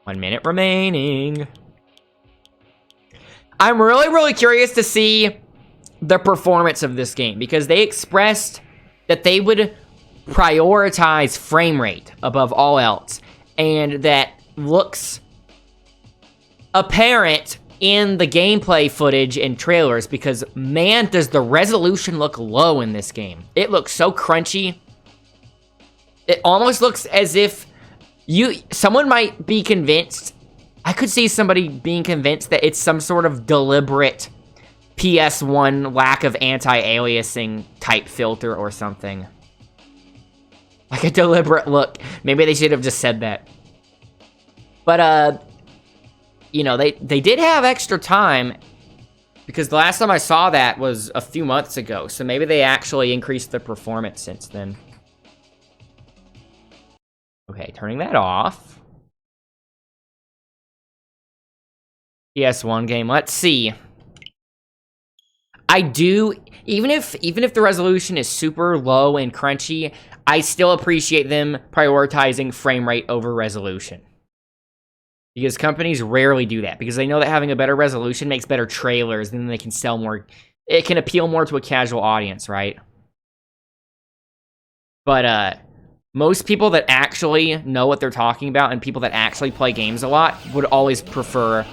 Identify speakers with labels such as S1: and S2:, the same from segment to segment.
S1: 1 minute remaining. I'm really curious to see the performance of this game, because they expressed that they would prioritize frame rate above all else, and that looks apparent in the gameplay footage and trailers, because man, does the resolution look low in this game. It looks so crunchy. It almost looks as if someone might be convinced. I could see somebody being convinced that it's some sort of deliberate PS1 lack of anti-aliasing type filter or something. Like a deliberate look. Maybe they should have just said that. But, you know, they did have extra time, because the last time I saw that was a few months ago. So maybe they actually increased the performance since then. Okay, turning that off. PS1 game. Let's see. I do, even if the resolution is super low and crunchy, I still appreciate them prioritizing frame rate over resolution. Because companies rarely do that, because they know that having a better resolution makes better trailers, and then they can sell more. It can appeal more to a casual audience, right? But most people that actually know what they're talking about, and people that actually play games a lot, would always prefer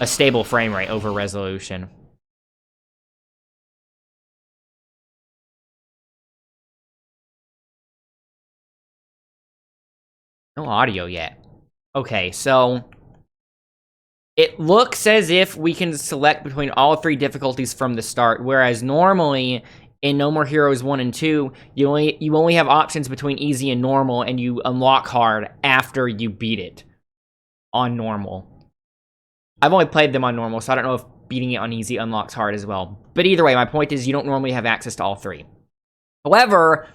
S1: a stable frame rate over resolution. No audio yet. Okay, so it looks as if we can select between all 3 difficulties from the start, whereas normally in No More Heroes 1 and 2, you only have options between easy and normal, and you unlock hard after you beat it on normal. I've only played them on normal, so I don't know if beating it on easy unlocks hard as well. But either way, my point is you don't normally have access to all 3. However,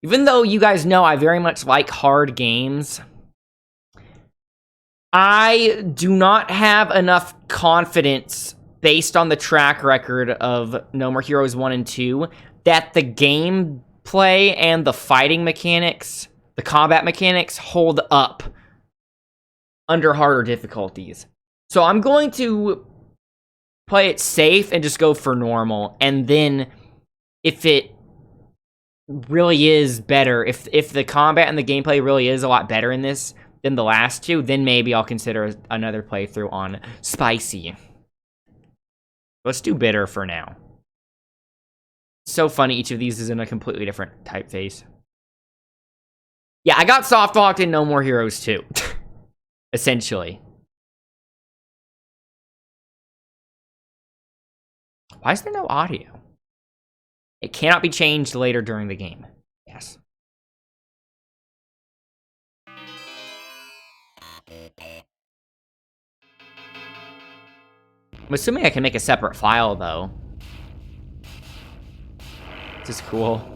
S1: even though you guys know I very much like hard games, I do not have enough confidence, based on the track record of No More Heroes 1 and 2, that the gameplay and the fighting mechanics, the combat mechanics, hold up under harder difficulties. So I'm going to play it safe and just go for normal, and then if it really is better, if the combat and the gameplay really is a lot better in this than the last 2, then maybe I'll consider another playthrough on Spicy. Let's do bitter for now. So funny, each of these is in a completely different typeface. Yeah, I got soft locked in No More Heroes 2. Essentially. Why is there no audio? It cannot be changed later during the game. Yes. I'm assuming I can make a separate file, though. This is cool.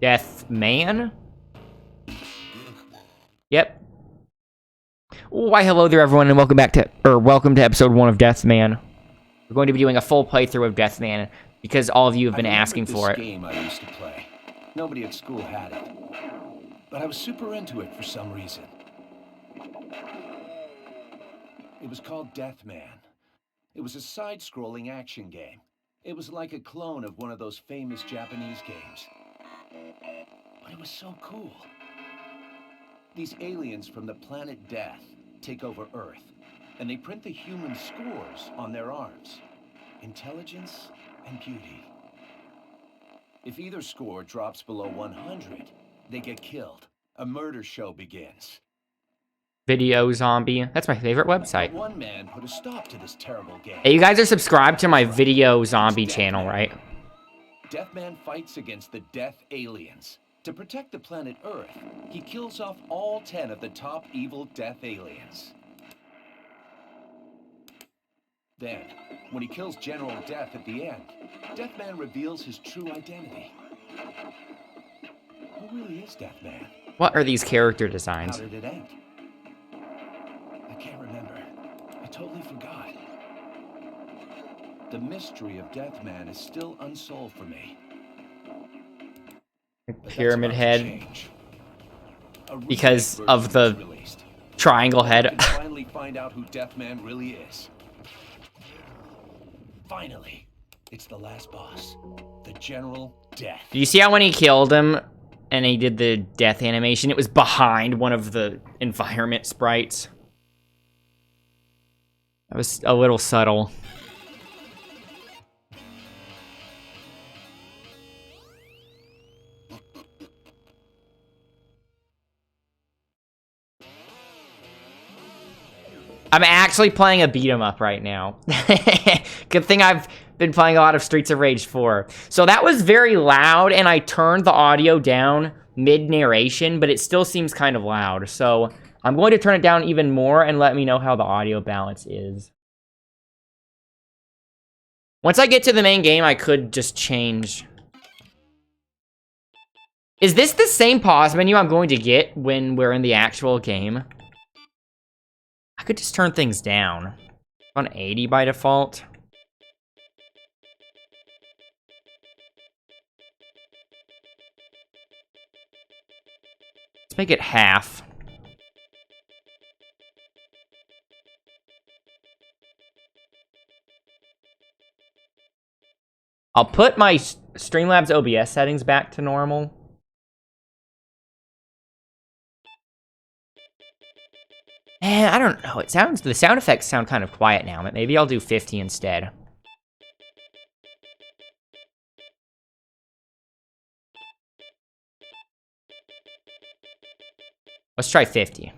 S1: Death Man? Yep. Why, hello there, everyone, and welcome to episode 1 of Death Man. We're going to be doing a full playthrough of Death Man, because all of you have been asking for it.
S2: Game I used to play. Nobody at school had it, but I was super into it for some reason. It was called Death Man. It was a side-scrolling action game. It was like a clone of one of those famous Japanese games. But it was so cool. These aliens from the planet Death take over Earth, and they print the human scores on their arms. Intelligence and beauty. If either score drops below 100, they get killed. A murder show begins.
S1: Video Zombie. That's my favorite website.
S2: But one man put a stop to this terrible game.
S1: Hey, you guys are subscribed to my Video Zombie channel, right?
S2: Deathman fights against the Death Aliens. To protect the planet Earth, he kills off all 10 of the top evil Death Aliens. Then, when he kills General Death at the end, Deathman reveals his true identity. Who really is Deathman?
S1: What are these character designs?
S2: How did it end? I can't remember. totally forgot. The mystery of Deathman is still unsolved for me. But that's
S1: Pyramid
S2: about to
S1: head.
S2: change. A remake
S1: Because
S2: version
S1: of the
S2: was released.
S1: triangle
S2: I
S1: head.
S2: can finally find out who Deathman really is. Finally, it's the last boss, the General Death.
S1: Do you see how when he killed him and he did the death animation, it was behind one of the environment sprites? That was a little subtle. I'm actually playing a beat 'em up right now. Good thing I've been playing a lot of Streets of Rage 4. So that was very loud, and I turned the audio down mid-narration, but it still seems kind of loud. So I'm going to turn it down even more and let me know how the audio balance is. Once I get to the main game, I could just change. Is this the same pause menu I'm going to get when we're in the actual game? I could just turn things down. On 80 by default. Let's make it half. I'll put my Streamlabs OBS settings back to normal. I don't know. The sound effects sound kind of quiet now. Maybe I'll do 50 instead. Let's try 50.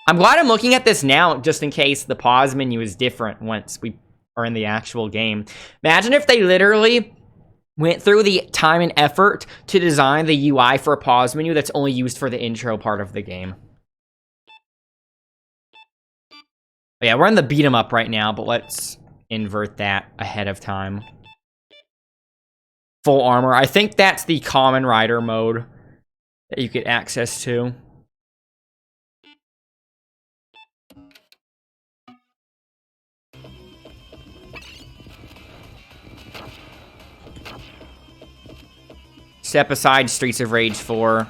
S1: I'm glad I'm looking at this now, just in case the pause menu is different once we are in the actual game. Imagine if they literally went through the time and effort to design the UI for a pause menu that's only used for the intro part of the game. Yeah, we're in the beat 'em up right now, but let's invert that ahead of time. Full armor. I think that's the common rider mode that you get access to. Step aside Streets of Rage 4.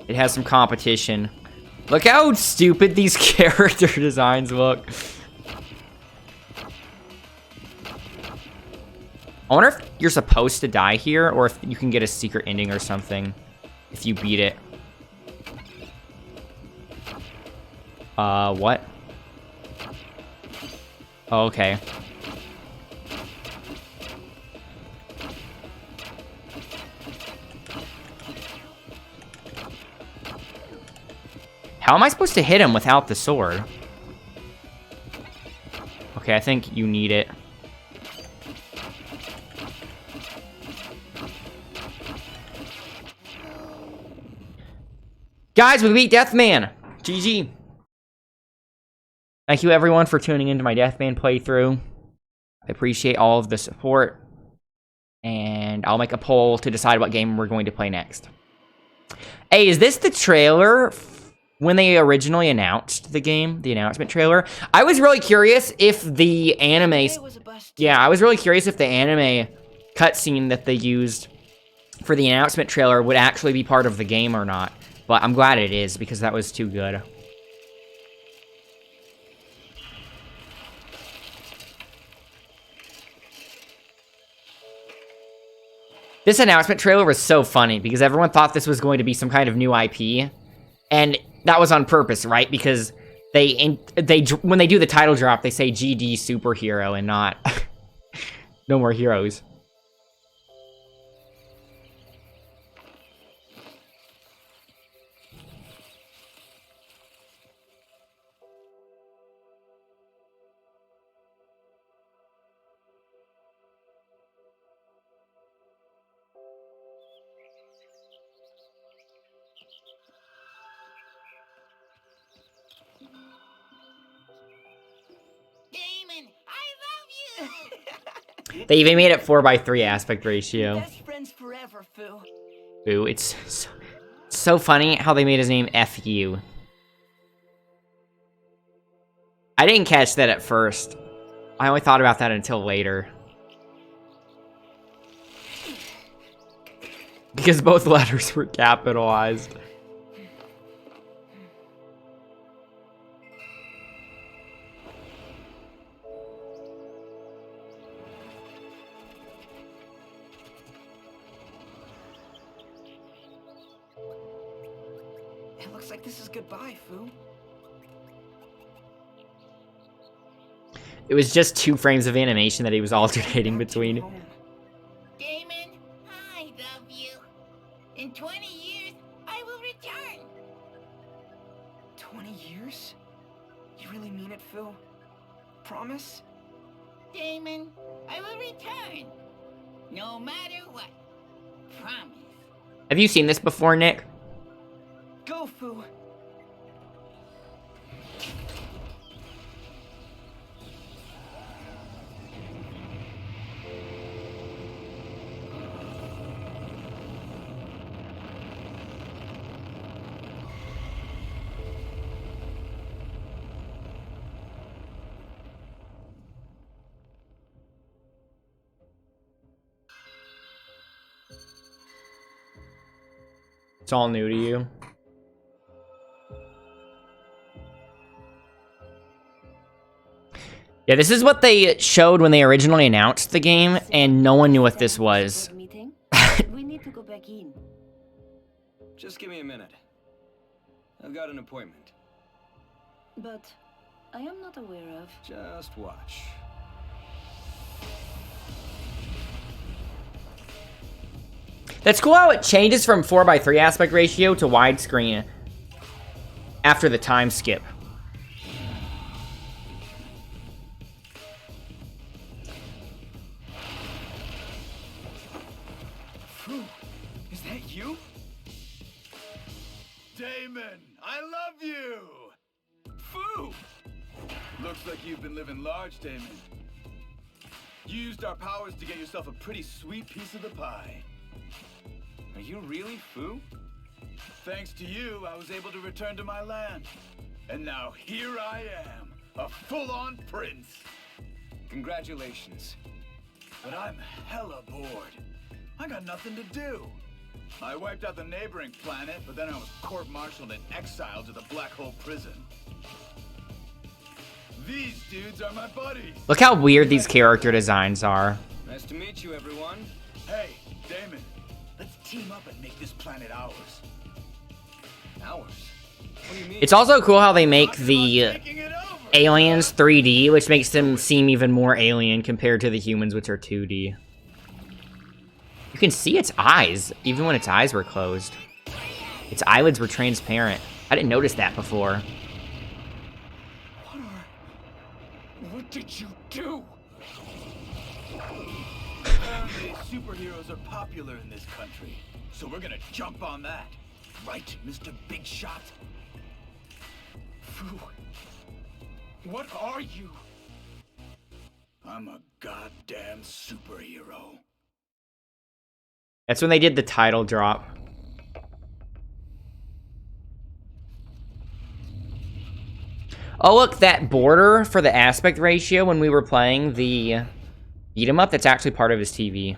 S1: It has some competition. Look how stupid these character designs look. I wonder if you're supposed to die here, or if you can get a secret ending or something if you beat it. What? Oh, okay. How am I supposed to hit him without the sword? Okay, I think you need it. Guys, we beat Deathman! GG. Thank you everyone for tuning into my Deathman playthrough. I appreciate all of the support. And I'll make a poll to decide what game we're going to play next. Hey, is this the trailer when they originally announced the game, the announcement trailer? I was really curious if the anime... Yeah, I was really curious if the anime cutscene that they used for the announcement trailer would actually be part of the game or not. But I'm glad it is, because that was too good. This announcement trailer was so funny, because everyone thought this was going to be some kind of new IP. And that was on purpose, right? Because when they do the title drop, they say GD superhero and not No More Heroes. They even made it 4:3 aspect ratio.
S3: Best friends forever, Fu.
S1: Boo, it's so funny how they made his name FU. I didn't catch that at first. I only thought about that until later. Because both letters were capitalized.
S3: It looks like this is goodbye, Fu.
S1: It was just 2 frames of animation that he was alternating between.
S4: Damon, I love you. In 20 years, I will return.
S3: 20 years? You really mean it, Fu? Promise?
S4: Damon, I will return. No matter what. Promise.
S1: Have you seen this before, Nick?
S3: Go, Fu!
S1: It's all new to you. Yeah, this is what they showed when they originally announced the game, and no one knew what this was.
S5: Meeting? We need to go back in.
S3: Just give me a minute. I've got an appointment.
S5: But I am not aware of.
S3: Just watch.
S1: That's cool how it changes from 4:3 aspect ratio to widescreen after the time skip.
S3: Fu, is that you?
S2: Damon, I love you!
S3: Fu!
S2: Looks like you've been living large, Damon. You used our powers to get yourself a pretty sweet piece of the pie.
S3: Are you really Fu?
S2: Thanks to you, I was able to return to my land. And now here I am, a full-on prince.
S3: Congratulations.
S2: But I'm hella bored. I got nothing to do. I wiped out the neighboring planet, but then I was court-martialed and exiled to the Blackhole prison. These dudes are my buddies.
S1: Look how weird these character designs are.
S3: Nice to meet you, everyone.
S2: Hey, Damon, let's team up and make this planet ours.
S3: Ours? What do you mean?
S1: It's also cool how they make the
S2: Taking it over.
S1: aliens 3D, which makes them seem even more alien compared to the humans, which are 2D. You can see its eyes, even when its eyes were closed. Its eyelids were transparent. I didn't notice that before.
S3: What did you do?
S2: Apparently, superheroes are popular in this country, so we're gonna jump on that. Right, Mr. Big Shot?
S3: Fu, what are you?
S2: I'm a goddamn superhero.
S1: That's when they did the title drop. Oh, look, that border for the aspect ratio when we were playing the beat 'em up, that's actually part of his TV.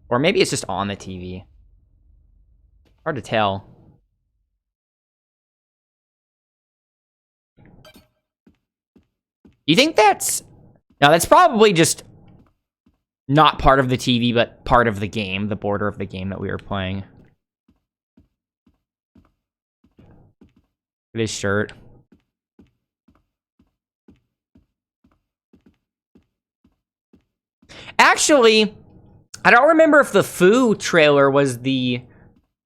S1: Or maybe it's just on the TV. Hard to tell. You think that's... No, that's probably just not part of the TV, but part of the game, the border of the game that we were playing. His shirt. Actually, I don't remember if the Fu trailer was the...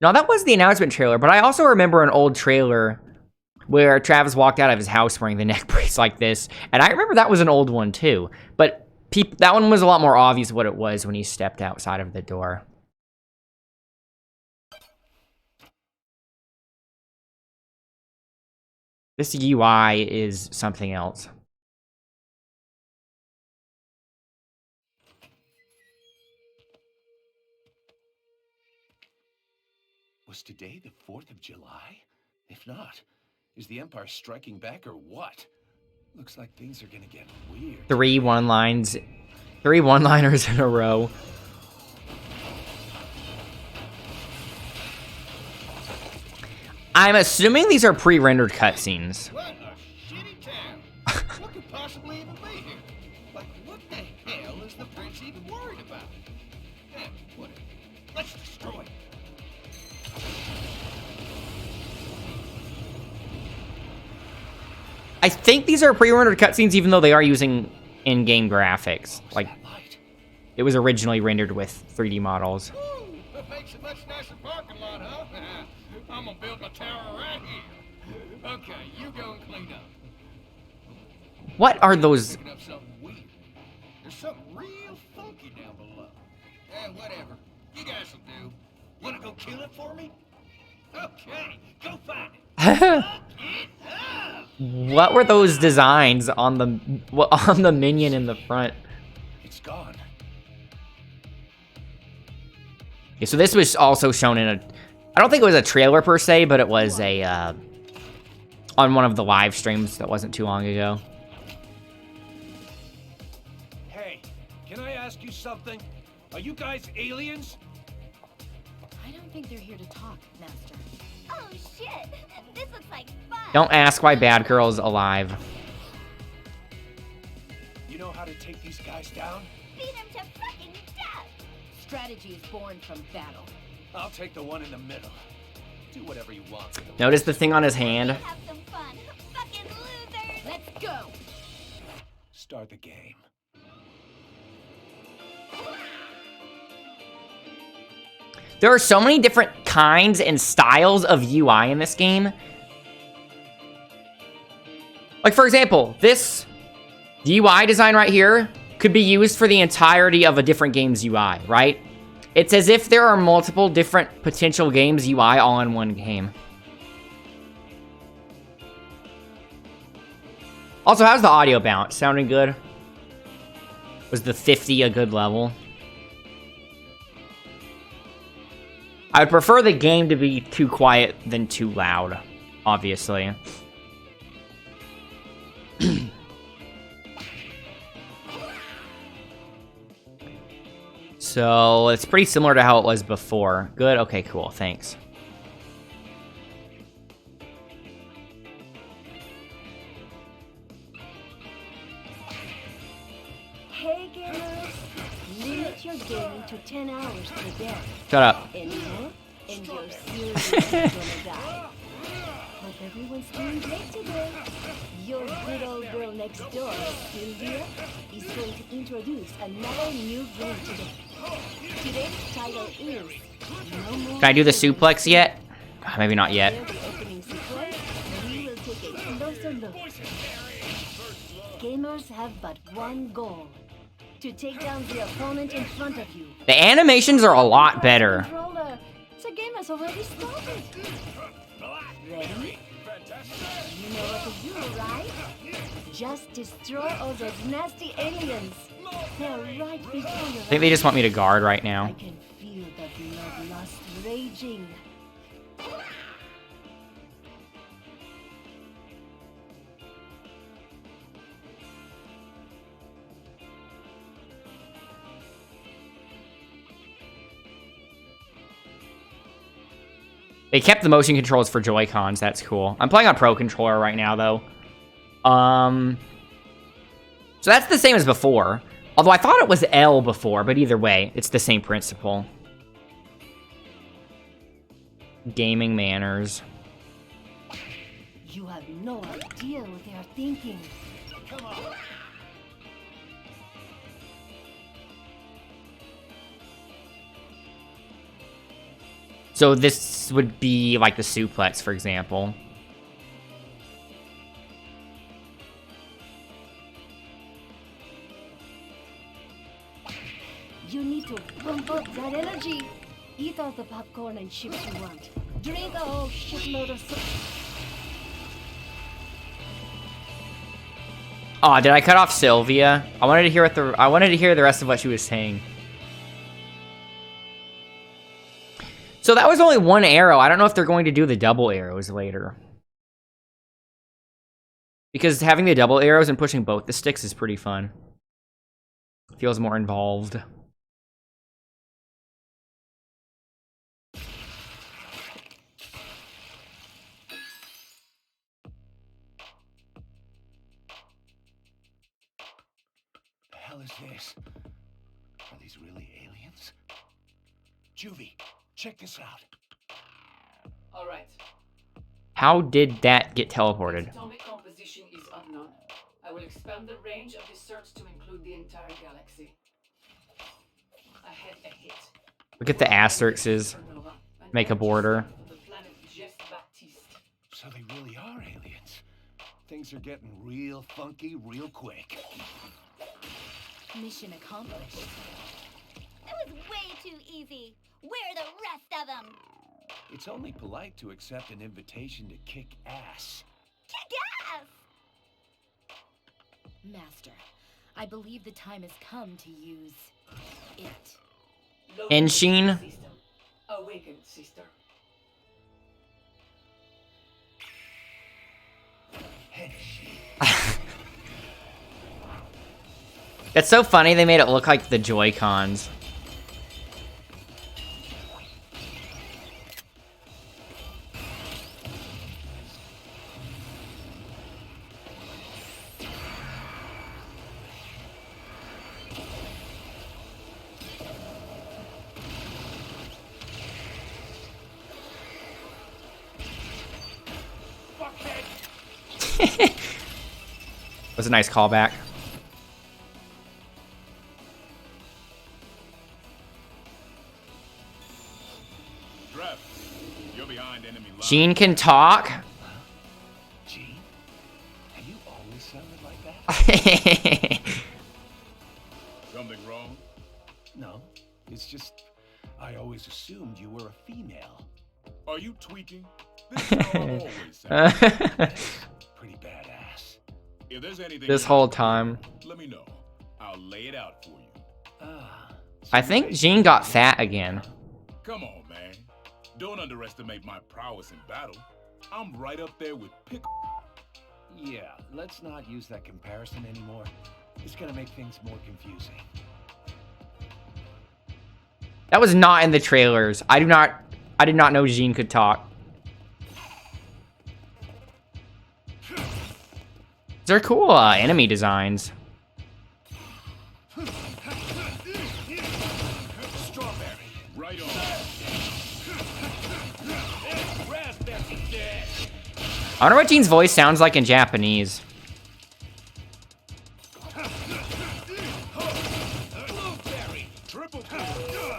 S1: No, that was the announcement trailer, but I also remember an old trailer where Travis walked out of his house wearing the neck brace like this, and I remember that was an old one too, but that one was a lot more obvious what it was when he stepped outside of the door. This UI is something else.
S2: Was today the 4th of July? If not, is the Empire striking back or what? Looks like things are gonna get weird.
S1: 3 one-liners in a row. I'm assuming these are pre-rendered cutscenes.
S6: What a shitty town. What could possibly even be here? Like, what the hell is the prince even worried about? Eh, whatever. Let's destroy it.
S1: I think these are pre-rendered cutscenes, even though they are using in-game graphics. Like, it was originally rendered with 3D models.
S6: Woo! That makes a much nicer parking lot, huh? I'm gonna build my tower right here. Okay, you go and clean up.
S1: What are those?
S6: Picking up something weird. There's something real funky down below. Eh, whatever. You guys will do. Wanna go kill it for me? Okay, go find it. Fuck it up!
S1: What were those designs on the minion in the front?
S2: It's gone.
S1: Okay, so this was also shown in a... I don't think it was a trailer per se, but it was a... on one of the live streams that wasn't too long ago.
S2: Hey, can I ask you something? Are you guys aliens?
S5: I don't think they're here to talk, Master.
S4: Oh shit! This looks like fun!
S1: Don't ask why Bad Girl's alive.
S2: You know how to take these guys down?
S4: Beat him to fucking death!
S5: Strategy is born from battle.
S2: I'll take the one in the middle. Do whatever you want.
S1: Notice the thing on his hand?
S4: Have some fun! Fucking losers!
S5: Let's go!
S2: Start the game.
S1: There are so many different kinds and styles of UI in this game. Like, for example, this UI design right here could be used for the entirety of a different game's UI, right? It's as if there are multiple different potential games UI all in one game. Also, how's the audio balance? Sounding good? Was the 50 a good level? I would prefer the game to be too quiet than too loud, obviously. So, it's pretty similar to how it was before. Good? Okay, cool. Thanks.
S5: Hey gamers, limit your gaming to 10 hours per day.
S1: Shut up.
S5: Anymore, and you're seriously gonna die. Hope everyone's doing great today. Your good old girl next door, Sylvia, is going to introduce another new game today. Today's title is No More.
S1: Can I do the suplex yet? Maybe not yet.
S5: After the opening sequence, we will take a closer look. Gamers have but one goal: to take down the opponent in front of you.
S1: The animations are a lot better.
S5: Controller, the game has already started. Ready? You know what to do, right? Just destroy all those nasty aliens. They're right before your
S1: I think they just want me to guard right
S5: I
S1: now.
S5: can feel the bloodlust raging.
S1: They kept the motion controls for Joy-Cons. That's cool. I'm playing on Pro Controller right now, though. So that's the same as before. Although I thought it was L before, but either way, it's the same principle. Gaming manners.
S5: You have no idea what they are thinking.
S6: Come on.
S1: So this would be like the suplex, for example.
S5: You need to pump up that energy. Eat all the popcorn and chips you want. Drink a whole shitload of soup.
S1: Oh, did I cut off Sylvia? I wanted to hear the rest of what she was saying. So that was only one arrow. I don't know if they're going to do the double arrows later. Because having the double arrows and pushing both the sticks is pretty fun. Feels more involved.
S2: The hell is this? Are these really aliens? Juvie, check this out.
S7: All right.
S1: How did that get teleported?
S7: Atomic composition is unknown. I will expand the range of this search to include the entire galaxy. I had a hit.
S1: Look at the asterisks. Make a border.
S7: The planet Just Baptiste.
S2: So they really are aliens. Things are getting real funky real quick.
S5: Mission accomplished.
S8: That was way too easy. Where are the rest of them?
S2: It's only polite to accept an invitation to kick ass.
S8: Kick ass!
S5: Master, I believe the time has come to use it.
S1: Enshin.
S7: System. Awakened, sister.
S1: It's so funny they made it look like the Joy-Cons. Was a nice callback. Gene can talk.
S2: Gene? Have you always sounded like that?
S6: Something wrong?
S2: No, it's just I always assumed you were a female.
S6: Are you tweaking? This is how I've always sounded.
S2: Pretty badass.
S6: If there's anything
S1: This
S6: you
S1: whole
S6: want to do,
S1: time.
S6: let me know. I'll lay it out for you.
S1: I think Gene got fat again.
S6: Come on, man. Don't underestimate my prowess in battle. I'm right up there with Pick.
S2: Yeah, let's not use that comparison anymore. It's gonna make things more confusing.
S1: That was not in the trailers. I did not know Gene could talk. They're cool enemy designs.
S6: Strawberry. Right on.
S1: I wonder what Gene's voice sounds like in Japanese.
S6: Triple kill.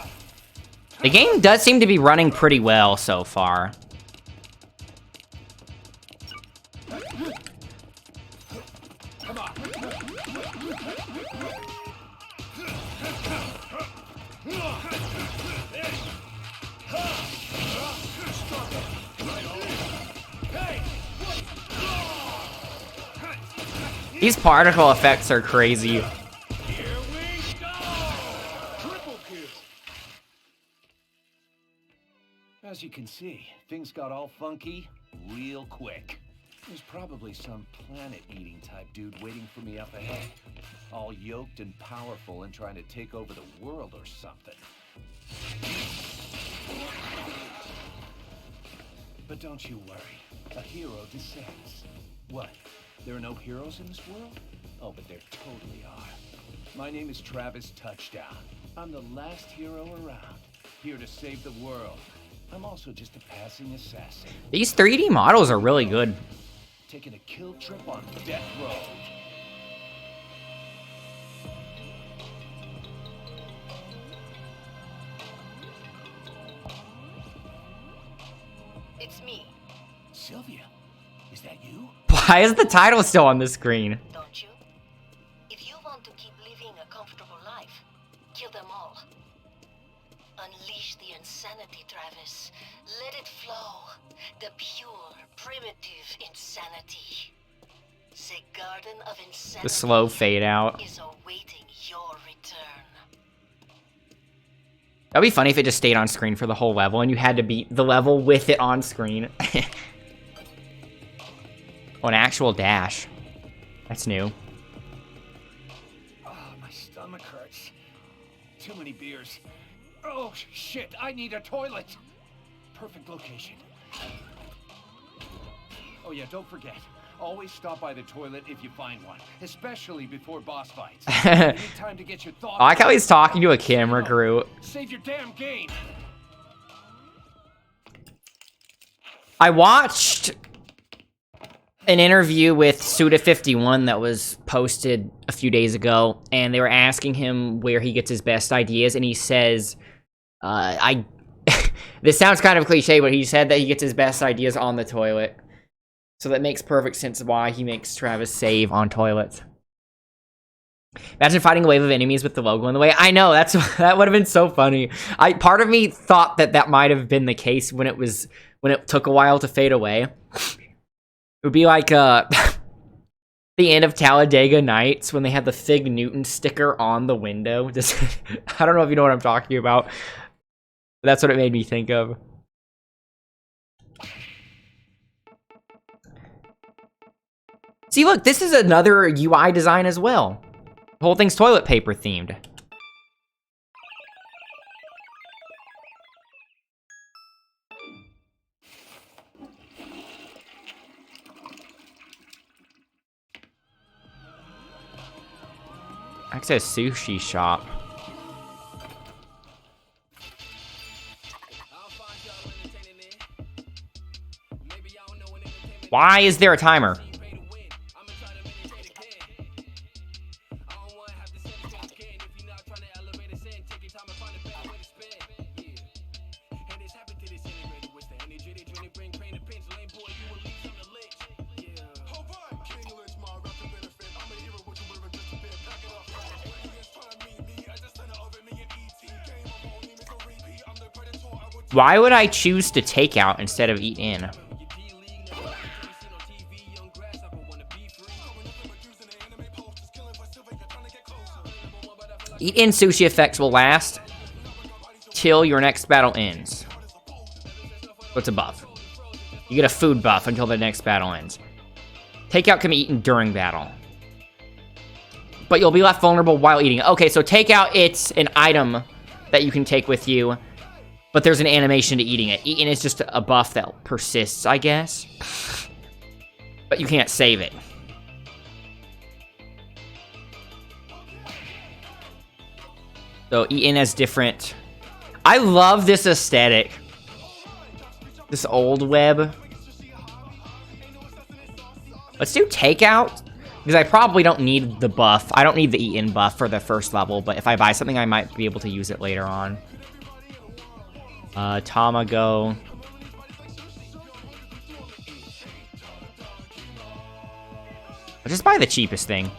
S1: The game does seem to be running pretty well so far. These particle effects are crazy.
S6: Here we go. Triple kill.
S2: As you can see, things got all funky real quick. There's probably some planet-eating type dude waiting for me up ahead. All yoked and powerful and trying to take over the world or something. But don't you worry, a hero descends. What? There are no heroes in this world? Oh, but there totally are. My name is Travis Touchdown. I'm the last hero around, here to save the world. I'm also just a passing assassin,
S1: These 3D models are really good.
S2: taking a kill trip on Death Road.
S5: It's me,
S2: Sylvia, is that you?
S1: Why is the title still on the screen?
S5: don't you? If you want to keep living a comfortable life, kill them all. Unleash the insanity, Travis. Let it flow. The pure, primitive insanity. The Garden of Insanity
S1: The slow fade out.
S5: is awaiting your return.
S1: That'd be funny if it just stayed on screen for the whole level and you had to beat the level with it on screen. Oh, an actual dash. That's new.
S2: Oh, my stomach hurts. Too many beers. Oh, shit, I need a toilet. Perfect location. Oh yeah, don't forget. Always stop by the toilet if you find one, especially before boss fights. You need time to get your thoughts.
S1: I like how he's talking to a camera crew.
S2: Save your damn game.
S1: I watched an interview with Suda51 that was posted a few days ago, and they were asking him where he gets his best ideas, and he says, this sounds kind of cliche, but he said that he gets his best ideas on the toilet. So that makes perfect sense why he makes Travis save on toilets. Imagine fighting a wave of enemies with the logo in the way. I know, that would have been so funny. Part of me thought that might have been the case when it took a while to fade away. It would be like the end of Talladega Nights when they had the Fig Newton sticker on the window. Just, I don't know if you know what I'm talking about. But that's what it made me think of. See, look, this is another UI design as well. The whole thing's toilet paper themed. Access sushi shop. Why is there a timer? Why would I choose to take out instead of eat in? Eat in sushi effects will last till your next battle ends. What's a buff? You get a food buff until the next battle ends. Takeout can be eaten during battle. But you'll be left vulnerable while eating. Okay, so takeout, it's an item that you can take with you. But there's an animation to eating it. Eating is just a buff that persists, I guess. But you can't save it. So eating has different... I love this aesthetic. This old web. Let's do takeout. Because I probably don't need the buff. I don't need the eat-in buff for the first level. But if I buy something, I might be able to use it later on. Tamago. I'll just buy the cheapest thing.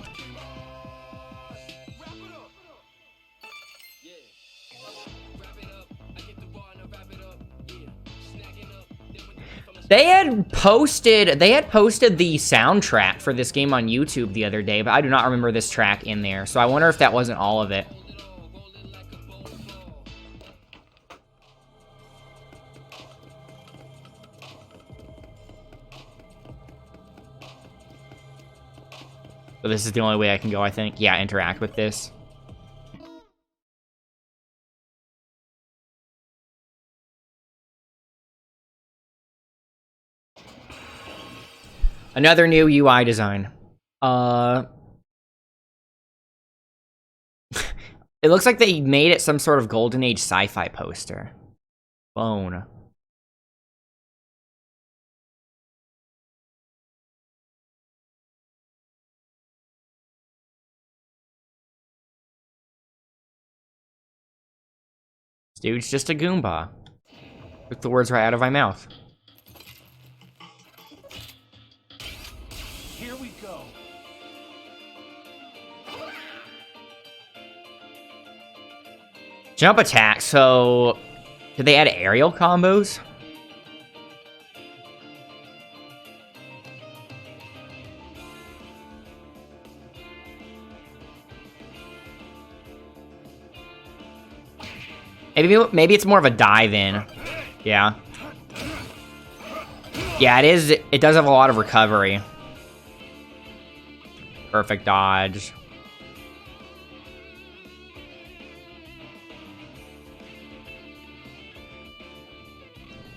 S1: They had posted the soundtrack for this game on YouTube the other day, but I do not remember this track in there. So I wonder if that wasn't all of it. So this is the only way I can go, I think. Yeah, interact with this. Another new UI design. It looks like they made it some sort of Golden Age sci-fi poster. Phone. Dude's just a Goomba. Took the words right out of my mouth.
S2: Here we go.
S1: Jump attack, so... Did they add aerial combos? Maybe it's more of a dive in. Yeah. Yeah, it is. It does have a lot of recovery. Perfect dodge.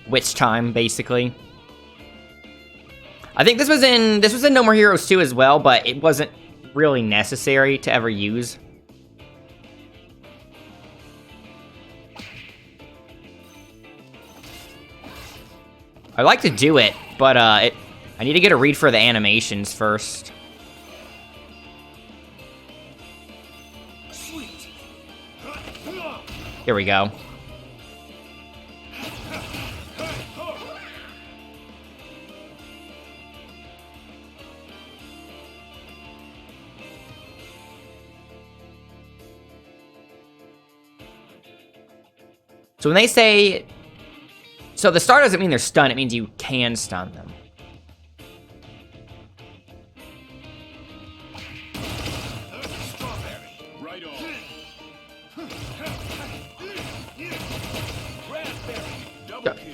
S1: Witch time, basically. I think this was in No More Heroes 2 as well, but it wasn't really necessary to ever use. I like to do it, but I need to get a read for the animations first. Here we go. So when they say... So the star doesn't mean they're stunned, it means you can stun them.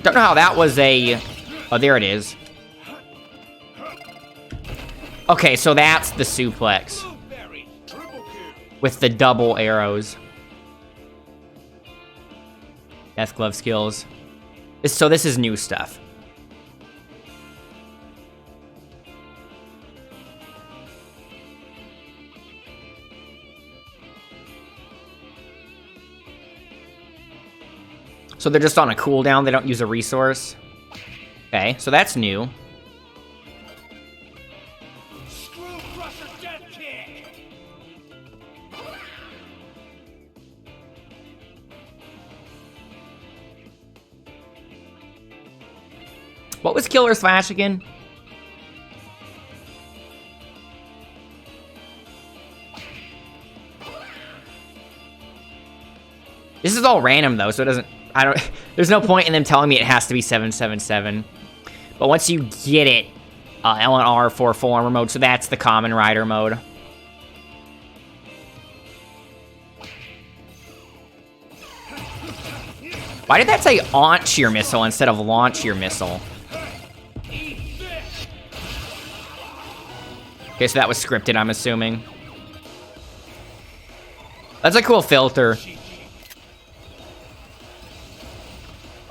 S1: Don't know how that was a... Oh, there it is. Okay, so that's the suplex. With the double arrows. Death glove skills. So this is new stuff. So they're just on a cooldown, they don't use a resource. Okay, so that's new. What was Killer Slash again? This is all random though, so it doesn't... There's no point in them telling me it has to be 777. But once you get it, L and R for full armor mode, so that's the common rider mode. Why did that say launch your missile instead of launch your missile? Okay, so that was scripted, I'm assuming. That's a cool filter.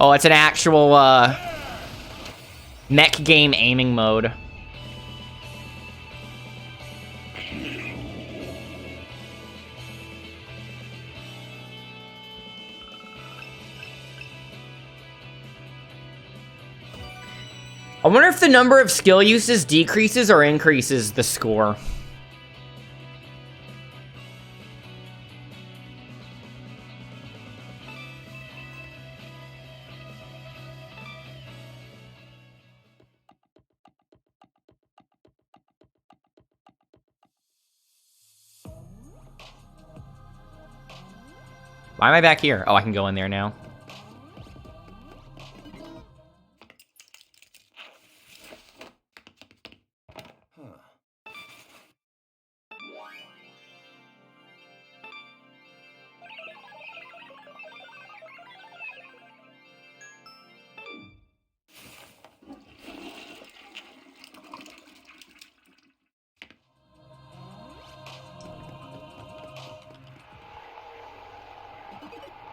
S1: Oh, it's an actual, mech game aiming mode. I wonder if the number of skill uses decreases or increases the score. Why am I back here? Oh, I can go in there now.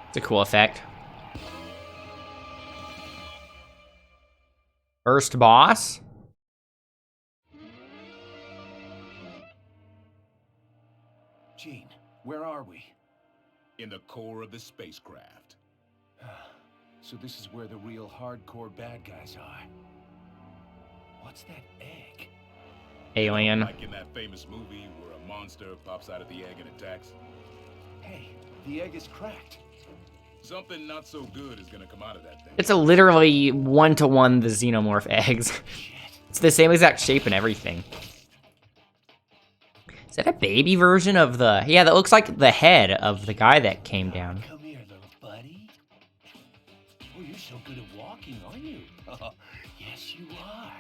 S1: It's a cool effect. First boss?
S2: Gene, where are we?
S9: In the core of the spacecraft.
S2: So this is where the real hardcore bad guys are. What's that egg?
S1: Alien.
S9: Like in that famous movie where a monster pops out of the egg and attacks.
S2: Hey, the egg is cracked.
S9: Something not so good is gonna come out of that thing.
S1: It's a literally one-to-one the xenomorph eggs. It's the same exact shape and everything. Is that a baby version of the... Yeah, that looks like the head of the guy that came down.
S2: Come here, little buddy. Oh, you're so good at walking, aren't you? Yes, you are.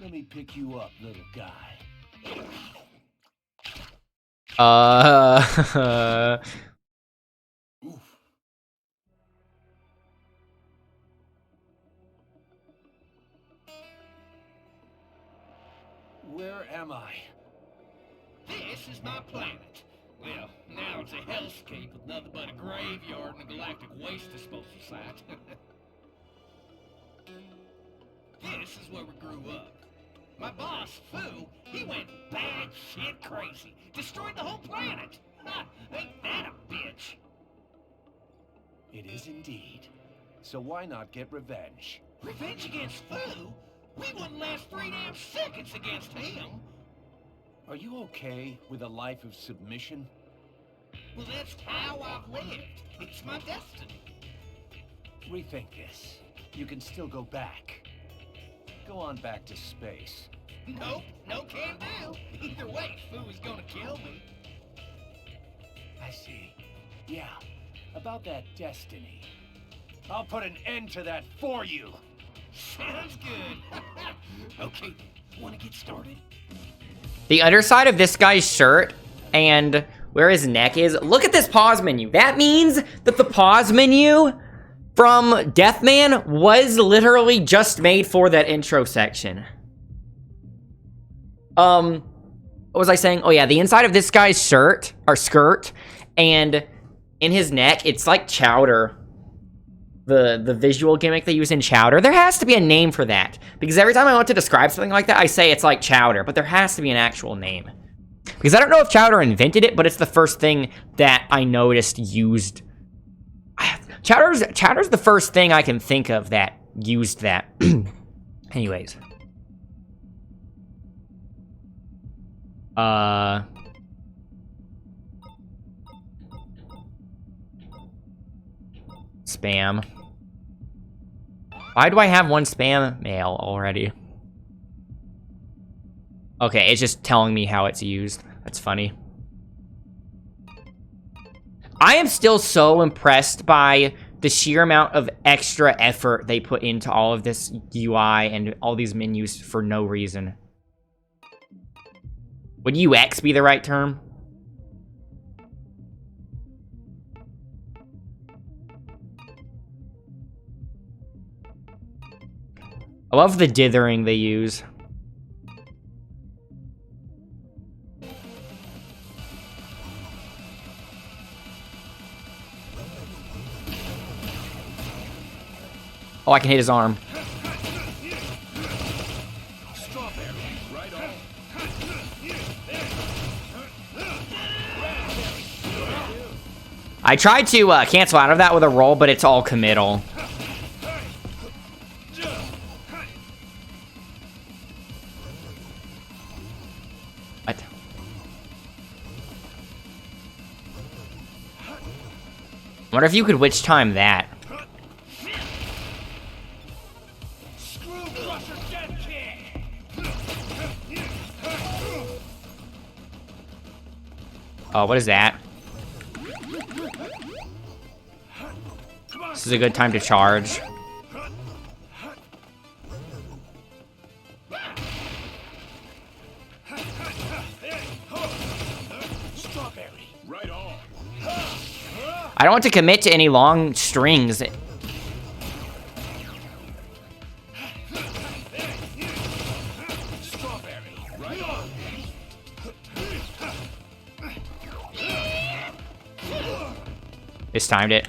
S2: Let me pick you up, little guy. Where am I?
S6: This is my planet. Well, now it's a hellscape with nothing but a graveyard and a galactic waste disposal site. This is where we grew up. My boss, Fu, he went bad shit crazy. Destroyed the whole planet. Ha! Ain't that a bitch?
S2: It is indeed. So why not get revenge?
S6: Revenge against Fu? We wouldn't last 3 damn seconds against him.
S2: Are you okay with a life of submission?
S6: Well, that's how I've lived. It's my destiny.
S2: Rethink this. You can still go back. Go on back to space.
S6: Nope, no can do. Either way, Fu is gonna kill me.
S2: I see. Yeah, about that destiny. I'll put an end to that for you.
S6: Sounds good. Okay, wanna get started?
S1: The underside of this guy's shirt and where his neck is, look at this pause menu. That means that the pause menu from Deathman was literally just made for that intro section. What was I saying? Oh yeah, the inside of this guy's shirt, or skirt, and in his neck, it's like chowder. The visual gimmick they use in Chowder. There has to be a name for that. Because every time I want to describe something like that, I say it's like Chowder, but there has to be an actual name. Because I don't know if Chowder invented it, but it's the first thing that I noticed used. Chowder's the first thing I can think of that used that. Anyways. Spam. Why do I have one spam mail already? Okay, it's just telling me how it's used. That's funny. I am still so impressed by the sheer amount of extra effort they put into all of this UI and all these menus for no reason. Would UX be the right term? I love the dithering they use. Oh, I can hit his arm. I tried to cancel out of that with a roll, but it's all committal. What? Wonder if you could witch time that. Oh, what is that? This is a good time to charge.
S9: Right on.
S1: I don't want to commit to any long strings. This timed it.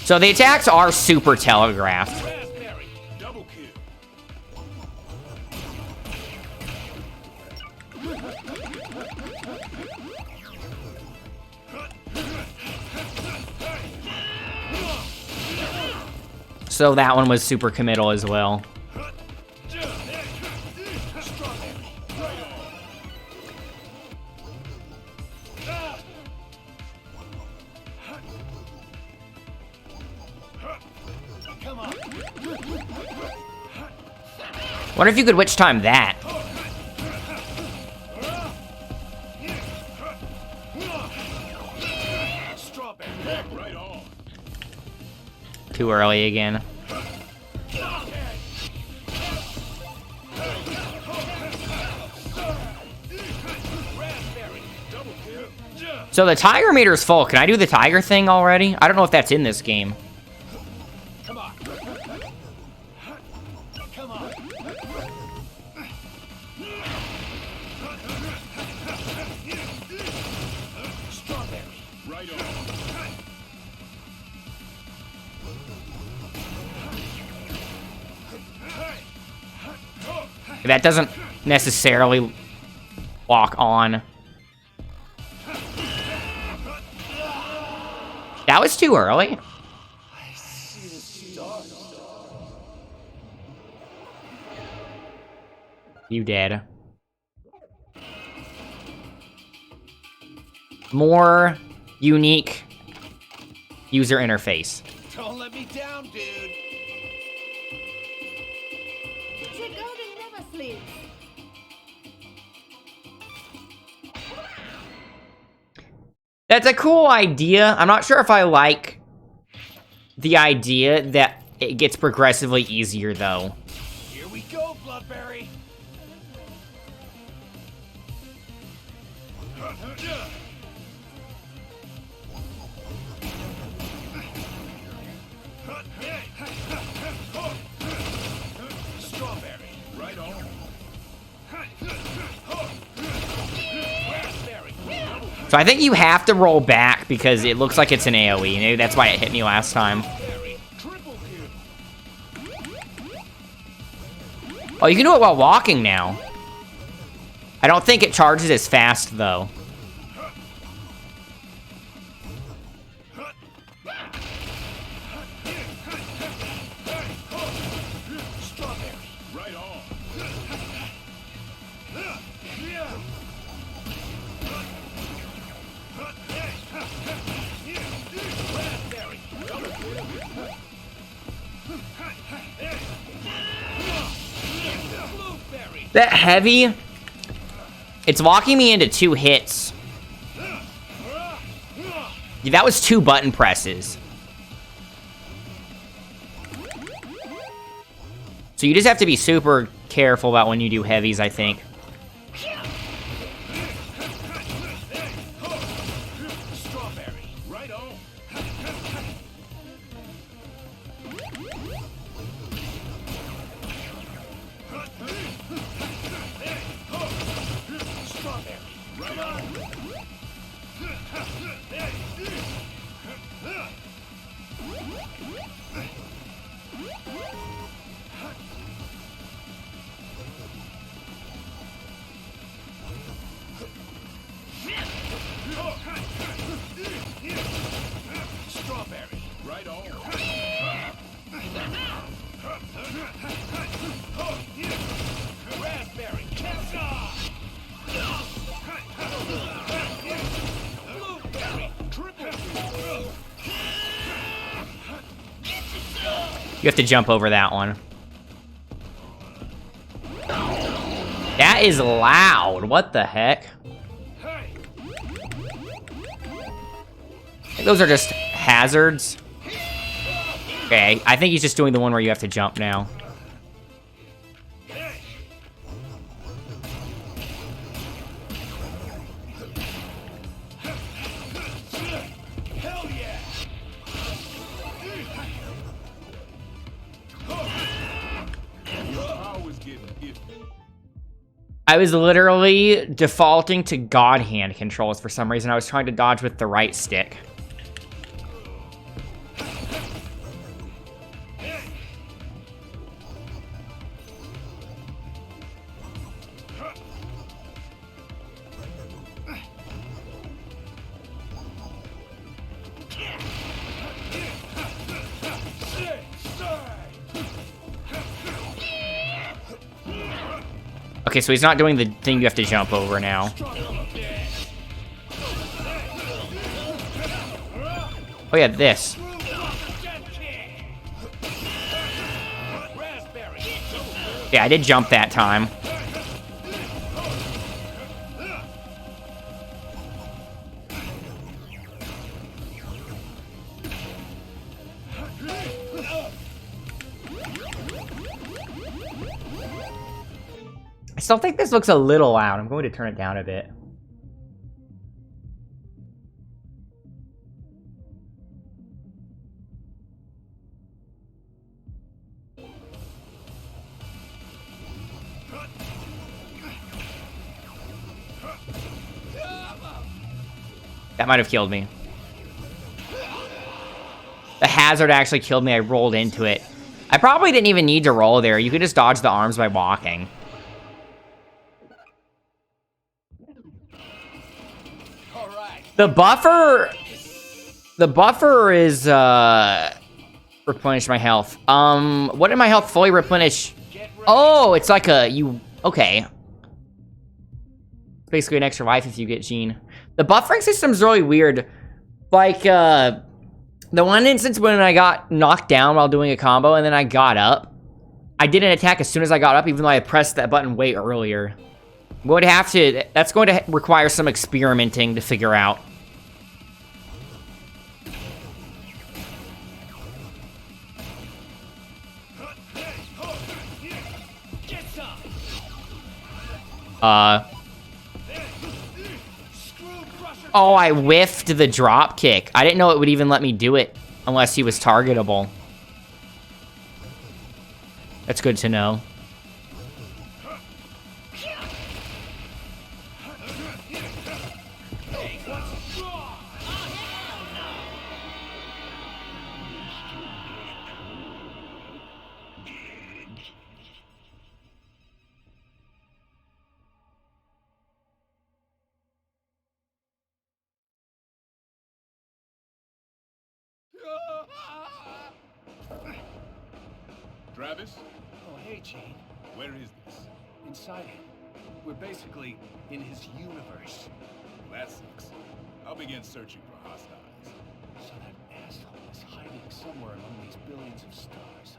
S1: So the attacks are super telegraphed.
S9: Double kill.
S1: So that one was super committal as well. Wonder if you could witch time that.
S9: Right on.
S1: Too early again. So the tiger meter is full. Can I do the tiger thing already? I don't know if that's in this game.
S2: Come on. Strawberry.
S9: Right on.
S1: That doesn't necessarily lock on. That was too early. You did. More unique user interface.
S2: Don't let me down, dude.
S5: The garden never sleeps.
S1: That's a cool idea. I'm not sure if I like the idea that it gets progressively easier, though.
S2: Here we go, Bloodberry. Strawberry.
S9: Right on.
S1: So I think you have to roll back because it looks like it's an AoE. Maybe that's why it hit me last time. Oh, you can do it while walking now. I don't think it charges as fast, though.
S9: Right on.
S1: That heavy, it's locking me into 2 hits. Yeah, that was 2 button presses. So you just have to be super careful about when you do heavies, I think.
S2: Strawberry.
S9: Right on.
S2: Strawberry. Right on. Strawberry.
S9: Right on.
S2: Raspberry. Blueberry. Triple.
S1: You have to jump over that one. That is loud. What the heck?
S2: Hey.
S1: I think those are just hazards. Okay, I think he's just doing the one where you have to jump now.
S2: Hell yeah.
S9: Power's getting iffy.
S1: I was literally defaulting to God hand controls for some reason. I was trying to dodge with the right stick. Okay, so he's not doing the thing you have to jump over now. Oh yeah, this. Yeah, I did jump that time. I still think this looks a little loud. I'm going to turn it down a bit. That might have killed me. The hazard actually killed me. I rolled into it. I probably didn't even need to roll there. You could just dodge the arms by walking. The buffer is replenish my health. What did my health fully replenish? Oh, it's like okay. Basically an extra life if you get Gene. The buffering system's really weird. Like, the one instance when I got knocked down while doing a combo and then I got up, I did an attack as soon as I got up, even though I pressed that button way earlier. That's going to require some experimenting to figure out. Oh, I whiffed the drop kick. I didn't know it would even let me do it unless he was targetable. That's good to know.
S9: Travis?
S2: Oh, hey, Gene.
S9: Where is this?
S2: Inside him. We're basically in his universe.
S9: Well, that sucks. I'll begin searching for hostiles.
S2: So that asshole is hiding somewhere among these billions of stars,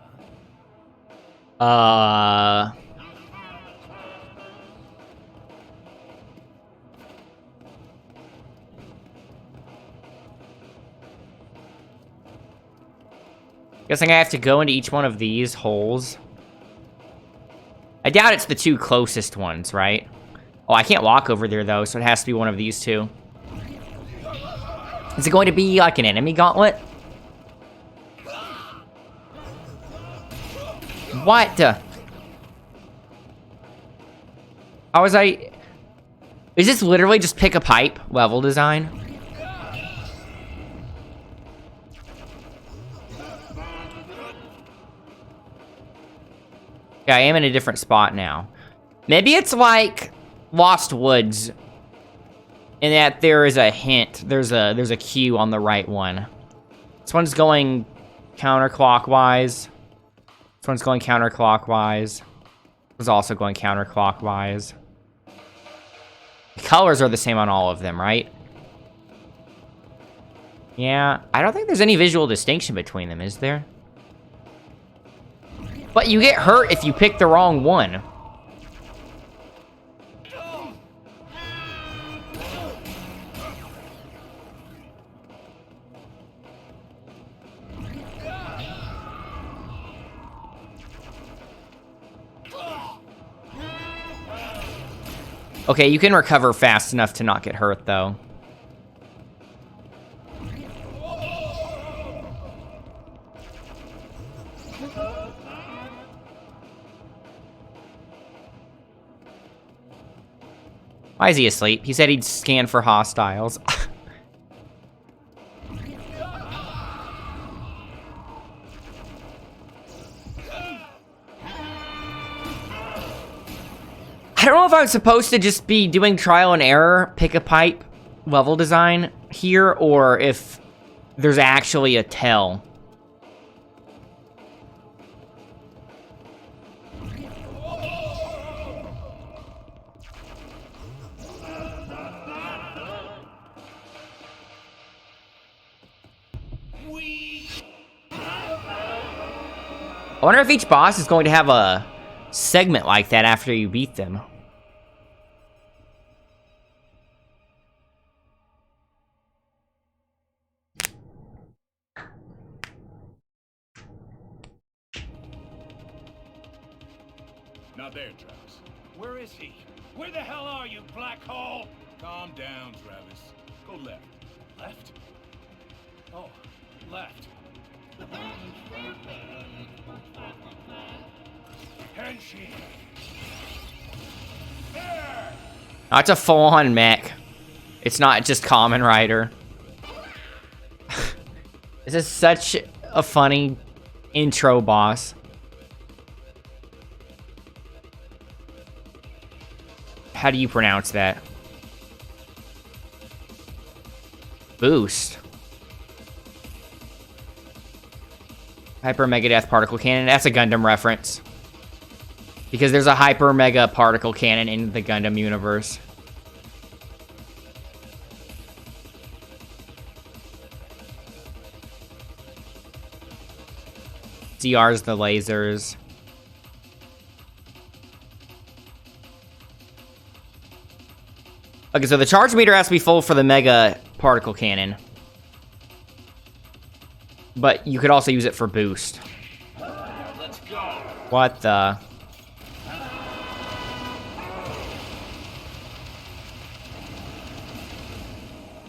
S2: huh?
S1: Guessing I have to go into each one of these holes. I doubt it's the two closest ones, right? Oh, I can't walk over there, though, so it has to be one of these two. Is it going to be, like, an enemy gauntlet? What? How was I... Is this literally just pick a pipe level design? Yeah, I am in a different spot now. Maybe it's like Lost Woods, in that there is a hint. There's a cue on the right one. This one's going counterclockwise. This one's going counterclockwise. This one's also going counterclockwise. The colors are the same on all of them, right? Yeah, I don't think there's any visual distinction between them, is there? But you get hurt if you pick the wrong one. Okay, you can recover fast enough to not get hurt, though. Why is he asleep? He said he'd scan for hostiles. I don't know if I'm supposed to just be doing trial and error, pick a pipe level design here, or if there's actually a tell. I wonder if each boss is going to have a segment like that after you beat them.
S9: Not there, Travis.
S2: Where is he? Where the hell are you, Blackhole?
S9: Calm down, Travis. Go left.
S2: Left? Oh, left. Henshin. There!
S1: That's a full-on mech. It's not just Kamen Rider. This is such a funny intro boss. How do you pronounce that? Boost. Hyper Mega Death Particle Cannon. That's a Gundam reference. Because there's a Hyper Mega Particle Cannon in the Gundam universe. CR's the lasers. Okay, so the charge meter has to be full for the Mega Particle Cannon. But you could also use it for boost.
S6: Let's go.
S1: What the?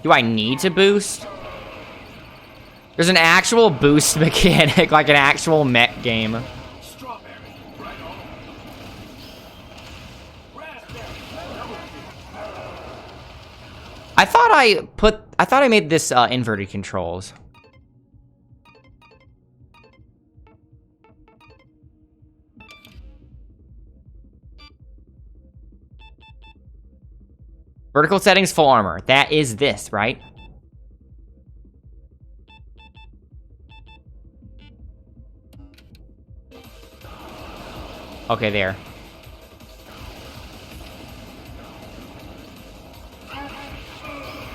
S1: Do I need to boost? There's an actual boost mechanic, like an actual mech game.
S6: Strawberry. Right on. Raspberry.
S1: I thought I made this inverted controls. Vertical settings, full armor. That is this, right? Okay, there.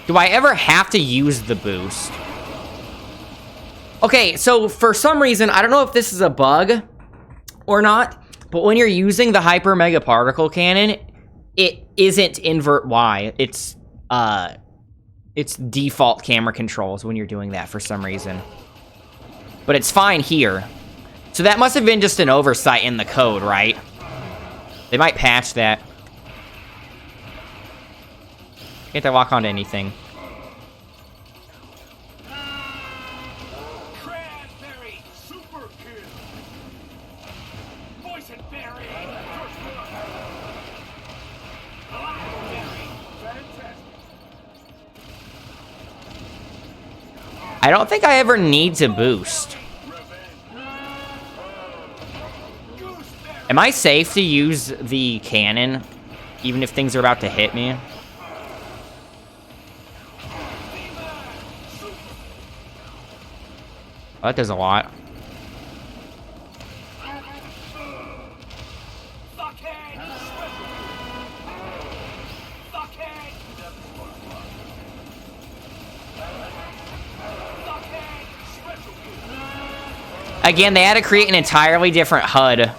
S1: Do I ever have to use the boost? Okay, so for some reason, I don't know if this is a bug or not, but when you're using the Hyper Mega Particle Cannon, it isn't invert Y. It's default camera controls when you're doing that for some reason. But it's fine here. So that must have been just an oversight in the code, right? They might patch that. Can't I walk onto anything?
S6: Cranberry. Super kill. Boysenberry. First blood. Blackberry. Fantastic.
S1: I don't think I ever need to boost. Am I safe to use the cannon, even if things are about to hit me? Oh, that does a lot. Again, they had to create an entirely different HUD.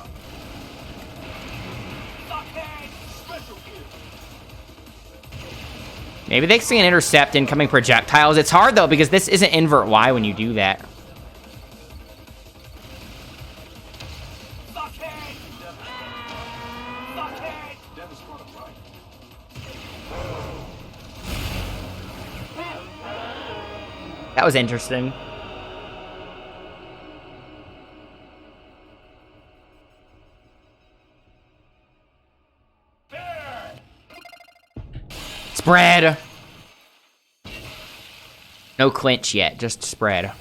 S1: Maybe they can intercept incoming projectiles. It's hard, though, because this isn't invert Y when you do that. That was interesting. Spread! No clinch yet, just spread.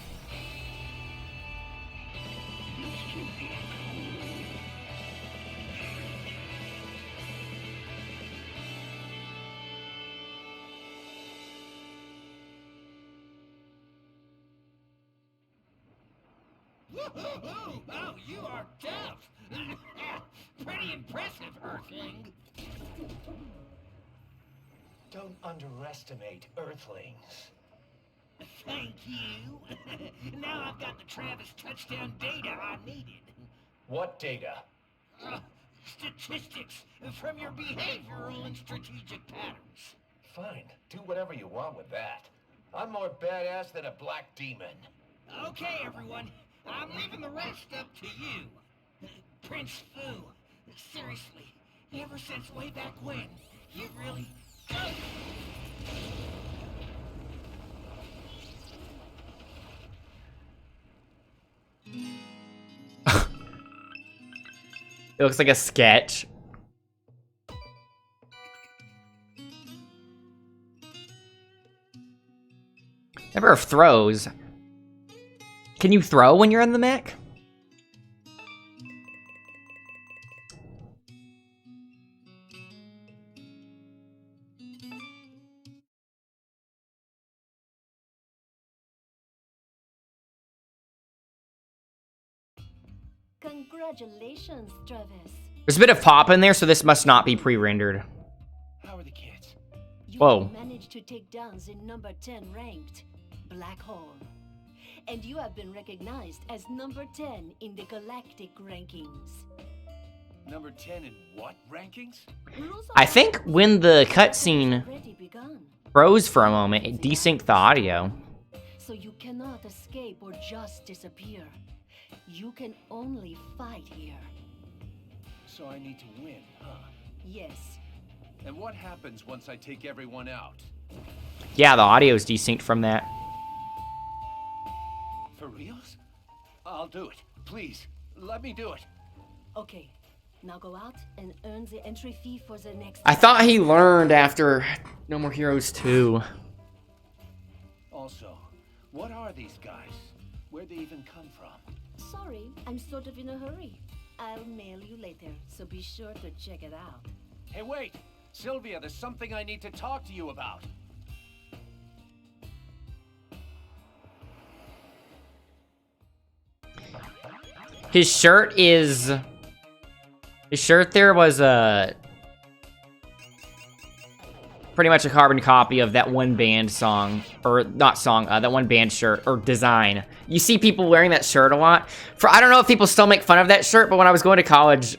S6: Woo-hoo-hoo! Oh, you are tough! Pretty impressive, Earthling.
S2: Don't underestimate Earthlings.
S6: Thank you. Now I've got the Travis touchdown data I needed.
S2: What data?
S6: Statistics from your behavioral and strategic patterns.
S2: Fine, do whatever you want with that. I'm more badass than a black demon.
S6: Okay, everyone. I'm leaving the rest up to you. Prince Fu, seriously, ever since way back when, you really...
S1: It looks like a sketch. Number of throws. Can you throw when you're in the mech?
S5: Congratulations, Travis.
S1: There's a bit of pop in there, so this must not be pre-rendered.
S2: How are the kids?
S5: You
S1: Whoa.
S5: managed to take down the number 10 ranked Blackhole. And you have been recognized as number 10 in the galactic rankings.
S2: Number 10 in what rankings?
S1: I think when the cutscene
S5: Already begun.
S1: froze for a moment, it desynced the audio.
S5: So you cannot escape or just disappear. You can only fight here.
S2: So I need to win, huh?
S5: Yes.
S2: And what happens once I take everyone out?
S1: Yeah, the audio is desynced from that.
S2: For reals? I'll do it. Please, let me do it.
S5: Okay. Now go out and earn the entry fee for the next.
S1: I thought he learned after No More Heroes 2.
S2: Also, what are these guys? Where'd they even come from?
S5: Sorry, I'm sort of in a hurry. I'll mail you later, so be sure to check it out.
S2: Hey, wait! Sylvia, there's something I need to talk to you about.
S1: His shirt is... His shirt there was pretty much a carbon copy of that one band song, or not song, that one band shirt, or design. You see people wearing that shirt a lot. I don't know if people still make fun of that shirt, but when I was going to college,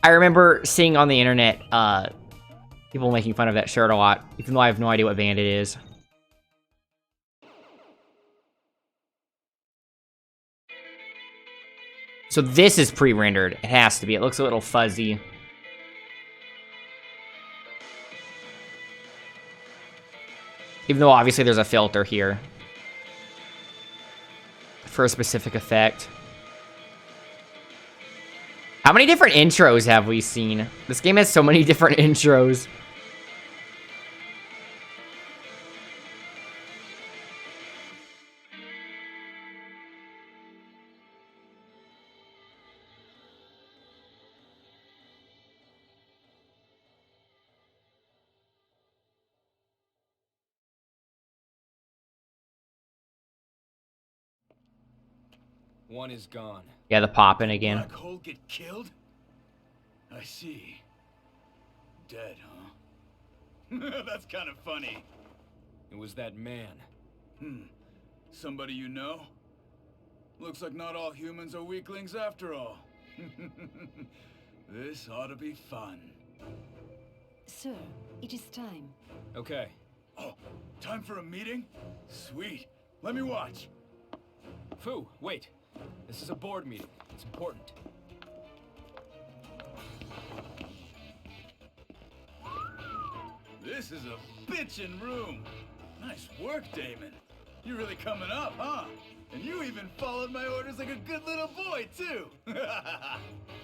S1: I remember seeing on the internet, people making fun of that shirt a lot, even though I have no idea what band it is. So this is pre-rendered. It has to be. It looks a little fuzzy. Even though obviously there's a filter here for a specific effect. How many different intros have we seen? This game has so many different intros.
S3: One is gone.
S1: Yeah, the popping again.
S6: Blackhole get killed? I see. Dead, huh? That's kind of funny.
S3: It was that man.
S6: Somebody you know? Looks like not all humans are weaklings after all. This ought to be fun.
S5: Sir, it is time.
S3: Okay.
S6: Oh, time for a meeting? Sweet. Let me watch.
S3: Fu, wait. This is a board meeting. It's important.
S6: This is a bitchin' room. Nice work, Damon. You're really coming up, huh? And you even followed my orders like a good little boy, too.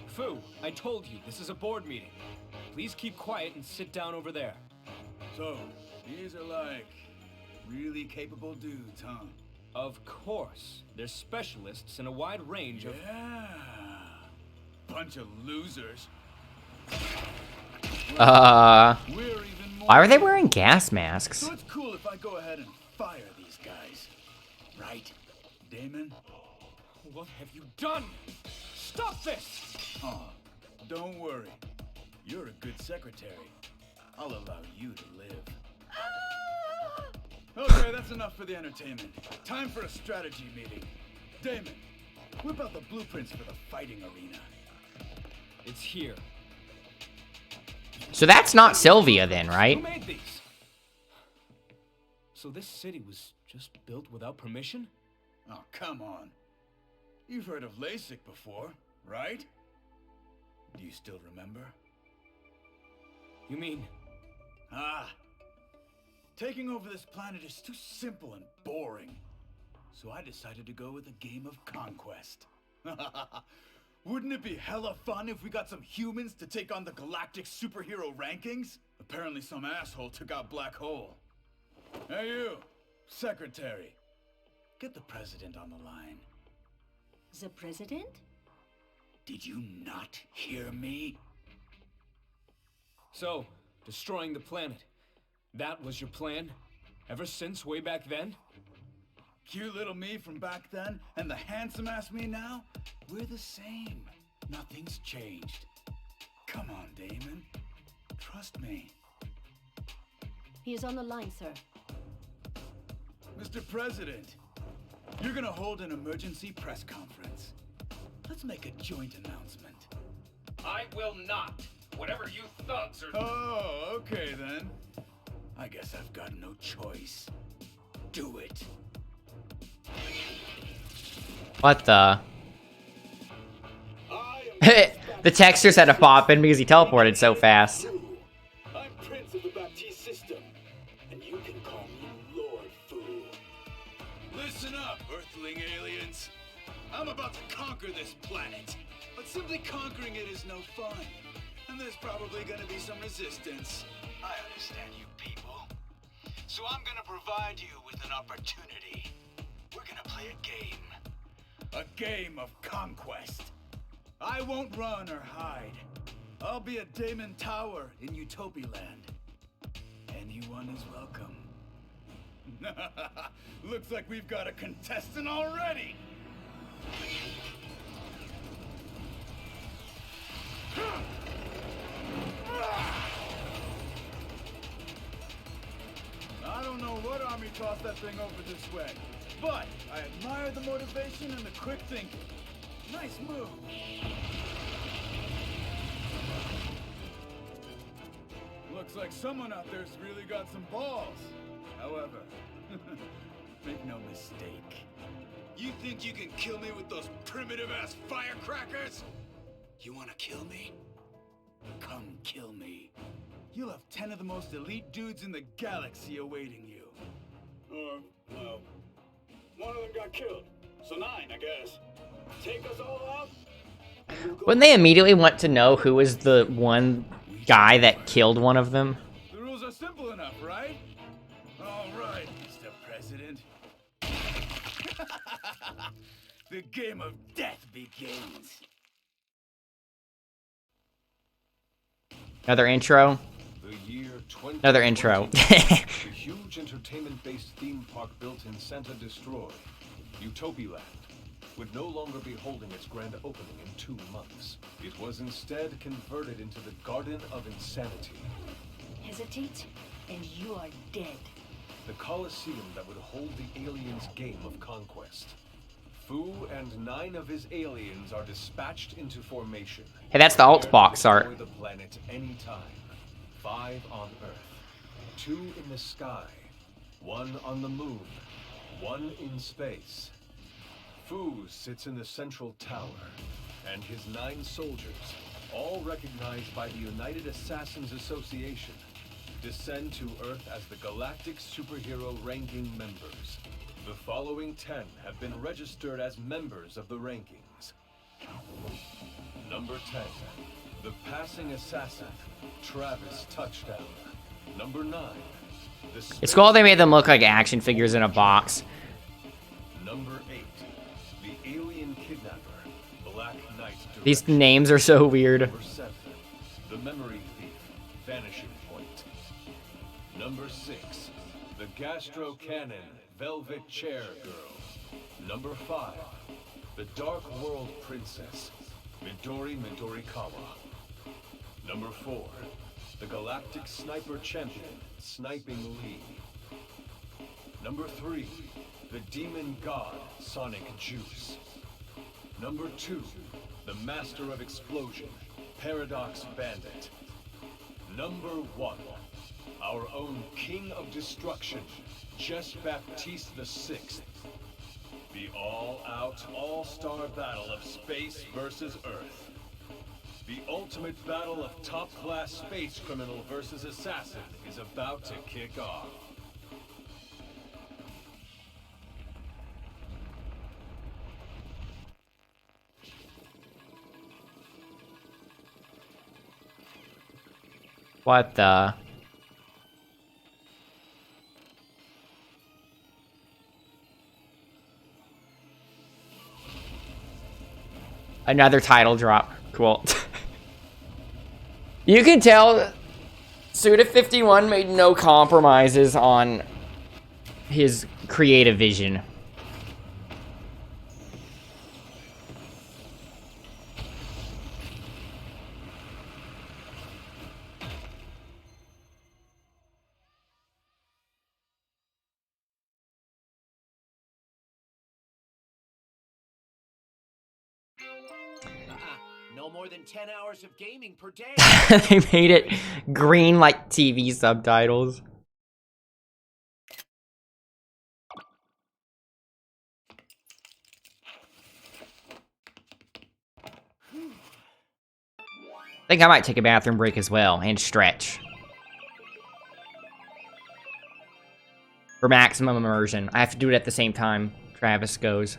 S3: Fu, I told you, this is a board meeting. Please keep quiet and sit down over there.
S6: So, these are like really capable dudes, huh?
S3: Of course. They're specialists in a wide range of...
S6: Yeah. Bunch of losers.
S1: Why
S6: We're even more...
S1: are they wearing gas masks?
S6: So it's cool if I go ahead and fire these guys. Right, Damon?
S3: What have you done? Stop this!
S6: Oh, don't worry. You're a good secretary. I'll allow you to live. Okay, that's enough for the entertainment. Time for a strategy meeting. Damon, whip out the blueprints for the fighting arena.
S3: It's here.
S1: So that's not Sylvia then,
S3: Who
S1: right?
S3: made these? So this city was just built without permission?
S6: Oh, come on. You've heard of LASIK before, right? Do you still remember?
S3: You mean...
S6: Ah. Taking over this planet is too simple and boring. So I decided to go with a game of conquest. Wouldn't it be hella fun if we got some humans to take on the galactic superhero rankings? Apparently some asshole took out Blackhole. Hey you, secretary. Get the president on the line.
S5: The president?
S6: Did you not hear me?
S3: So, destroying the planet. That was your plan? Ever since way back then?
S6: Cute little me from back then and the handsome ass me now? We're the same. Nothing's changed. Come on, Damon. Trust me.
S5: He is on the line, sir.
S6: Mr. President, you're gonna hold an emergency press conference. Let's make a joint announcement.
S3: I will not. Whatever you thugs are...
S6: Oh, okay then. I guess I've got no choice. Do it.
S1: What the? The textures had to pop in because he teleported so fast.
S6: I'm Prince of the Baptiste system, and you can call me Lord Fu. Listen up, Earthling aliens. I'm about to conquer this planet, but simply conquering it is no fun. And there's probably gonna be some resistance. I understand you people. So I'm gonna provide you with an opportunity. We're gonna play a game. A game of conquest. I won't run or hide. I'll be at Damon Tower in Utopia Land. Anyone is welcome. Looks like we've got a contestant already. I don't know what army tossed that thing over this way, but I admire the motivation and the quick thinking. Nice move. Looks like someone out there's really got some balls. However, make no mistake. You think you can kill me with those primitive-ass firecrackers? You wanna kill me? Come kill me. You'll have 10 of the most elite dudes in the galaxy awaiting you. Well, one of them got killed, so 9, I guess. Take us all out?
S1: Wouldn't they immediately want to know who was the one guy that killed one of them?
S6: The rules are simple enough, right? All right, Mr. President. The game of death begins.
S1: Another intro?
S2: The year 2020.
S1: Another intro.
S2: The huge entertainment-based theme park built in Santa Destroy, Utopia Land, would no longer be holding its grand opening in 2 months. It was instead converted into the Garden of Insanity,
S5: Hesitate, and you are dead.
S2: the Colosseum that would hold the aliens' game of conquest. Fu and 9 of his aliens are dispatched into formation.
S1: Hey, that's the alt box art.
S2: Destroy the planet anytime. 5 on Earth, 2 in the sky, 1 on the moon, 1 in space. Fu sits in the central tower, and his 9 soldiers, all recognized by the United Assassins Association, descend to Earth as the Galactic Superhero Ranking members. The following 10 have been registered as members of the rankings. Number 10, the passing assassin, Travis Touchdown. Number 9, the
S1: It's cool they made them look like action figures in a box.
S2: Number 8, the alien kidnapper, Black Knight.
S1: These names are so weird.
S2: Number 7, the memory thief, Vanishing Point. Number 6, the Gastro Cannon, Velvet Chair Girl. Number 5, the Dark World Princess, Midori Midorikawa. Number 4, the Galactic Sniper Champion, Sniping Lee. Number 3, the Demon God, Sonic Juice. Number 2, the Master of Explosion, Paradox Bandit. Number 1, our own King of Destruction, Jess Baptiste VI. The all-out, all-star battle of space versus Earth. The ultimate battle of top-class space criminal versus assassin is about to kick off.
S1: What the? Another title drop. Cool. You can tell Suda51 made no compromises on his creative vision.
S2: No more than 10 hours of gaming per day.
S1: They made it green like TV subtitles. I think I might take a bathroom break as well and stretch. For maximum immersion. I have to do it at the same time Travis goes.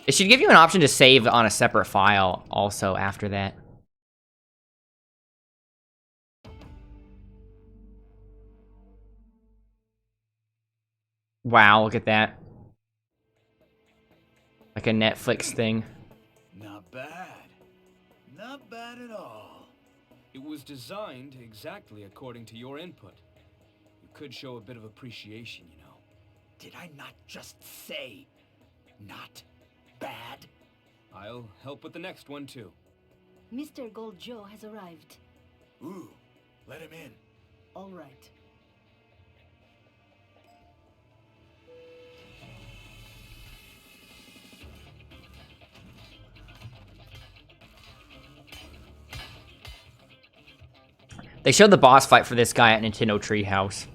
S1: It should give you an option to save on a separate file also after that. Wow, look at that. Like a Netflix thing.
S6: Not bad. Not bad at all.
S3: It was designed exactly according to your input. You could show a bit of appreciation, you know.
S6: Did I not just say not bad?
S3: I'll help with the next one, too.
S5: Mr. Gold Joe has arrived.
S6: Ooh, let him in.
S5: All right.
S1: They showed the boss fight for this guy at Nintendo Treehouse.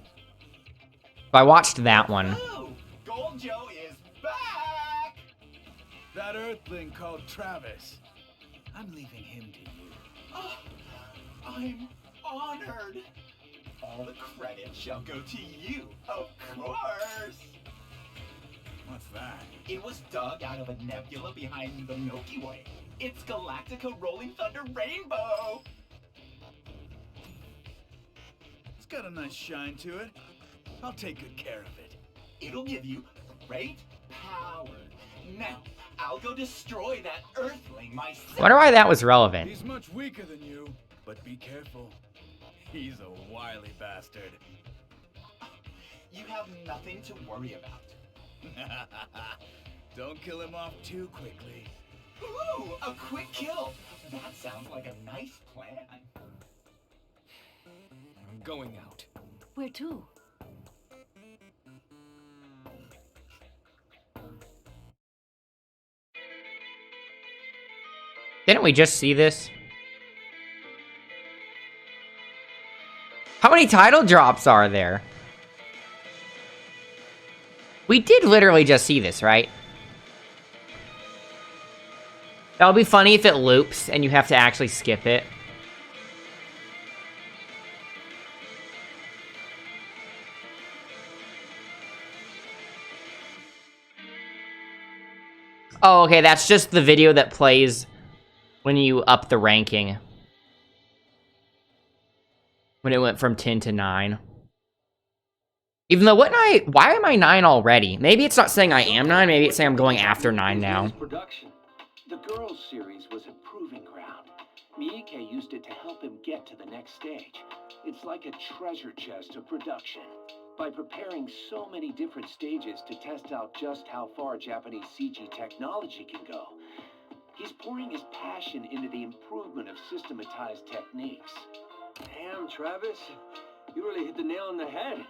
S1: I watched that one.
S6: Oh, Gold Joe is back! That Earthling called Travis. I'm leaving him to you.
S10: Oh, I'm honored. All the credit shall go to you, of course.
S6: What's that?
S10: It was dug out of a nebula behind the Milky Way. It's Galactica Rolling Thunder Rainbow.
S6: It's got a nice shine to it. I'll take good care of it.
S10: It'll give you great power. Now, I'll go destroy that Earthling myself.
S1: I wonder why that was relevant.
S6: He's much weaker than you, but be careful. He's a wily bastard.
S10: You have nothing to worry about.
S6: Don't kill him off too quickly.
S10: Ooh, a quick kill. That sounds like a nice plan.
S3: I'm going out.
S5: Where to?
S1: Didn't we just see this? How many title drops are there? We did literally just see this, right? That would be funny if it loops and you have to actually skip it. Oh, okay, that's just the video that plays when you up the ranking. When it went from 10 to 9. Even though, why am I 9 already? Maybe it's not saying I am 9, maybe it's saying I'm going after 9 now.
S2: Production. The Girls series was a proving ground. Miike used it to help him get to the next stage. It's like a treasure chest of production. By preparing so many different stages to test out just how far Japanese CG technology can go, he's pouring his passion into the improvement of systematized techniques.
S11: Damn, Travis. You really hit the nail on the head.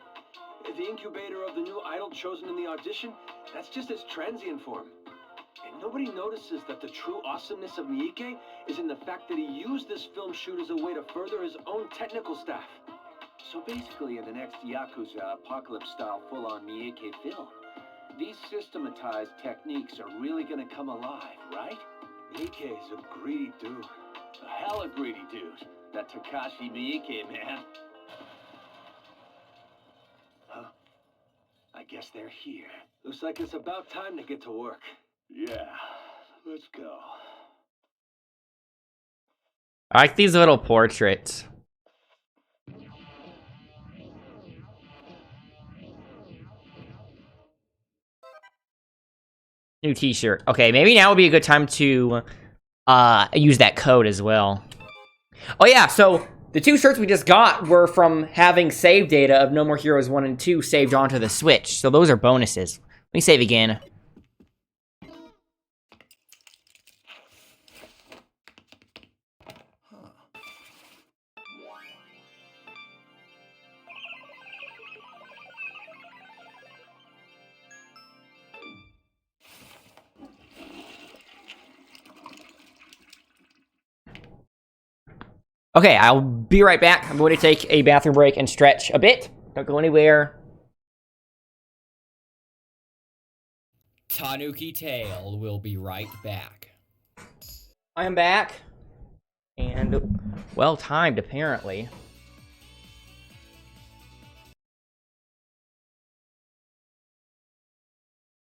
S11: The incubator of the new idol chosen in the audition, that's just its transient form. And nobody notices that the true awesomeness of Miike is in the fact that he used this film shoot as a way to further his own technical staff.
S2: So basically, in the next Yakuza apocalypse-style full-on Miike film, these systematized techniques are really gonna come alive, right?
S11: Miike is a greedy dude.
S2: A hella greedy dude. That Takashi Miike, man. Huh? I guess they're here.
S11: Looks like it's about time to get to work.
S2: Yeah, let's go.
S1: I like these little portraits. New t-shirt. Okay, maybe now would be a good time to use that code as well. Oh yeah, so the 2 shirts we just got were from having save data of No More Heroes 1 and 2 saved onto the Switch. So those are bonuses. Let me save again. Okay, I'll be right back. I'm going to take a bathroom break and stretch a bit. Don't go anywhere. Tanuki Tale will be right back. I am back. And well timed, apparently.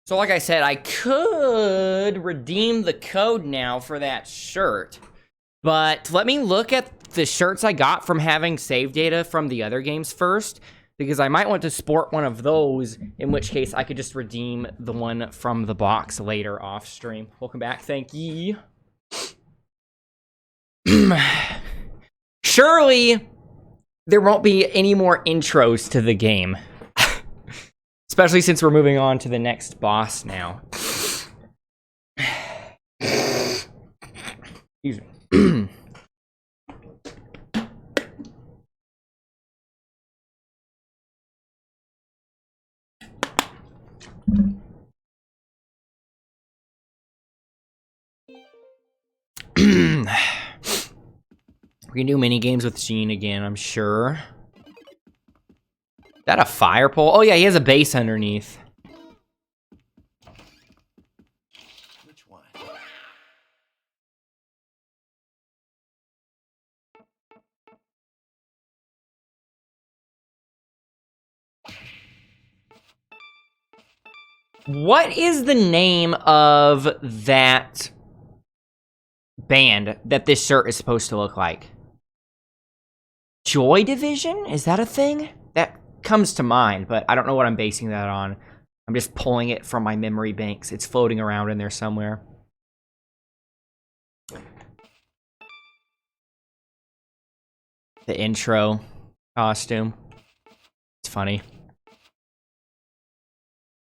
S1: So like I said, I could redeem the code now for that shirt. But let me look at the shirts I got from having save data from the other games first, because I might want to sport one of those, in which case I could just redeem the one from the box later off stream. Welcome back, thank ye. Surely there won't be any more intros to the game. Especially since we're moving on to the next boss now. Excuse me. We can do mini games with Gene again, I'm sure. Is that a fire pole? Oh yeah, he has a base underneath.
S2: Which one?
S1: What is the name of that band that this shirt is supposed to look like? Joy Division? Is that a thing? That comes to mind, but I don't know what I'm basing that on. I'm just pulling it from my memory banks. It's floating around in there somewhere. The intro costume. It's funny.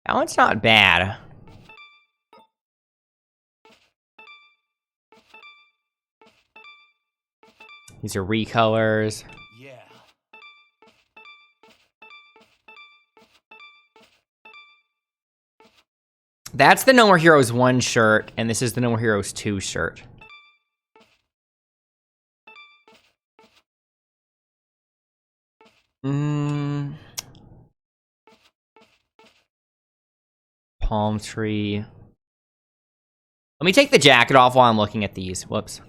S1: That one's not bad. These are recolors.
S2: Yeah.
S1: That's the No More Heroes 1 shirt, and this is the No More Heroes 2 shirt. Palm tree. Let me take the jacket off while I'm looking at these. Whoops.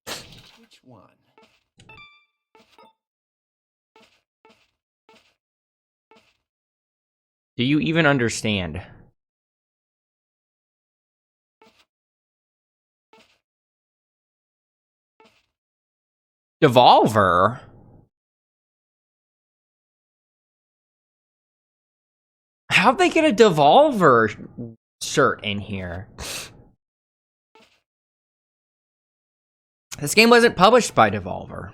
S2: Which one?
S1: Do you even understand? Devolver? How'd they get a Devolver shirt in here? This game wasn't published by Devolver.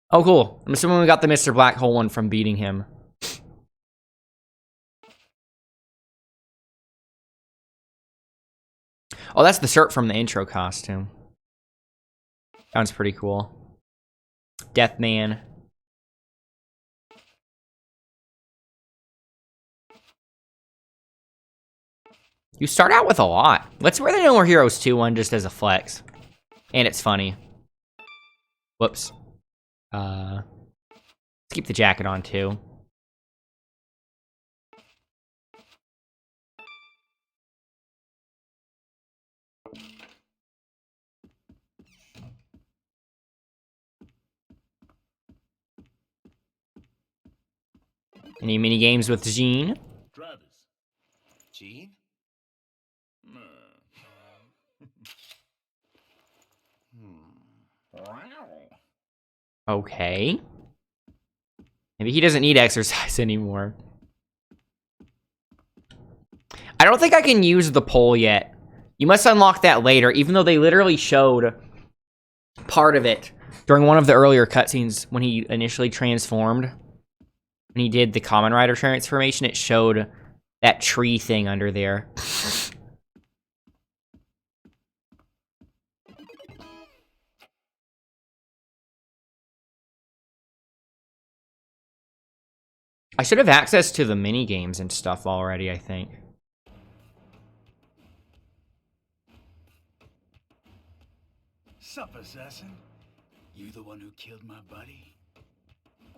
S1: Oh, cool. I'm assuming we got the Mr. Blackhole one from beating him. Oh, that's the shirt from the intro costume. Sounds pretty cool. Deathman. You start out with a lot. Let's wear the No More Heroes 2 one just as a flex. And it's funny. Whoops. Let's keep the jacket on too. Any mini games with Gene?
S9: Travis.
S2: Gene?
S1: Okay. Maybe he doesn't need exercise anymore. I don't think I can use the pole yet. You must unlock that later, even though they literally showed part of it during one of the earlier cutscenes when he initially transformed. When he did the Kamen Rider transformation, it showed that tree thing under there. I should have access to the mini games and stuff already, I think.
S10: Sup, assassin? You the one who killed my buddy?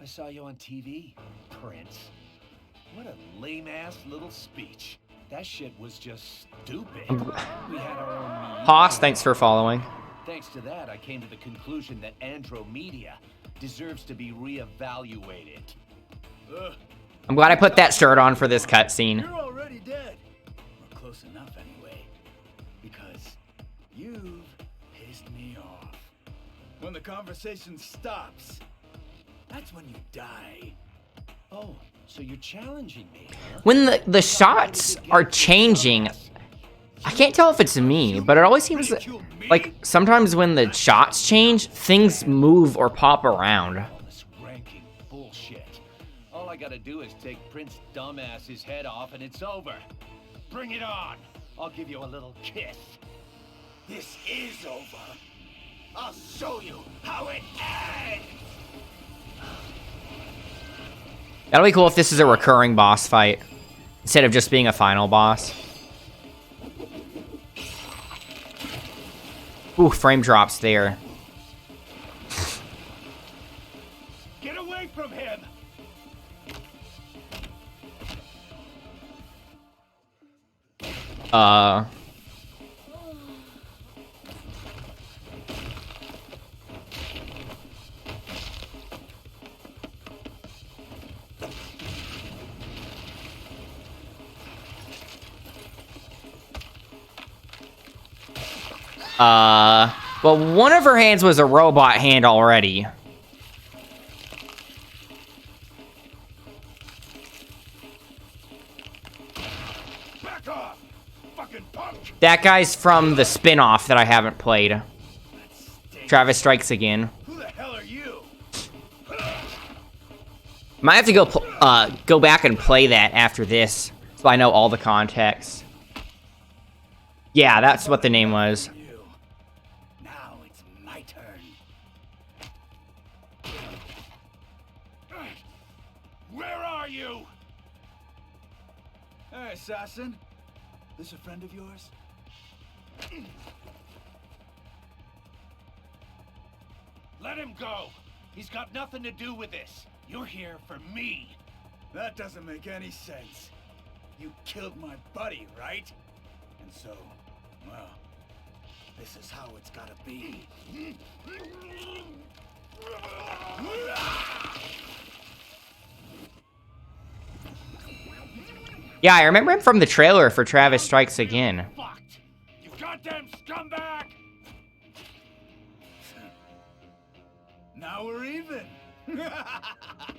S2: I saw you on TV, Prince. What a lame-ass little speech. That shit was just stupid. We had our own meeting.
S1: Haas, thanks for following.
S2: Thanks to that, I came to the conclusion that Andromeda deserves to be reevaluated.
S1: I'm glad I put that shirt on for this cutscene.
S10: You're already dead. Or close enough, anyway. Because you've pissed me off. When the conversation stops, that's when you die.
S2: Oh, so you're challenging me, huh?
S1: When the shots are changing, I can't tell if it's me, but it always seems like sometimes when the shots change, things move or pop around.
S2: All this ranking bullshit. All I gotta do is take Prince Dumbass's head off and it's over. Bring it on. I'll give you a little kiss.
S10: This is over. I'll show you how it ends.
S1: That'll be cool if this is a recurring boss fight, instead of just being a final boss. Ooh, frame drops there.
S10: Get away from him!
S1: Well, one of her hands was a robot hand already.
S10: Back off! Fucking punk!
S1: That guy's from the spin-off that I haven't played. Travis Strikes Again.
S10: Who the hell are you?
S1: Might have to go back and play that after this, so I know all the context. Yeah, that's what the name was.
S10: Now it's my turn. Where are you? Hey, assassin. This a friend of yours?
S2: Let him go. He's got nothing to do with this. You're here for me.
S10: That doesn't make any sense. You killed my buddy, right? And so, well, this is how it's gotta be.
S1: Yeah, I remember him from the trailer for Travis Strikes Again.
S10: Fucked! You goddamn scumbag! Now we're even.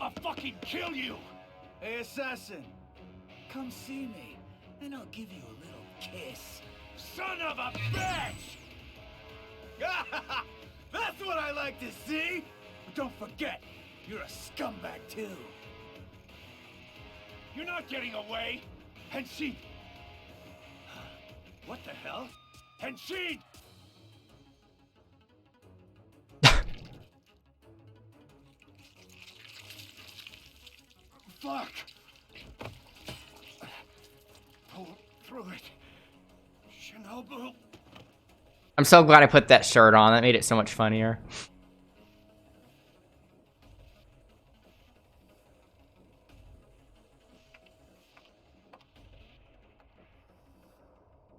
S10: I'll fucking kill you! Hey, assassin, come see me, and I'll give you a little kiss. Son of a bitch! That's what I like to see! But don't forget, you're a scumbag too. You're not getting away! Henshin! What the hell? Henshin! Fuck! Pull through it. Shinobu!
S1: I'm so glad I put that shirt on. That made it so much funnier.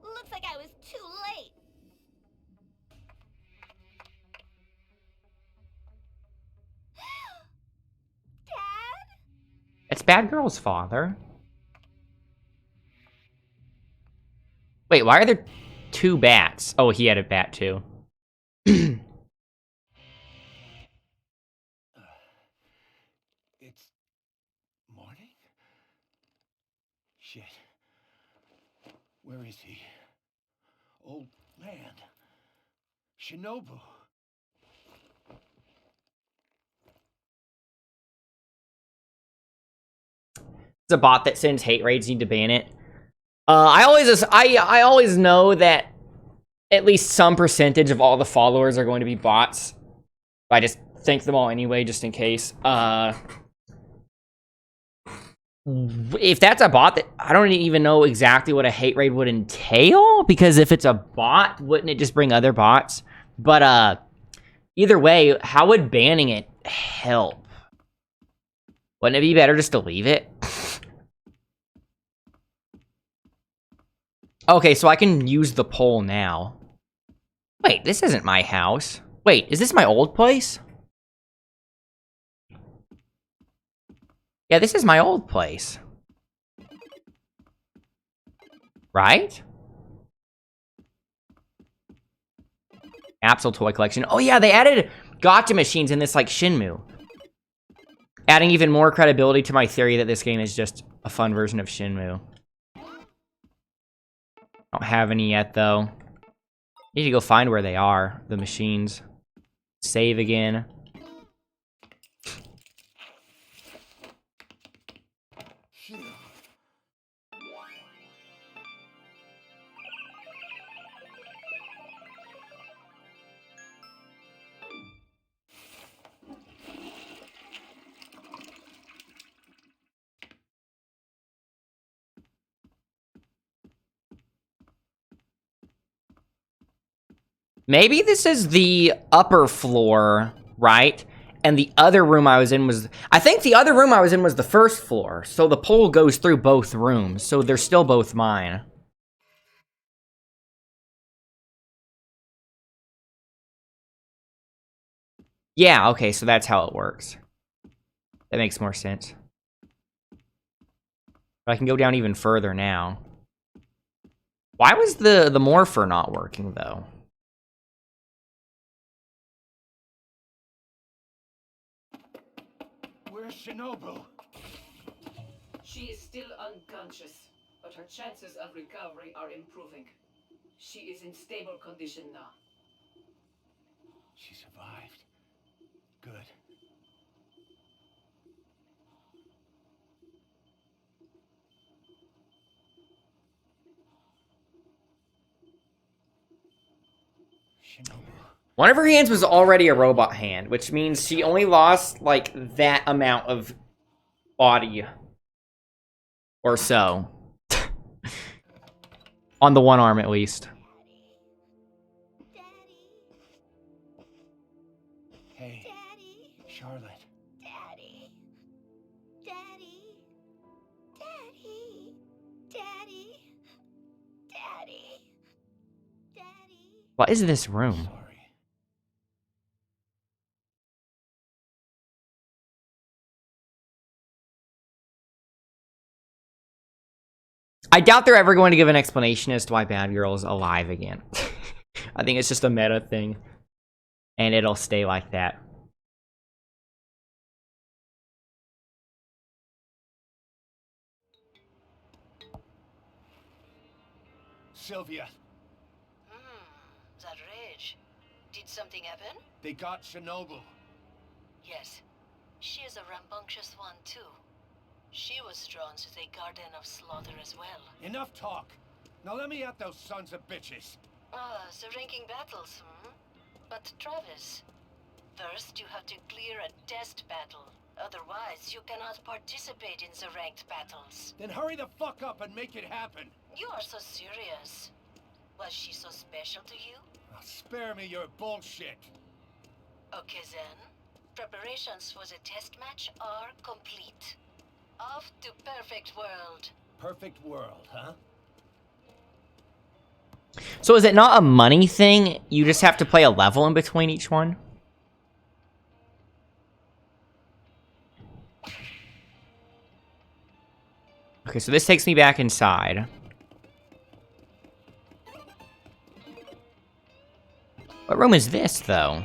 S8: Looks like I was too late. Dad?
S1: It's Bad Girl's father. Wait, why are there two bats? Oh, he had a bat too.
S2: Shit. Where is he? Old man. Shinobu.
S1: It's a bot that sends hate raids. Need to ban it. I always know that at least some percentage of all the followers are going to be bots. I just thank them all anyway, just in case. If that's a bot, that I don't even know exactly what a hate raid would entail, because if it's a bot, wouldn't it just bring other bots? But either way, how would banning it help? Wouldn't it be better just to leave it? Okay, so I can use the pole now. Wait, this isn't my house. Wait, is this my old place? Yeah, this is my old place. Right? Capsule toy collection. Oh yeah, they added gotcha machines in this, like, Shenmue. Adding even more credibility to my theory that this game is just a fun version of Shenmue. Don't have any yet, though. Need to go find where they are, the machines. Save again. Maybe this is the upper floor, right? And the other room I was in was... I think the other room I was in was the first floor. So the pole goes through both rooms. So they're still both mine. Yeah, okay, so that's how it works. That makes more sense. But I can go down even further now. Why was the morpher not working, though?
S2: Where's Shinobu?
S7: She is still unconscious, but her chances of recovery are improving. She is in stable condition now.
S2: She survived. Good. Shinobu.
S1: One of her hands was already a robot hand, which means she only lost, like, that amount of body. Or so. On the one arm, at least.
S2: Hey,
S8: Daddy,
S2: Charlotte.
S8: Daddy, Daddy, Daddy, Daddy, Daddy, Daddy.
S1: What is this room?
S2: Sorry.
S1: I doubt they're ever going to give an explanation as to why Bad Girl is alive again. I think it's just a meta thing. And it'll stay like that.
S2: Sylvia,
S5: That rage. Did something happen?
S2: they got Shinobu.
S5: Yes. She is a rambunctious one, too. She was drawn to the Garden of Slaughter as well.
S2: Enough talk. Now let me at those sons of bitches.
S5: The ranking battles, But Travis, first you have to clear a test battle. Otherwise, you cannot participate in the ranked battles.
S2: Then hurry the fuck up and make it happen.
S5: You are so serious. Was she so special to you?
S2: Spare me your bullshit.
S5: Okay then. Preparations for the test match are complete. Off to Perfect World.
S2: Perfect world, huh?
S1: So is it not a money thing? You just have to play a level in between each one? Okay, so this takes me back inside. What room is this, though?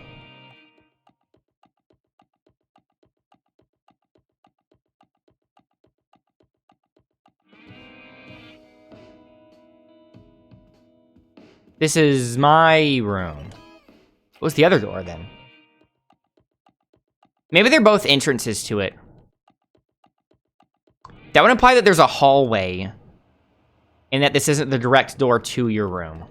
S1: This is my room. What's the other door, then? Maybe they're both entrances to it. That would imply that there's a hallway, and that this isn't the direct door to your room.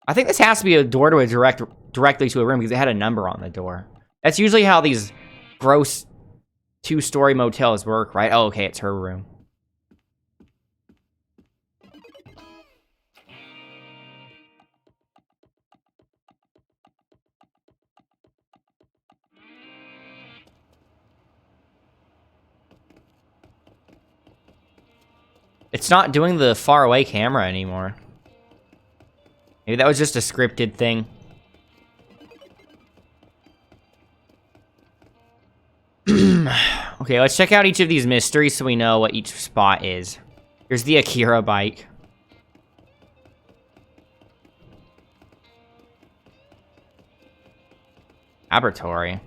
S1: I think this has to be a door to a directly to a room because it had a number on the door. That's usually how these gross 2-story motels work, right? Oh, okay, it's her room. It's not doing the far away camera anymore. Maybe that was just a scripted thing. Okay, let's check out each of these mysteries so we know what each spot is. Here's the Akira bike. Laboratory.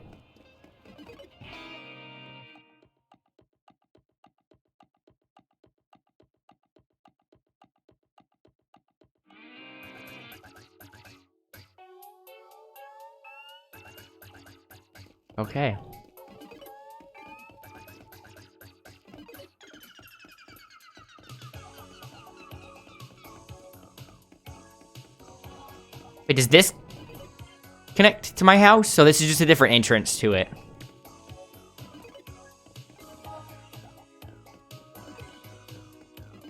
S1: Okay. Wait, does this connect to my house? So this is just a different entrance to it.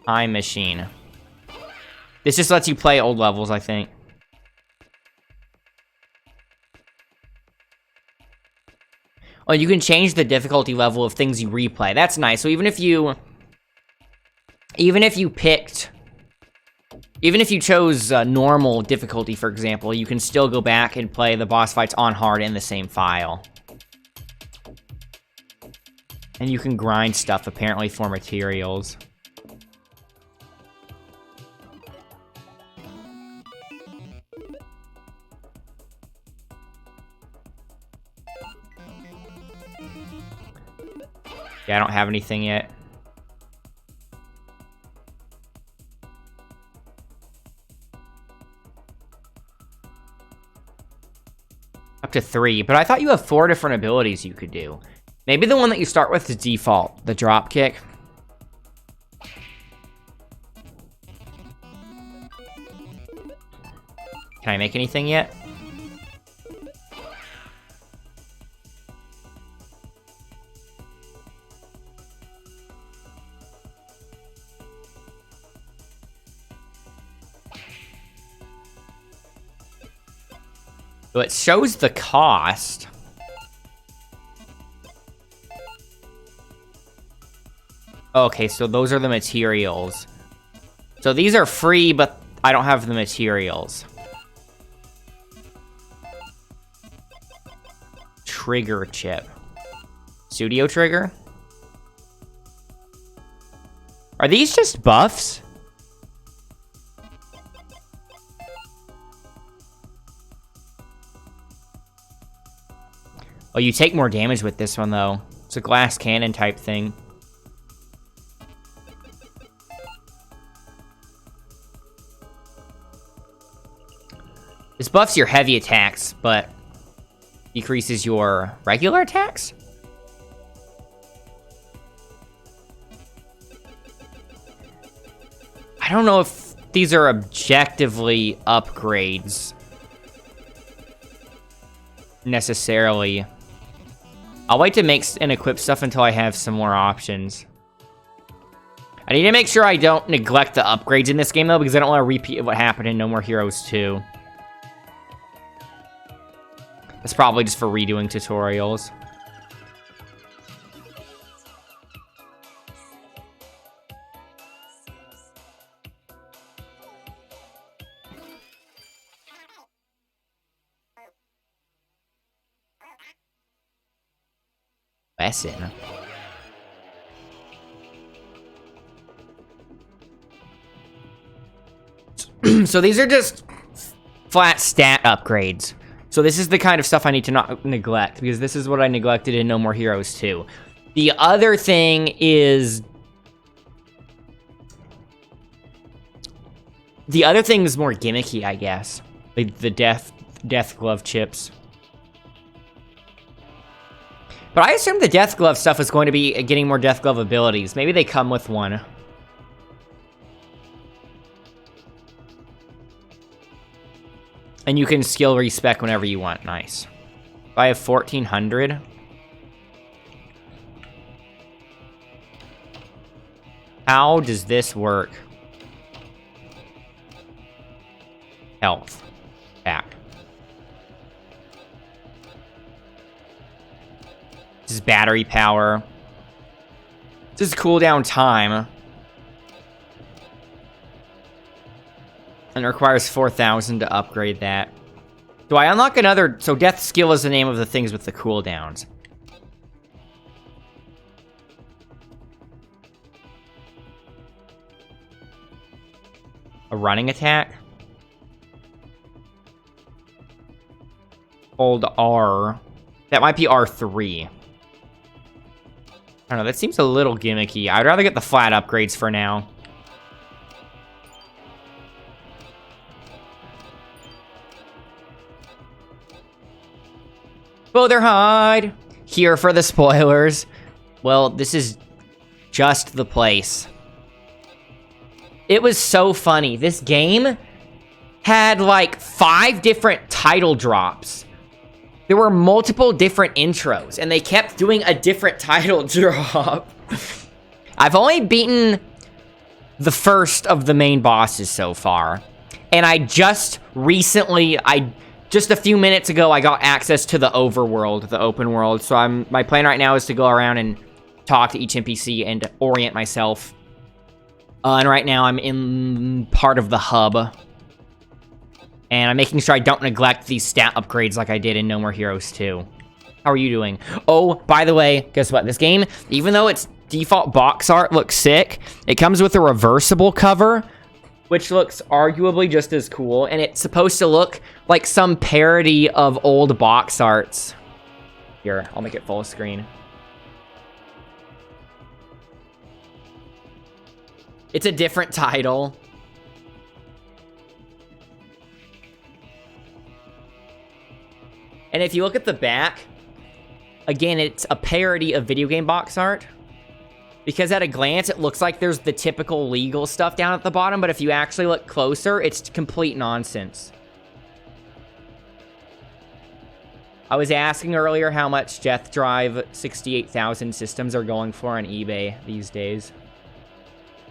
S1: Time machine. This just lets you play old levels, I think. Oh, you can change the difficulty level of things you replay. That's nice. So even if you chose normal difficulty, for example, you can still go back and play the boss fights on hard in the same file. And you can grind stuff, apparently, for materials. Yeah, I don't have anything yet. Up to 3, but I thought you have 4 different abilities you could do. Maybe the one that you start with is default, the drop kick. Can I make anything yet? So it shows the cost. Okay, so those are the materials. So these are free, but I don't have the materials. Trigger chip. Studio trigger? Are these just buffs? Oh, you take more damage with this one, though. It's a glass cannon type thing. This buffs your heavy attacks, but decreases your regular attacks? I don't know if these are objectively upgrades. Necessarily. I'll wait to make and equip stuff until I have some more options. I need to make sure I don't neglect the upgrades in this game, though, because I don't want to repeat what happened in No More Heroes 2. That's probably just for redoing tutorials. Lesson. So these are just flat stat upgrades. So this is the kind of stuff I need to not neglect, because this is what I neglected in No More Heroes 2. The other thing is The other thing is more gimmicky, I guess. Like the death glove chips. But I assume the death glove stuff is going to be getting more death glove abilities. Maybe they come with one. And you can skill respec whenever you want. Nice. If I have 1400. How does this work? Health. Back. This is battery power. This is cooldown time. And it requires 4,000 to upgrade that. Do I unlock another... So death skill is the name of the things with the cooldowns. A running attack? Hold R. That might be R3. I don't know, that seems a little gimmicky. I'd rather get the flat upgrades for now. Botherhide! Here for the spoilers. Well, this is just the place. It was so funny. This game had like 5 different title drops. There were multiple different intros, and they kept doing a different title drop. I've only beaten the first of the main bosses so far. And I just recently, just a few minutes ago, I got access to the Overworld, the open world. So my plan right now is to go around and talk to each NPC and orient myself. And right now I'm in part of the hub. And I'm making sure I don't neglect these stat upgrades like I did in No More Heroes 2. How are you doing? Oh, by the way, guess what? This game, even though its default box art looks sick, it comes with a reversible cover, which looks arguably just as cool. And it's supposed to look like some parody of old box arts. Here, I'll make it full screen. It's a different title. And if you look at the back, again, it's a parody of video game box art. Because at a glance, it looks like there's the typical legal stuff down at the bottom, but if you actually look closer, it's complete nonsense. I was asking earlier how much Death Drive 68,000 systems are going for on eBay these days.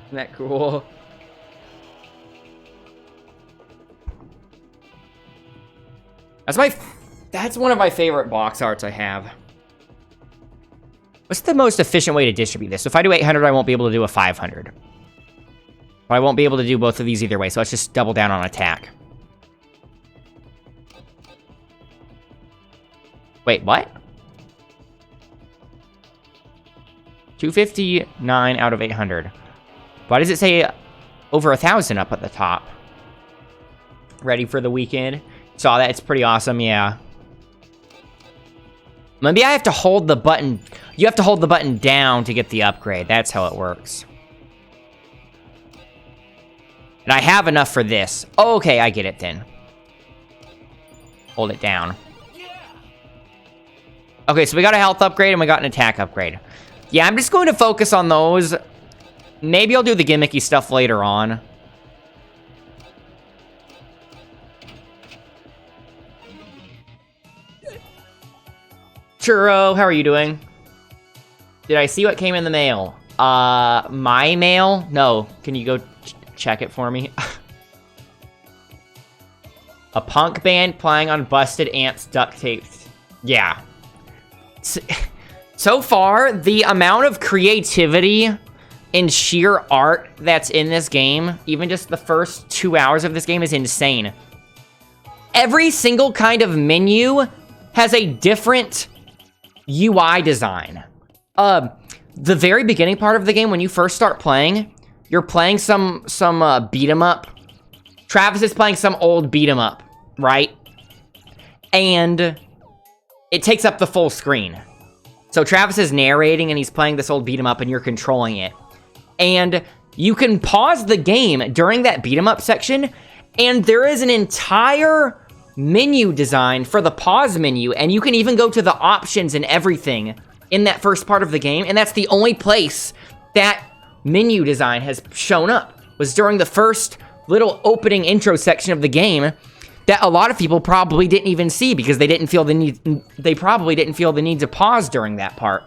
S1: Isn't that cool? That's one of my favorite box arts I have. What's the most efficient way to distribute this? So if I do 800, I won't be able to do a 500. But I won't be able to do both of these either way, so let's just double down on attack. Wait, what? 259 out of 800. Why does it say over 1,000 up at the top? Ready for the weekend? Saw that, it's pretty awesome, yeah. Maybe I have to hold the button. You have to hold the button down to get the upgrade. That's how it works. And I have enough for this. Oh, okay, I get it then. Hold it down. Okay, so we got a health upgrade and we got an attack upgrade. Yeah, I'm just going to focus on those. Maybe I'll do the gimmicky stuff later on. Churro, how are you doing? Did I see what came in the mail? My mail? No. Can you go check it for me? A punk band playing on busted ants duct taped. Yeah. So far, the amount of creativity and sheer art that's in this game, even just the first 2 hours of this game, is insane. Every single kind of menu has a different UI design. The very beginning part of the game, when you first start playing, you're playing some beat 'em up. Travis is playing some old beat 'em up, right? And it takes up the full screen. So Travis is narrating and he's playing this old beat 'em up and you're controlling it. And you can pause the game during that beat 'em up section, and there is an entire menu design for the pause menu, and you can even go to the options and everything in that first part of the game, and that's the only place that menu design has shown up, was during the first little opening intro section of the game that a lot of people probably didn't even see because they probably didn't feel the need to pause during that part.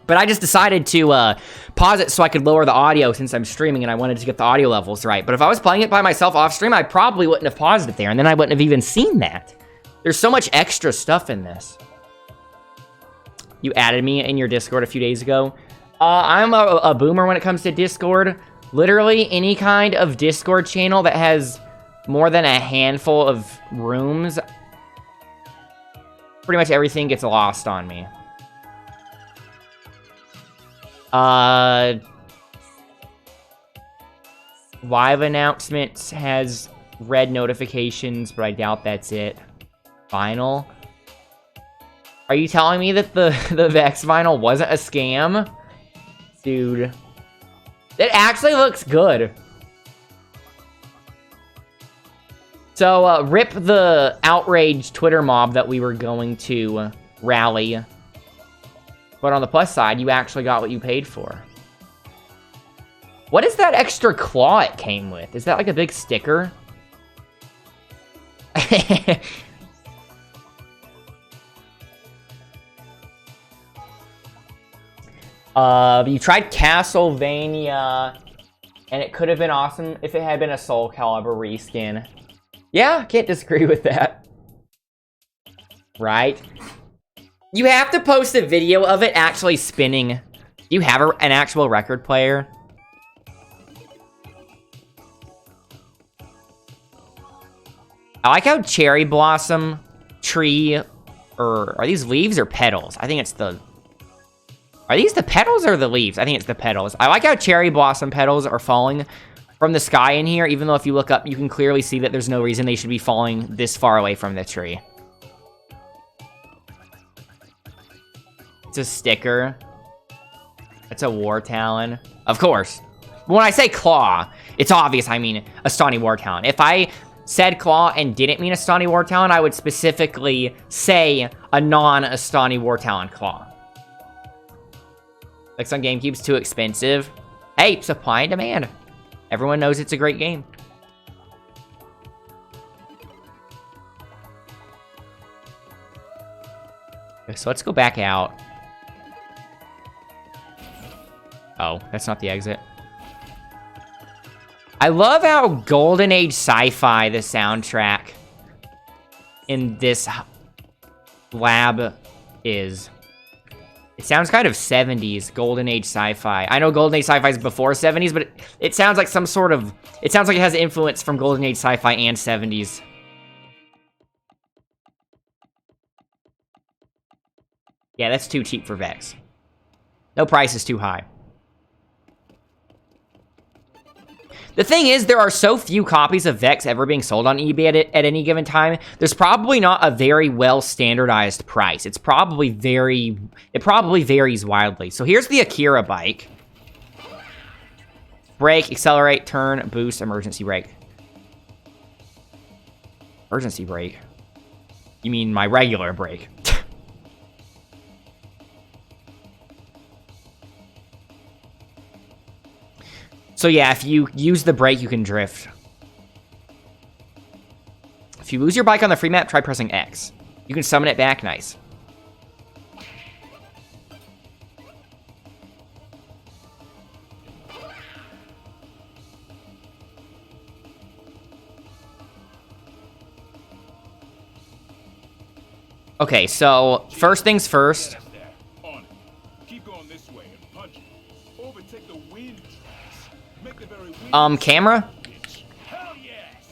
S1: But I just decided to pause it so I could lower the audio since I'm streaming and I wanted to get the audio levels right. But if I was playing it by myself off stream, I probably wouldn't have paused it there, and then I wouldn't have even seen that. There's so much extra stuff in this. You added me in your Discord a few days ago. I'm a boomer when it comes to Discord. Literally any kind of Discord channel that has more than a handful of rooms, pretty much everything gets lost on me. Live announcements has red notifications, but I doubt that's it. Vinyl. Are you telling me that the Vex vinyl wasn't a scam? Dude. It actually looks good. So, rip the outraged Twitter mob that we were going to rally. But on the plus side, you actually got what you paid for. What is that extra claw it came with? Is that like a big sticker? You tried Castlevania, and it could have been awesome if it had been a Soul Calibur reskin. Yeah, can't disagree with that. Right? You have to post a video of it actually spinning. Do you have an actual record player? I like how Cherry Blossom Tree, or are these leaves or petals? I think it's the... Are these the petals or the leaves? I think it's the petals. I like how Cherry Blossom petals are falling from the sky in here, even though if you look up, you can clearly see that there's no reason they should be falling this far away from the tree. It's a sticker. It's a War Talon. Of course. When I say claw, it's obvious I mean a Stani War Talon. If I said claw and didn't mean a Stani War Talon, I would specifically say a non-Astani War Talon claw. Like some GameCube's too expensive. Hey, supply and demand. Everyone knows it's a great game. Okay, so let's go back out. Oh, that's not the exit. I love how Golden Age sci-fi the soundtrack in this lab is. It sounds kind of 70s, Golden Age sci-fi. I know Golden Age sci-fi is before 70s, but it sounds like some sort of... It sounds like it has influence from Golden Age sci-fi and 70s. Yeah, that's too cheap for Vex. No price is too high. The thing is, there are so few copies of Vex ever being sold on eBay at any given time, there's probably not a very well standardized price. It probably varies wildly. So here's the Akira bike. Brake, accelerate, turn, boost, emergency brake. Emergency brake? You mean my regular brake? So yeah, if you use the brake, you can drift. If you lose your bike on the free map, try pressing X. You can summon it back, nice. Okay, so first things first. Camera?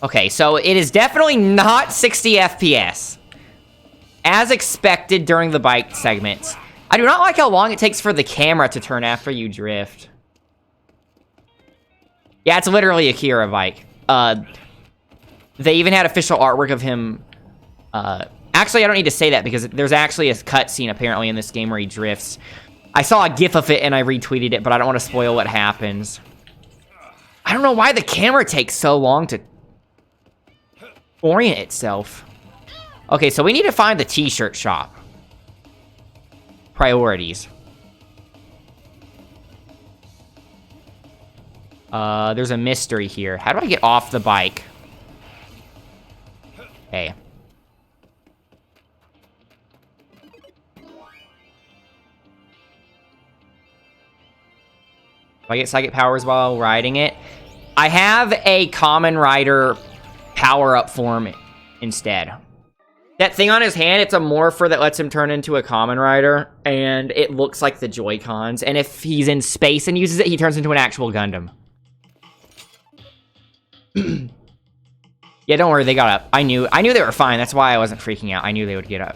S1: Okay, so it is definitely not 60 FPS. As expected during the bike segments. I do not like how long it takes for the camera to turn after you drift. Yeah, it's literally a Akira bike. They even had official artwork of him. Actually, I don't need to say that because there's actually a cutscene apparently in this game where he drifts. I saw a GIF of it and I retweeted it, but I don't want to spoil what happens. I don't know why the camera takes so long to orient itself. Okay, so we need to find the t-shirt shop. Priorities. There's a mystery here. How do I get off the bike? Okay. Do I get psychic powers while riding it? I have a common rider power-up form instead. That thing on his hand, it's a morpher that lets him turn into a common rider, and it looks like the Joy-Cons. And if he's in space and uses it, he turns into an actual Gundam. Yeah, don't worry, they got up. I knew they were fine. That's why I wasn't freaking out. I knew they would get up.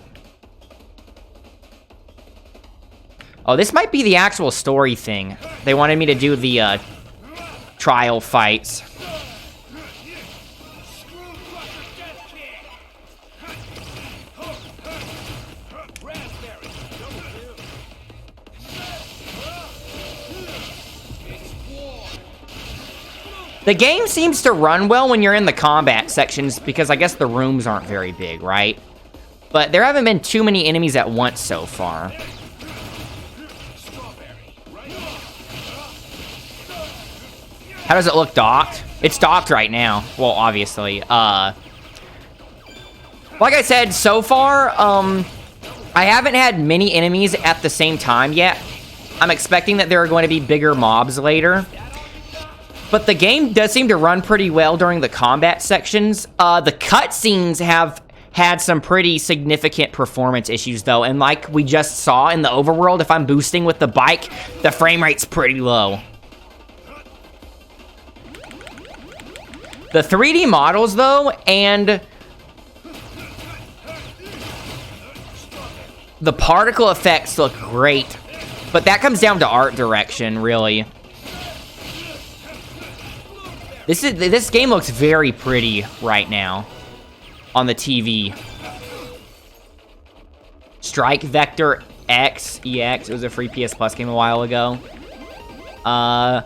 S1: Oh, this might be the actual story thing. They wanted me to do the trial fights. The game seems to run well when you're in the combat sections because I guess the rooms aren't very big, right? But there haven't been too many enemies at once so far. How does it look docked? It's docked right now. Well, obviously. Like I said, so far, I haven't had many enemies at the same time yet. I'm expecting that there are going to be bigger mobs later. But the game does seem to run pretty well during the combat sections. The cutscenes have had some pretty significant performance issues, though. And like we just saw in the Overworld, if I'm boosting with the bike, the frame rate's pretty low. The 3D models, though, and the particle effects look great. But that comes down to art direction, really. This game looks very pretty right now on the TV. Strike Vector X EX. It was a free PS Plus game a while ago. I'd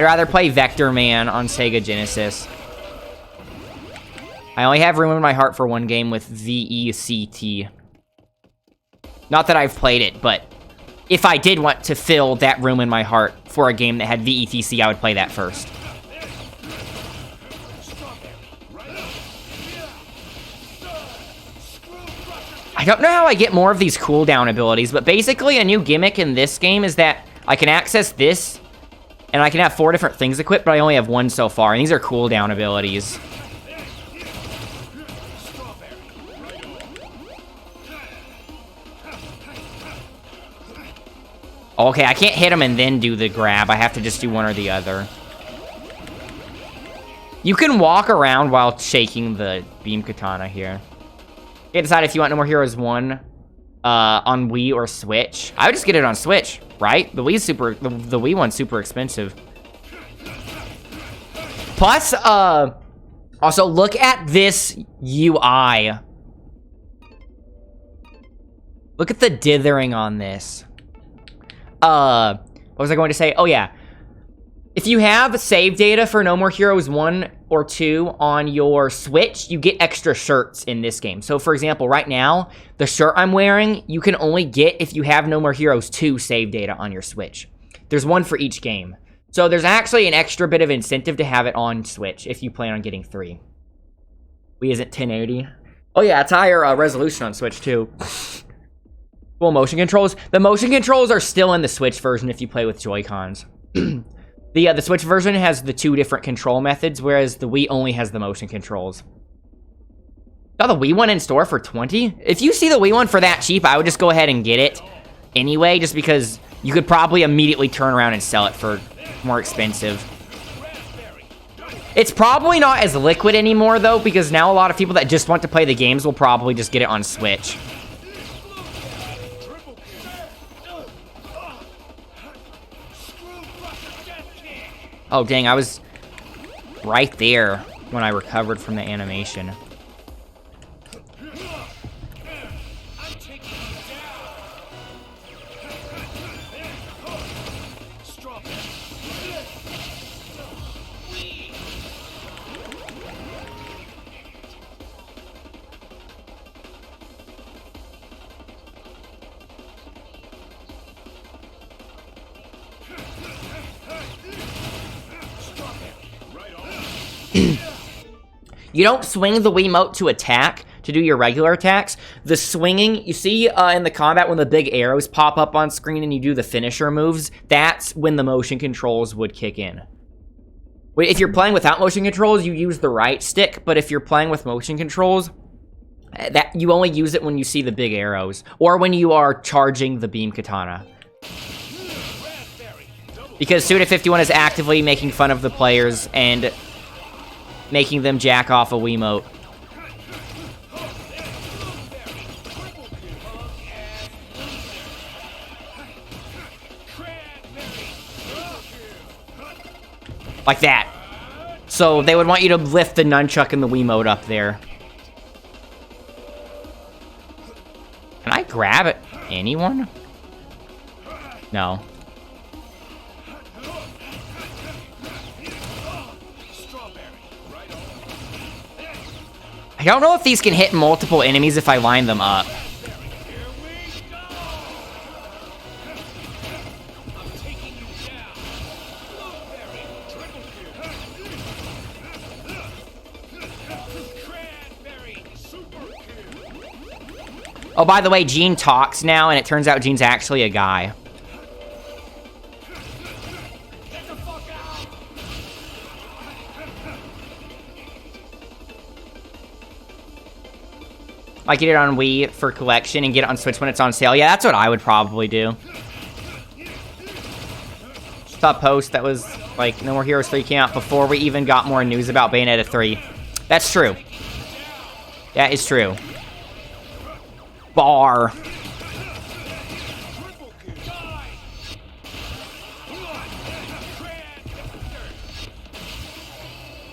S1: rather play Vector Man on Sega Genesis. I only have room in my heart for one game with VECT. Not that I've played it, but if I did want to fill that room in my heart for a game that had VETC, I would play that first. I don't know how I get more of these cooldown abilities, but basically a new gimmick in this game is that I can access this, and I can have 4 different things equipped, but I only have 1 so far, and these are cooldown abilities. Okay, I can't hit him and then do the grab. I have to just do one or the other. You can walk around while shaking the beam katana here. You can decide if you want No More Heroes 1 on Wii or Switch. I would just get it on Switch, right? The Wii one's super expensive. Plus, also look at this UI. Look at the dithering on this. What was I going to say? Oh, yeah. If you have save data for No More Heroes 1 or 2 on your Switch, you get extra shirts in this game. So, for example, right now, the shirt I'm wearing, you can only get if you have No More Heroes 2 save data on your Switch. There's one for each game. So there's actually an extra bit of incentive to have it on Switch if you plan on getting 3. Wii isn't 1080. Oh, yeah, it's higher resolution on Switch, too. Full motion controls. The motion controls are still in the Switch version if you play with Joy-Cons. The Switch version has the 2 different control methods, whereas the Wii only has the motion controls. Got the Wii one in store for $20? If you see the Wii one for that cheap, I would just go ahead and get it anyway, just because you could probably immediately turn around and sell it for more expensive. It's probably not as liquid anymore, though, because now a lot of people that just want to play the games will probably just get it on Switch. Oh, dang, I was right there when I recovered from the animation. You don't swing the Wiimote to attack, to do your regular attacks. The swinging, you see in the combat when the big arrows pop up on screen and you do the finisher moves, that's when the motion controls would kick in. If you're playing without motion controls, you use the right stick, but if you're playing with motion controls, that you only use it when you see the big arrows, or when you are charging the beam katana. Because Suda51 is actively making fun of the players and making them jack off a Wiimote. Like that. So they would want you to lift the nunchuck and the Wiimote up there. Can I grab it? Anyone? No. I don't know if these can hit multiple enemies if I line them up. Oh, by the way, Gene talks now, and it turns out Gene's actually a guy. Like, get it on Wii for collection and get it on Switch when it's on sale. Yeah, that's what I would probably do. Saw a post that was, like, No More Heroes 3 came out before we even got more news about Bayonetta 3. That's true. That is true. Bar.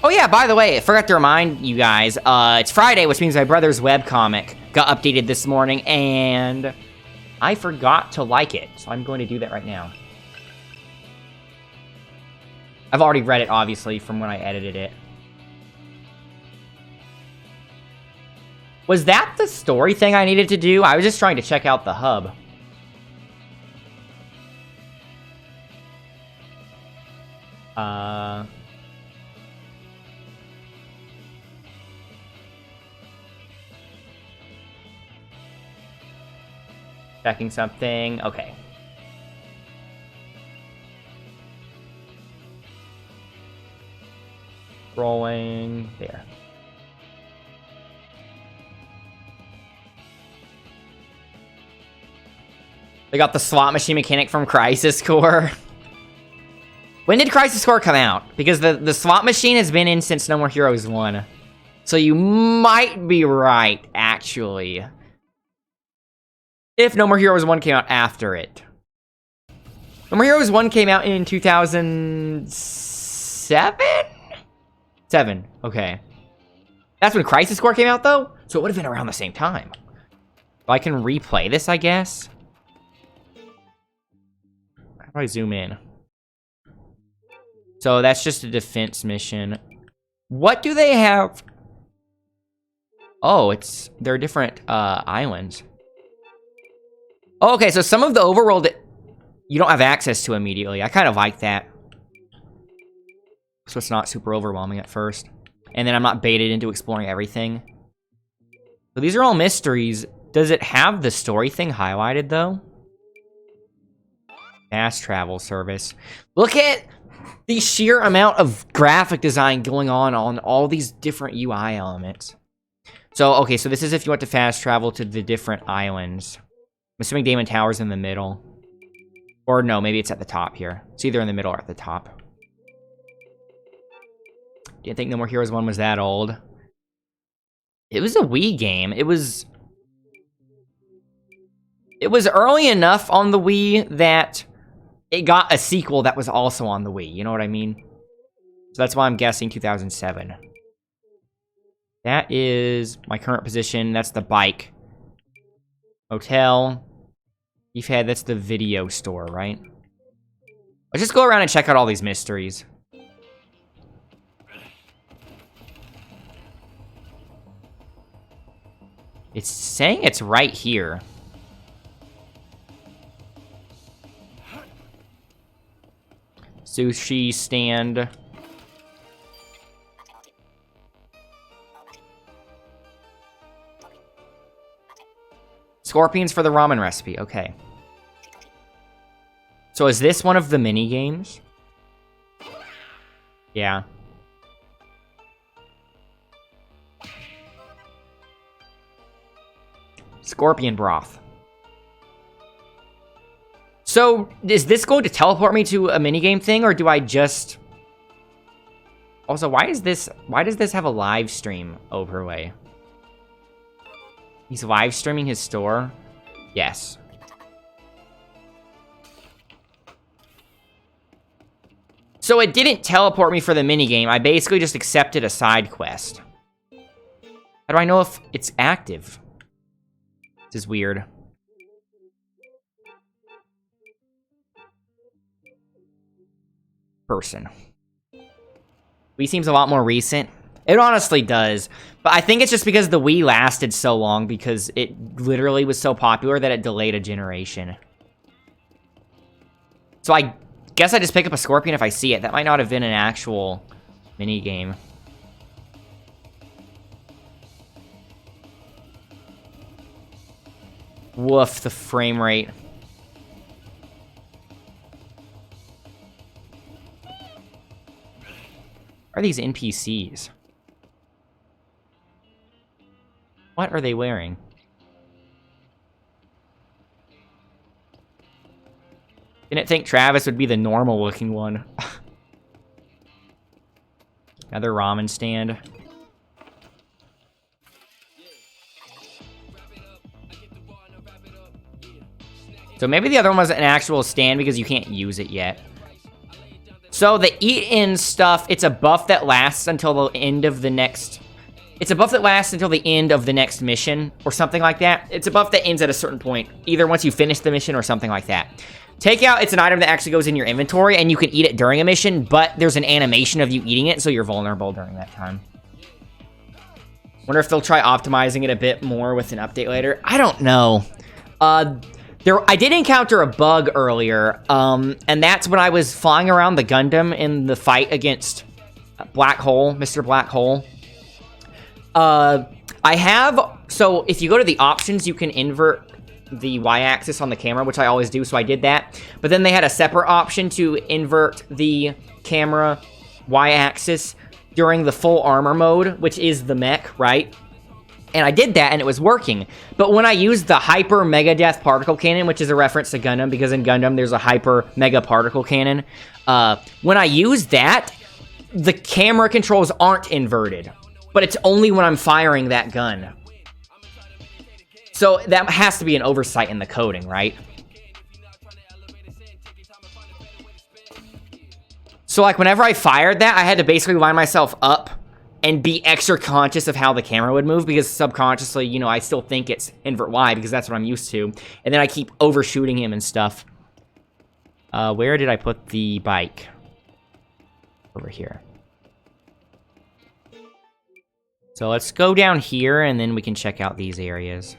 S1: Oh yeah, by the way, I forgot to remind you guys, it's Friday, which means my brother's webcomic got updated this morning, and I forgot to like it, so I'm going to do that right now. I've already read it, obviously, from when I edited it. Was that the story thing I needed to do? I was just trying to check out the hub. Checking something. Okay. Rolling. There. They got the slot machine mechanic from Crisis Core. When did Crisis Core come out? Because the slot machine has been in since No More Heroes 1. So you might be right, actually. If No More Heroes 1 came out after it. No More Heroes 1 came out in 2007? 7, okay. That's when Crisis Core came out, though? So it would have been around the same time. So I can replay this, I guess. How do I zoom in? So that's just a defense mission. What do they have? Oh, they're different islands. Oh, okay, so some of the overworld you don't have access to immediately. I kind of like that. So it's not super overwhelming at first. And then I'm not baited into exploring everything. So these are all mysteries. Does it have the story thing highlighted, though? Fast travel service. Look at the sheer amount of graphic design going on all these different UI elements. So, okay, so this is if you want to fast travel to the different islands. I'm assuming Damon Tower's in the middle. Or no, maybe it's at the top here. It's either in the middle or at the top. Didn't think No More Heroes 1 was that old. It was a Wii game. It was early enough on the Wii that it got a sequel that was also on the Wii. You know what I mean? So that's why I'm guessing 2007. That is my current position. That's the bike. Hotel. You've had, that's the video store, right? Let's just go around and check out all these mysteries. It's saying it's right here. Sushi stand. Scorpions for the ramen recipe. Okay. So is this one of the mini games? Yeah. Scorpion broth. So, is this going to teleport me to a minigame thing, or do I just... Also, why does this have a live stream overlay? He's live streaming his store? Yes. So it didn't teleport me for the minigame, I basically just accepted a side quest. How do I know if it's active? This is weird. Person. Wii seems a lot more recent. It honestly does. But I think it's just because the Wii lasted so long because it literally was so popular that it delayed a generation. So I guess I just pick up a Scorpion if I see it. That might not have been an actual minigame. Woof, the frame rate. Are these NPCs? What are they wearing? Didn't think Travis would be the normal looking one. Another ramen stand. So maybe the other one was an actual stand because you can't use it yet. So the eat-in stuff, it's a buff that lasts until the end of the next... It's a buff that lasts until the end of the next mission, or something like that. It's a buff that ends at a certain point, either once you finish the mission or something like that. Takeout, it's an item that actually goes in your inventory, and you can eat it during a mission, but there's an animation of you eating it, so you're vulnerable during that time. Wonder if they'll try optimizing it a bit more with an update later. I don't know. I did encounter a bug earlier, and that's when I was flying around the Gundam in the fight against Blackhole, Mr. Blackhole. So if you go to the options, you can invert the Y-axis on the camera, which I always do, so I did that. But then they had a separate option to invert the camera Y-axis during the full armor mode, which is the mech, right? And I did that, and it was working. But when I used the Hyper Mega Death Particle Cannon, which is a reference to Gundam, because in Gundam there's a Hyper Mega Particle Cannon, when I use that, the camera controls aren't inverted. But it's only when I'm firing that gun. So that has to be an oversight in the coding, right? So like whenever I fired that, I had to basically line myself up and be extra conscious of how the camera would move, because subconsciously, you know, I still think it's invert Y because that's what I'm used to. And then I keep overshooting him and stuff. Where did I put the bike? Over here. So let's go down here, and then we can check out these areas.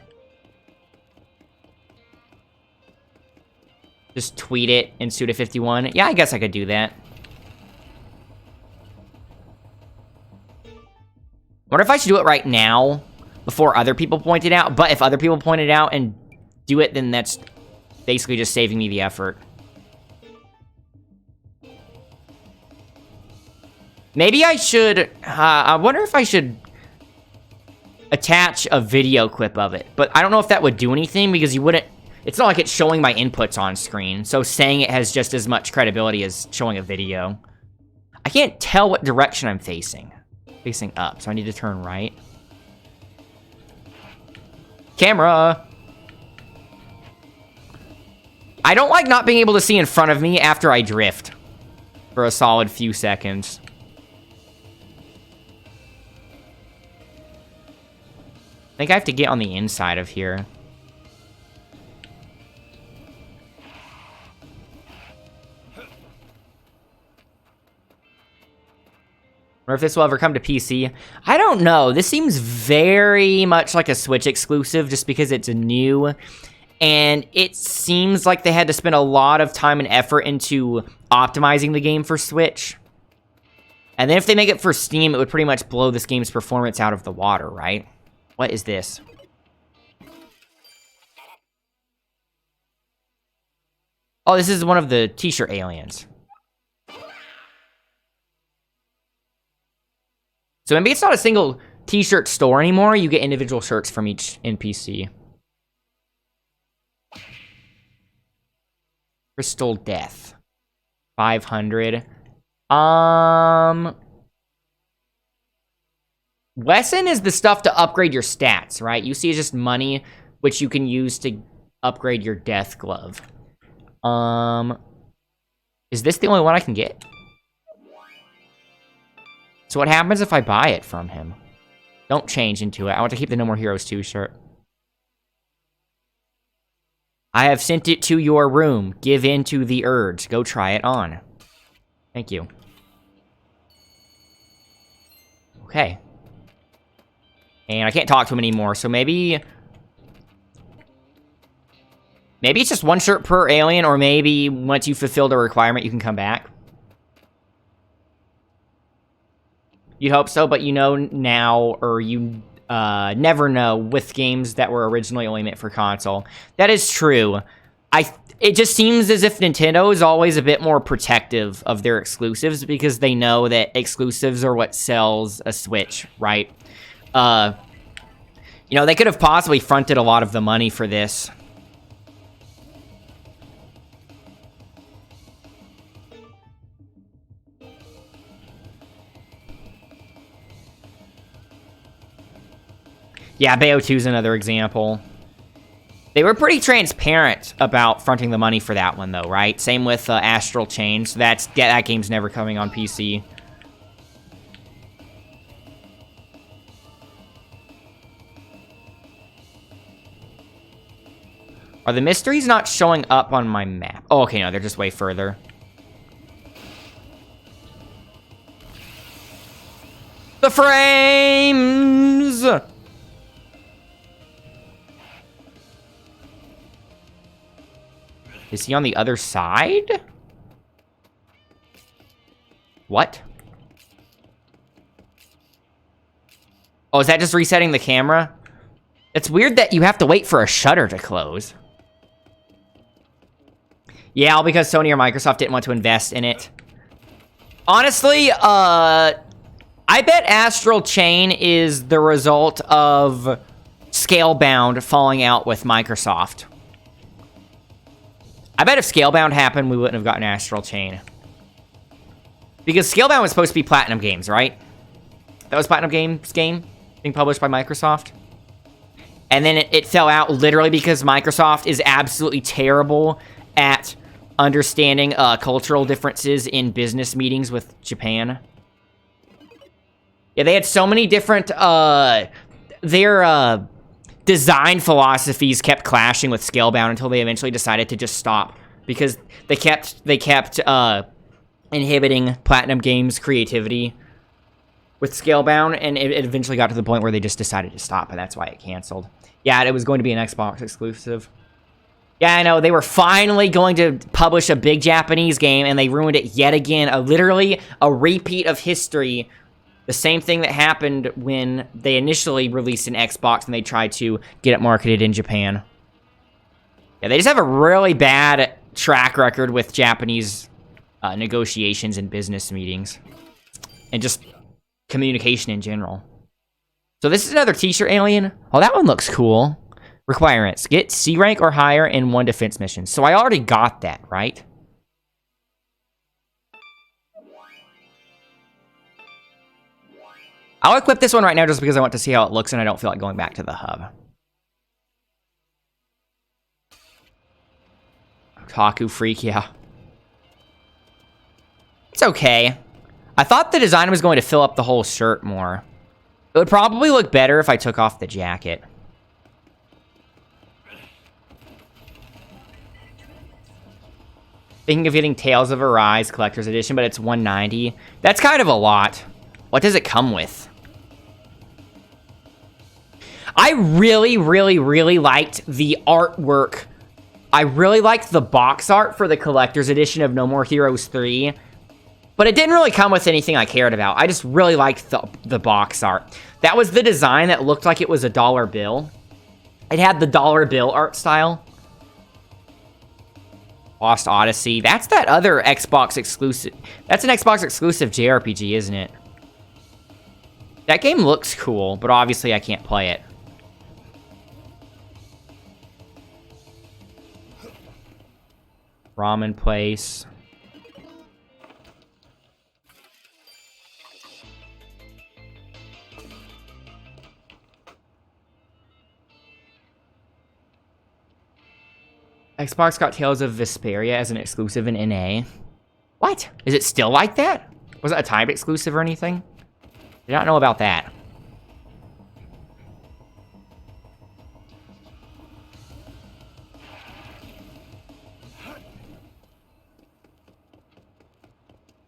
S1: Just tweet it in Suda51. Yeah, I guess I could do that. Wonder if I should do it right now, before other people point it out. But if other people point it out and do it, then that's basically just saving me the effort. Maybe I should... I wonder if I should attach a video clip of it. But I don't know if that would do anything, because you wouldn't... It's not like it's showing my inputs on screen. So saying it has just as much credibility as showing a video. I can't tell what direction I'm facing. Facing up, so I need to turn right. Camera! I don't like not being able to see in front of me after I drift. For a solid few seconds. I think I have to get on the inside of here. Or if this will ever come to PC. I don't know. This seems very much like a Switch exclusive just because it's new. And it seems like they had to spend a lot of time and effort into optimizing the game for Switch. And then if they make it for Steam, it would pretty much blow this game's performance out of the water, right? What is this? Oh, this is one of the t-shirt aliens. So maybe it's not a single t-shirt store anymore. You get individual shirts from each NPC. Crystal Death. 500. Lesson is the stuff to upgrade your stats, right? UC is just money, which you can use to upgrade your death glove. Is this the only one I can get? So what happens if I buy it from him? Don't change into it. I want to keep the No More Heroes 2 shirt. I have sent it to your room. Give in to the urge. Go try it on. Thank you. Okay. And I can't talk to him anymore, so maybe it's just one shirt per alien, or maybe once you fulfilled a requirement, you can come back. You'd hope so, but you know now, or you never know with games that were originally only meant for console. That is true. It just seems as if Nintendo is always a bit more protective of their exclusives because they know that exclusives are what sells a Switch, right? You know, they could have possibly fronted a lot of the money for this. Yeah, Bayo 2 is another example. They were pretty transparent about fronting the money for that one, though, right? Same with Astral Chain. So that game's never coming on PC. Are the mysteries not showing up on my map? Oh, okay, no, they're just way further. The frames! Is he on the other side? What? Oh, is that just resetting the camera? It's weird that you have to wait for a shutter to close. Yeah, all because Sony or Microsoft didn't want to invest in it. Honestly, I bet Astral Chain is the result of Scalebound falling out with Microsoft. I bet if Scalebound happened, we wouldn't have gotten Astral Chain. Because Scalebound was supposed to be Platinum Games, right? That was Platinum Games game being published by Microsoft. And then it fell out literally because Microsoft is absolutely terrible at understanding cultural differences in business meetings with Japan. Yeah, they had so many different... their design philosophies kept clashing with Scalebound until they eventually decided to just stop. Because they kept inhibiting Platinum Games' creativity with Scalebound, and it eventually got to the point where they just decided to stop, and that's why it canceled. Yeah, it was going to be an Xbox exclusive. Yeah, I know, they were finally going to publish a big Japanese game, and they ruined it yet again. Literally a repeat of history. The same thing that happened when they initially released an Xbox and they tried to get it marketed in Japan. Yeah, they just have a really bad track record with Japanese negotiations and business meetings. And just communication in general. So this is another t-shirt alien. Oh, that one looks cool. Requirements. Get C rank or higher in 1 defense mission. So I already got that, right? I'll equip this one right now just because I want to see how it looks and I don't feel like going back to the hub. Otaku freak, yeah. It's okay. I thought the design was going to fill up the whole shirt more. It would probably look better if I took off the jacket. Thinking of getting Tales of Arise Collector's Edition, but it's $190. That's kind of a lot. What does it come with? I really, really, really liked the artwork. I really liked the box art for the Collector's Edition of No More Heroes 3. But it didn't really come with anything I cared about. I just really liked the box art. That was the design that looked like it was a dollar bill. It had the dollar bill art style. Lost Odyssey. That's that other Xbox exclusive. That's an Xbox exclusive JRPG, isn't it? That game looks cool, but obviously I can't play it. Ramen place. Xbox got Tales of Vesperia as an exclusive in NA. What? Is it still like that? Was it a timed exclusive or anything? Did not know about that.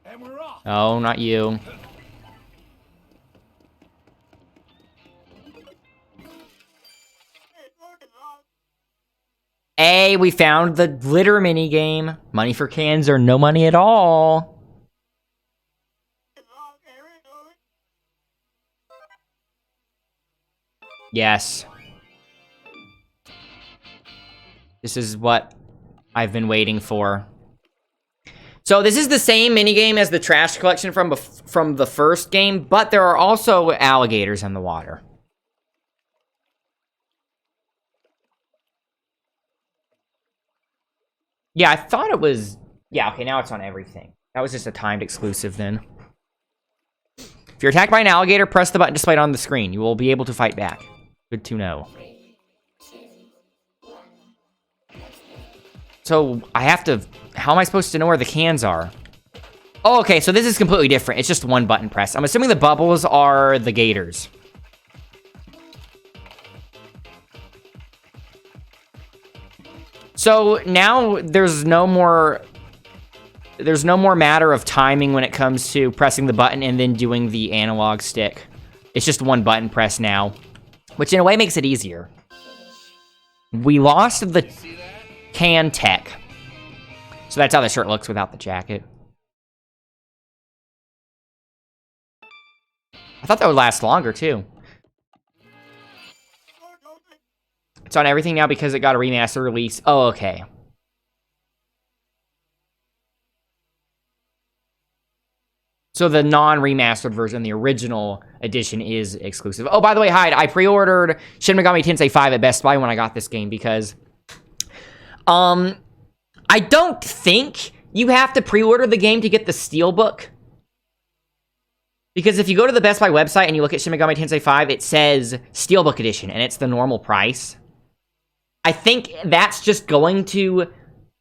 S10: And we're off.
S1: Oh, not you. Hey, we found the glitter minigame. Money for cans or no money at all. Yes. This is what I've been waiting for. So this is the same minigame as the trash collection from the first game, but there are also alligators in the water. Yeah, I thought it was... Yeah, okay, now it's on everything. That was just a timed exclusive then. If you're attacked by an alligator, press the button displayed on the screen. You will be able to fight back. Good to know. So, I have to... How am I supposed to know where the cans are? Oh, okay, so this is completely different. It's just one button press. I'm assuming the bubbles are the gators. So now there's no more matter of timing when it comes to pressing the button and then doing the analog stick. It's just one button press now, which in a way makes it easier. We lost the can tech. So that's how the shirt looks without the jacket. I thought that would last longer too. It's on everything now because it got a remaster release. Oh, okay. So the non-remastered version, the original edition, is exclusive. Oh, by the way, I pre-ordered Shin Megami Tensei 5 at Best Buy when I got this game because... I don't think you have to pre-order the game to get the Steelbook. Because if you go to the Best Buy website and you look at Shin Megami Tensei 5, it says Steelbook Edition, and it's the normal price. I think that's just going to...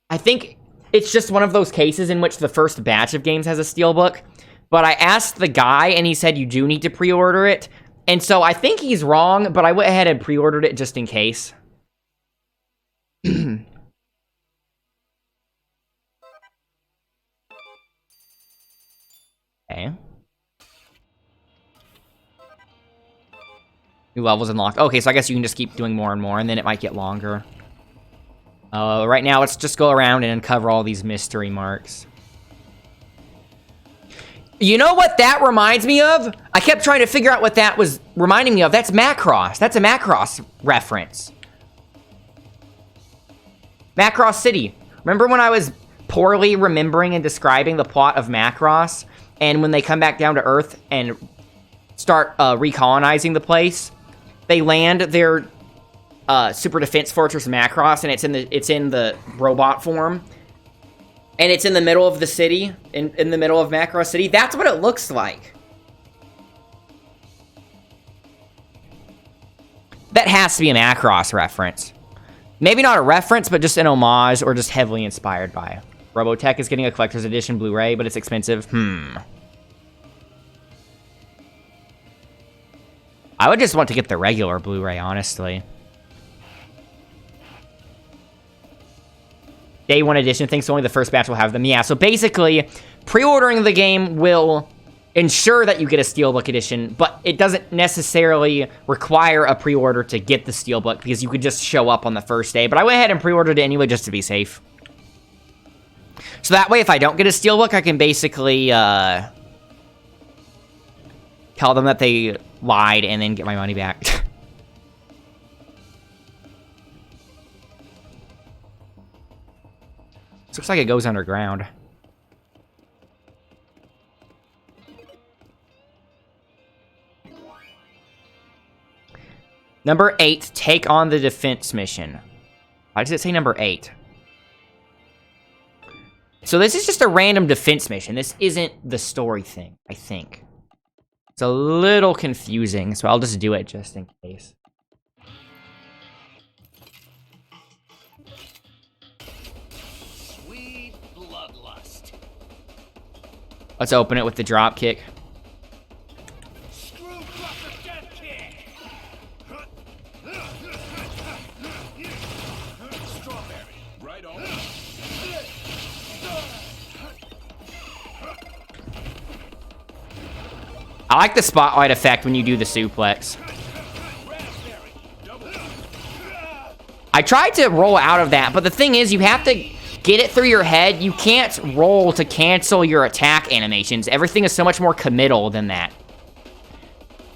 S1: I think it's just one of those cases in which the first batch of games has a Steelbook. But I asked the guy, and he said you do need to pre-order it. And so I think he's wrong, but I went ahead and pre-ordered it just in case. Okay. New levels unlocked. Okay, so I guess you can just keep doing more and more, and then it might get longer. Right now, let's just go around and uncover all these mystery marks. You know what that reminds me of? I kept trying to figure out what that was reminding me of. That's Macross. That's a Macross reference. Macross City. Remember when I was poorly remembering and describing the plot of Macross? And when they come back down to Earth and start recolonizing the place, they land their super defense fortress Macross, and it's in the robot form, and it's in the middle of the city, in the middle of Macross City. That's what it looks like. That has to be a Macross reference. Maybe not a reference, but just an homage, or just heavily inspired by. Robotech is getting a collector's edition Blu-ray, but it's expensive. I would just want to get the regular Blu-ray, honestly. Day 1 edition, thinks only the first batch will have them. Yeah, so basically, pre-ordering the game will ensure that you get a Steelbook edition, but it doesn't necessarily require a pre-order to get the Steelbook, because you could just show up on the first day. But I went ahead and pre-ordered it anyway, just to be safe. So that way, if I don't get a Steelbook, I can basically, tell them that they lied and then get my money back. This looks like it goes underground. Number 8, take on the defense mission. Why does it say number 8? So this is just a random defense mission. This isn't the story thing, I think. It's a little confusing, so I'll just do it just in case.
S6: Sweet bloodlust.
S1: Let's open it with the drop kick.
S6: Screwcrusher death kick. Strawberry.
S9: Right on.
S1: I like the spotlight effect when you do the suplex. I tried to roll out of that, but the thing is, you have to get it through your head. You can't roll to cancel your attack animations. Everything is so much more committal than that.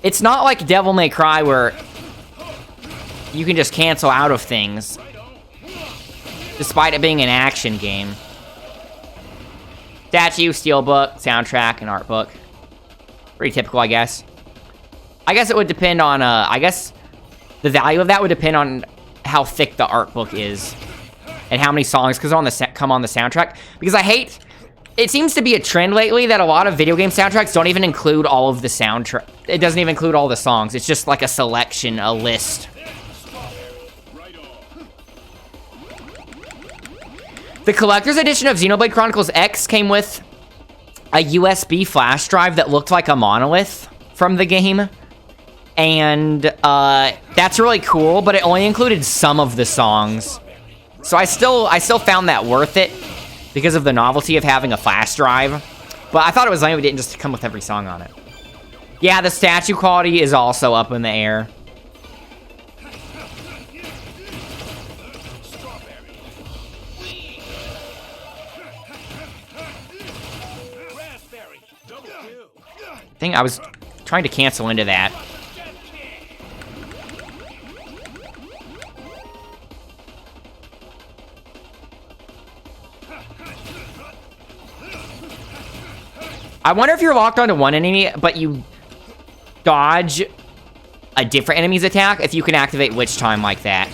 S1: It's not like Devil May Cry where you can just cancel out of things, despite it being an action game. Statue, steelbook, soundtrack, and art book. Pretty typical, I guess. I guess it would depend on, I guess the value of that would depend on how thick the art book is and how many songs come on the soundtrack. Because I hate, it seems to be a trend lately that a lot of video game soundtracks don't even include all of the soundtrack. It doesn't even include all the songs. It's just like a selection, a list. The collector's edition of Xenoblade Chronicles X came with a USB flash drive that looked like a monolith from the game. And that's really cool, but it only included some of the songs. So I still found that worth it because of the novelty of having a flash drive. But I thought it was lame it didn't just come with every song on it. Yeah, the statue quality is also up in the air. I think I was trying to cancel into that. I wonder if you're locked onto one enemy, but you dodge a different enemy's attack, if you can activate Witch Time like that.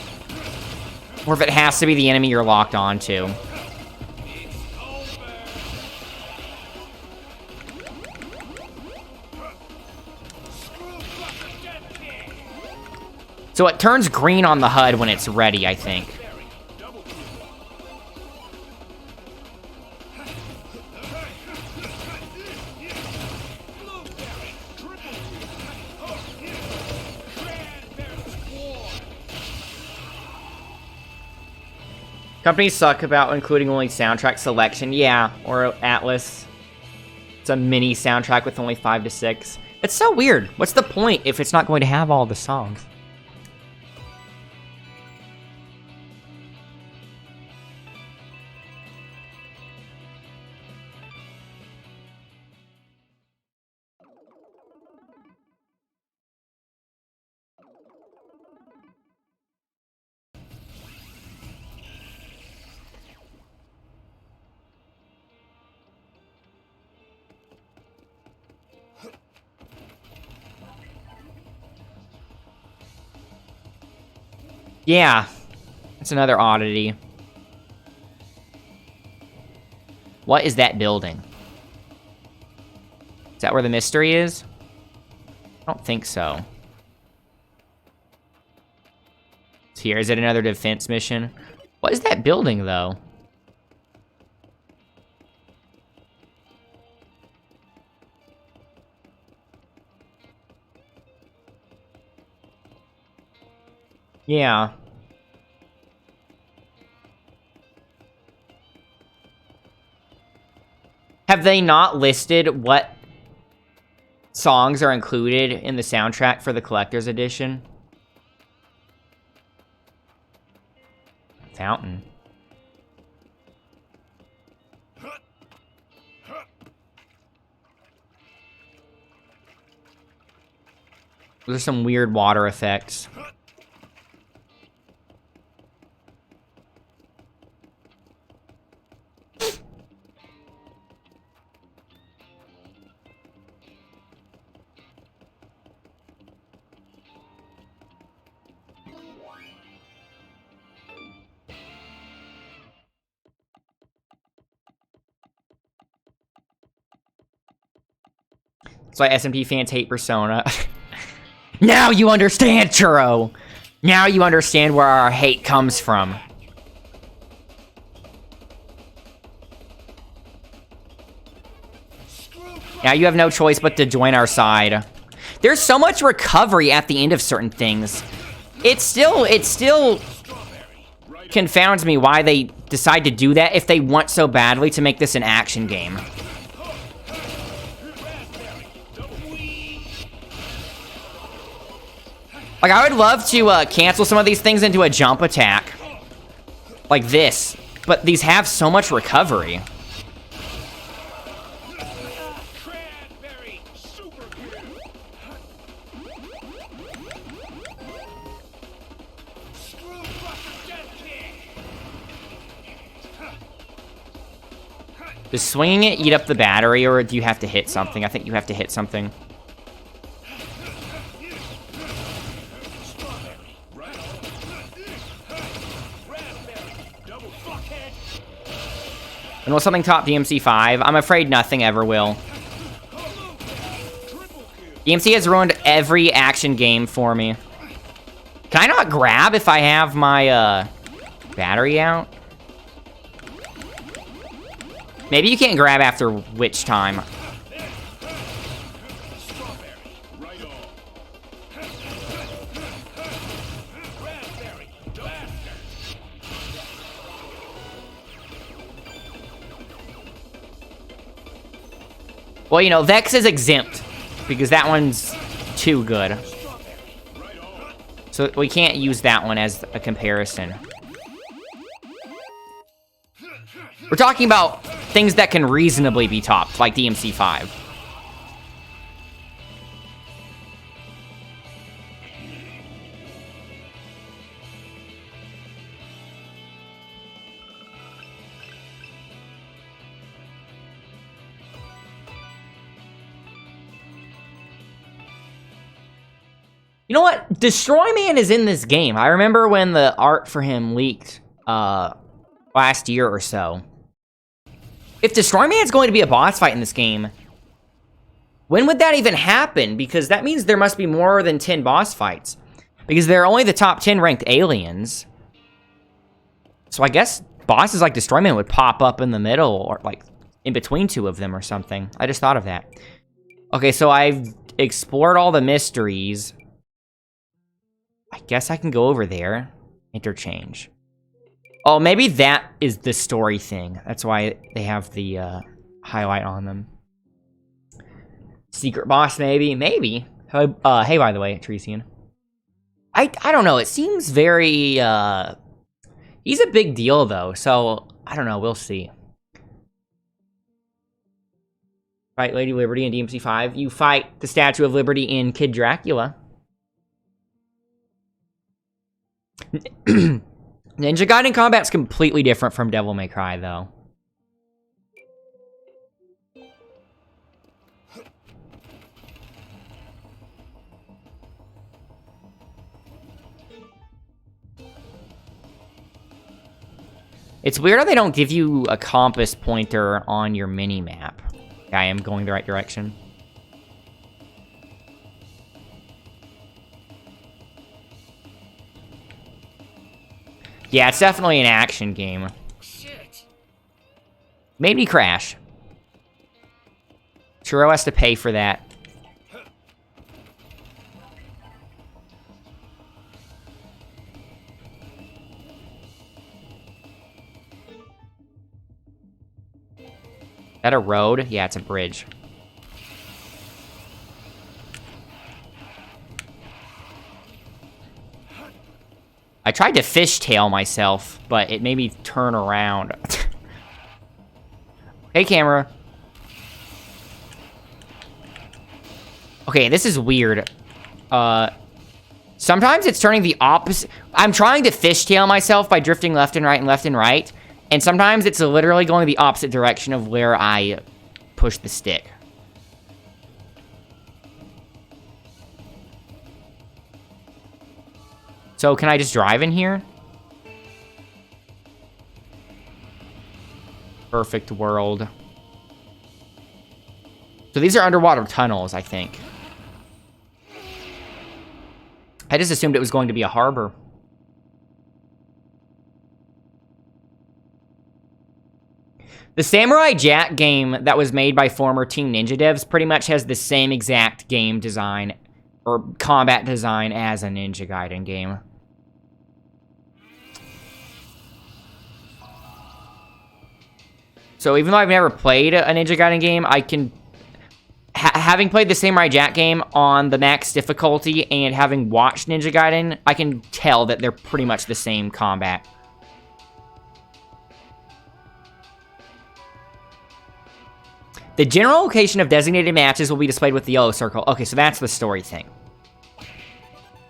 S1: Or if it has to be the enemy you're locked onto. So it turns green on the HUD when it's ready, I think. Companies suck about including only soundtrack selection. Yeah, or Atlas. It's a mini soundtrack with only 5 to 6. It's so weird. What's the point if it's not going to have all the songs? Yeah, it's another oddity. What is that building? Is that where the mystery is? I don't think so. It's here. Is it another defense mission? What is that building, though? Yeah. Have they not listed what songs are included in the soundtrack for the collector's edition? Fountain. There's some weird water effects. That's why SMP fans hate Persona. Now you understand, Churro! Now you understand where our hate comes from. Now you have no choice but to join our side. There's so much recovery at the end of certain things. It still confounds me why they decide to do that if they want so badly to make this an action game. Like, I would love to cancel some of these things into a jump attack. Like this. But these have so much recovery. Does swinging it eat up the battery, or do you have to hit something? I think you have to hit something. And will something top DMC5? I'm afraid nothing ever will. DMC has ruined every action game for me. Can I not grab if I have my battery out? Maybe you can't grab after which time? Well, you know, Vex is exempt because that one's too good. So we can't use that one as a comparison. We're talking about things that can reasonably be topped, like DMC5. You know what? Destroy Man is in this game. I remember when the art for him leaked last year or so. If Destroy Man's going to be a boss fight in this game, when would that even happen? Because that means there must be more than 10 boss fights. Because they're only the top 10 ranked aliens. So I guess bosses like Destroy Man would pop up in the middle, or like in between two of them or something. I just thought of that. Okay, so I've explored all the mysteries. I guess I can go over there. Interchange. Oh, maybe that is the story thing. That's why they have the highlight on them. Secret boss, maybe? Maybe. Hey, by the way, Tresian. I don't know. It seems very... he's a big deal, though. So, I don't know. We'll see. Fight Lady Liberty in DMC5. You fight the Statue of Liberty in Kid Dracula. Ninja Gaiden combat's completely different from Devil May Cry, though. It's weird how they don't give you a compass pointer on your mini-map. I am going the right direction. Yeah, it's definitely an action game.
S6: Shit.
S1: Maybe Crash. Churro has to pay for that. Is that a road? Yeah, it's a bridge. I tried to fishtail myself, but it made me turn around. Hey, camera. Okay, this is weird. Sometimes it's turning the opposite. I'm trying to fishtail myself by drifting left and right and left and right. And sometimes it's literally going the opposite direction of where I push the stick. So, can I just drive in here? Perfect world. So these are underwater tunnels, I think. I just assumed it was going to be a harbor. The Samurai Jack game that was made by former Team Ninja devs pretty much has the same exact game design or combat design as a Ninja Gaiden game. So even though I've never played a Ninja Gaiden game, I can... having played the Samurai Jack game on the max difficulty and having watched Ninja Gaiden, I can tell that they're pretty much the same combat. The general location of designated matches will be displayed with the yellow circle. Okay, so that's the story thing.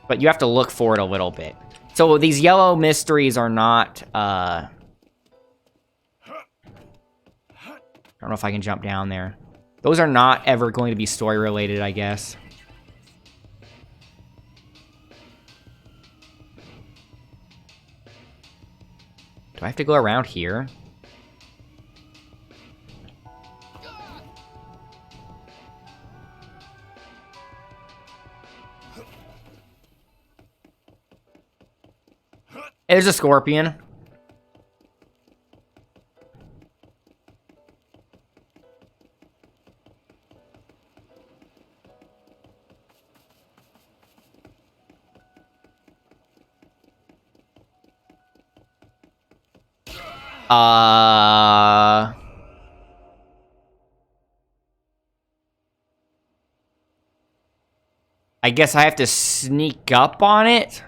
S1: But you have to look for it a little bit. So these yellow mysteries are not... I don't know if I can jump down there. Those are not ever going to be story related, I guess. Do I have to go around here? There's a scorpion. I guess I have to sneak up on it.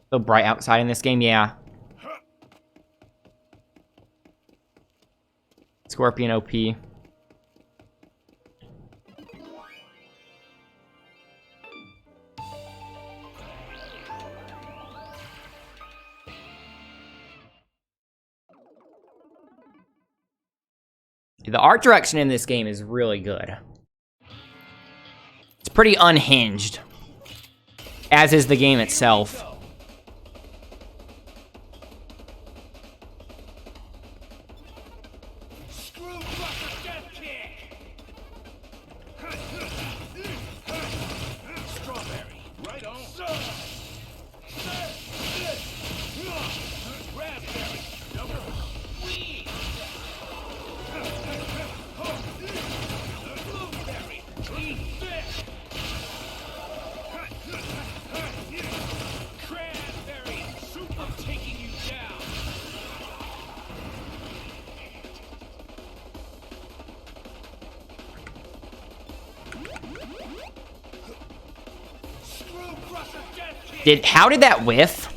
S1: So bright outside in this game, yeah. Scorpion OP. The art direction in this game is really good. It's pretty unhinged, as is the game itself. How did that whiff?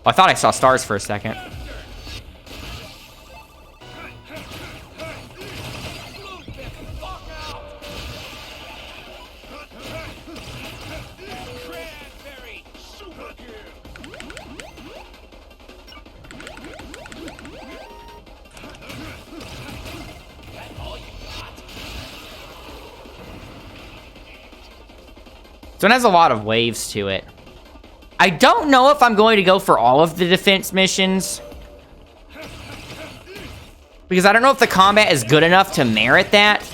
S1: Oh, I thought I saw stars for a second. So it has a lot of waves to it. I don't know if I'm going to go for all of the defense missions, because I don't know if the combat is good enough to merit that.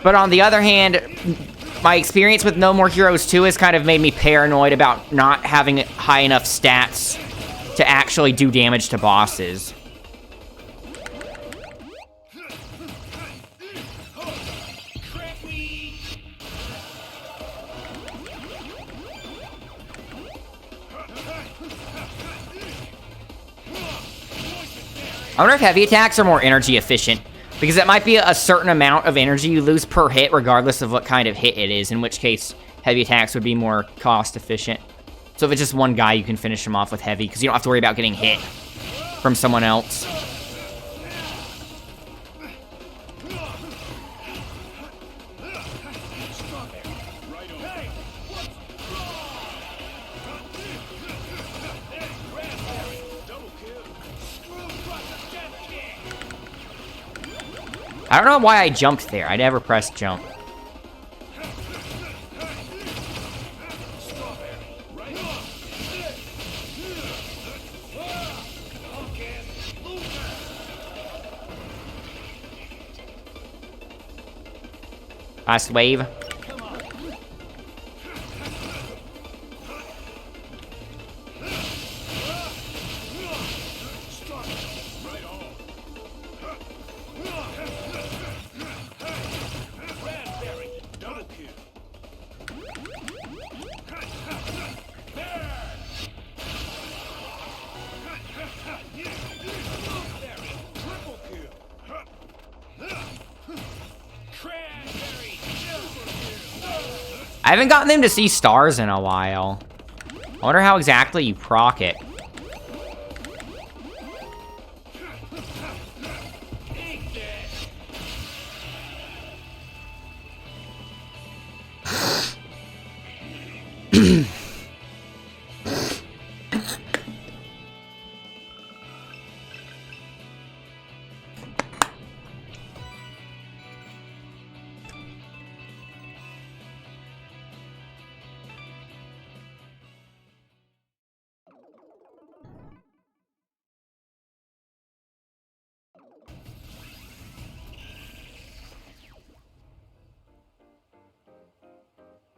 S1: But on the other hand, my experience with No More Heroes 2 has kind of made me paranoid about not having high enough stats to actually do damage to bosses. I wonder if heavy attacks are more energy efficient, because it might be a certain amount of energy you lose per hit regardless of what kind of hit it is, in which case heavy attacks would be more cost efficient. So if it's just one guy, you can finish him off with heavy, because you don't have to worry about getting hit from someone else. I don't know why I jumped there. I never pressed jump. Last wave. I haven't gotten them to see stars in a while. I wonder how exactly you proc it.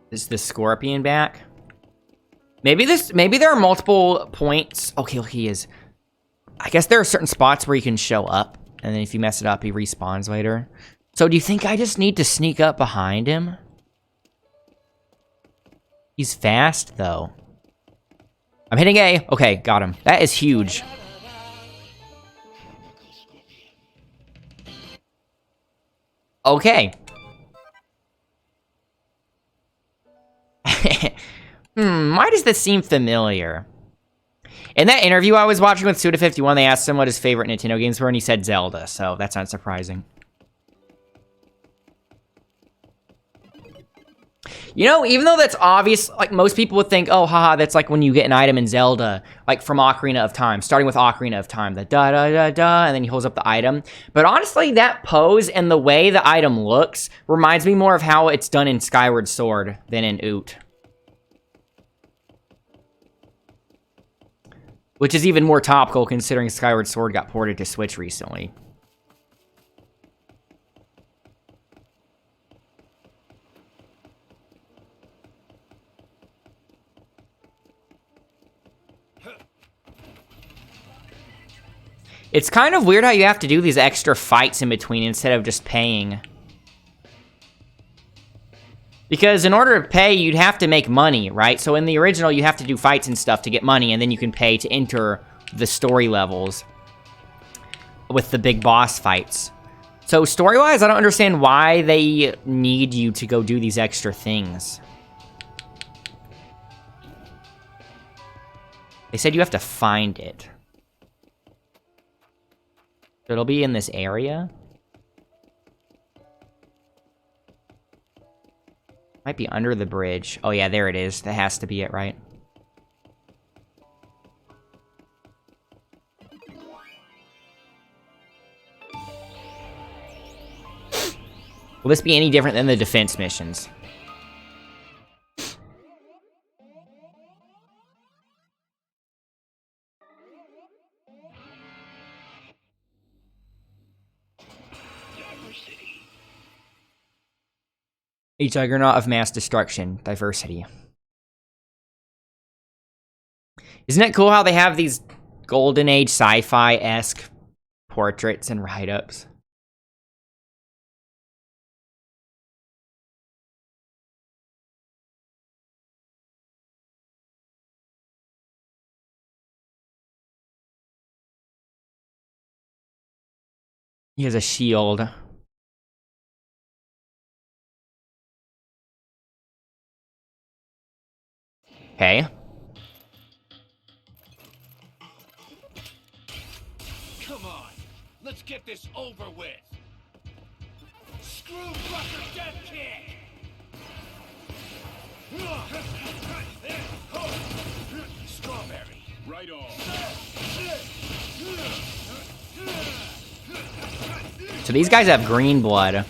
S1: Is the scorpion back? Maybe there are multiple points. Okay, look, he is. I guess there are certain spots where you can show up, and then if you mess it up, he respawns later. So do you think I just need to sneak up behind him? He's fast, though. I'm hitting A. Okay, got him. That is huge. Okay. Why does this seem familiar? In that interview I was watching with Suda51, they asked him what his favorite Nintendo games were, and he said Zelda, so that's not surprising. You know, even though that's obvious, like, most people would think, oh, haha, that's like when you get an item in Zelda, like from Ocarina of Time, starting with Ocarina of Time, the da-da-da-da, and then he holds up the item. But honestly, that pose and the way the item looks reminds me more of how it's done in Skyward Sword than in Oot. Which is even more topical considering Skyward Sword got ported to Switch recently. It's kind of weird how you have to do these extra fights in between instead of just paying. Because in order to pay, you'd have to make money, right? So in the original, you have to do fights and stuff to get money, and then you can pay to enter the story levels with the big boss fights. So story-wise, I don't understand why they need you to go do these extra things. They said you have to find it. So it'll be in this area. Might be under the bridge. Oh yeah, there it is. That has to be it, right? Will this be any different than the defense missions? A juggernaut of mass destruction. Diversity. Isn't it cool how they have these Golden Age sci-fi-esque portraits and write-ups? He has a shield. Okay.
S10: Come on, let's get this over with. Screw fucker death kick. Strawberry.
S9: Right on.
S1: So these guys have green blood.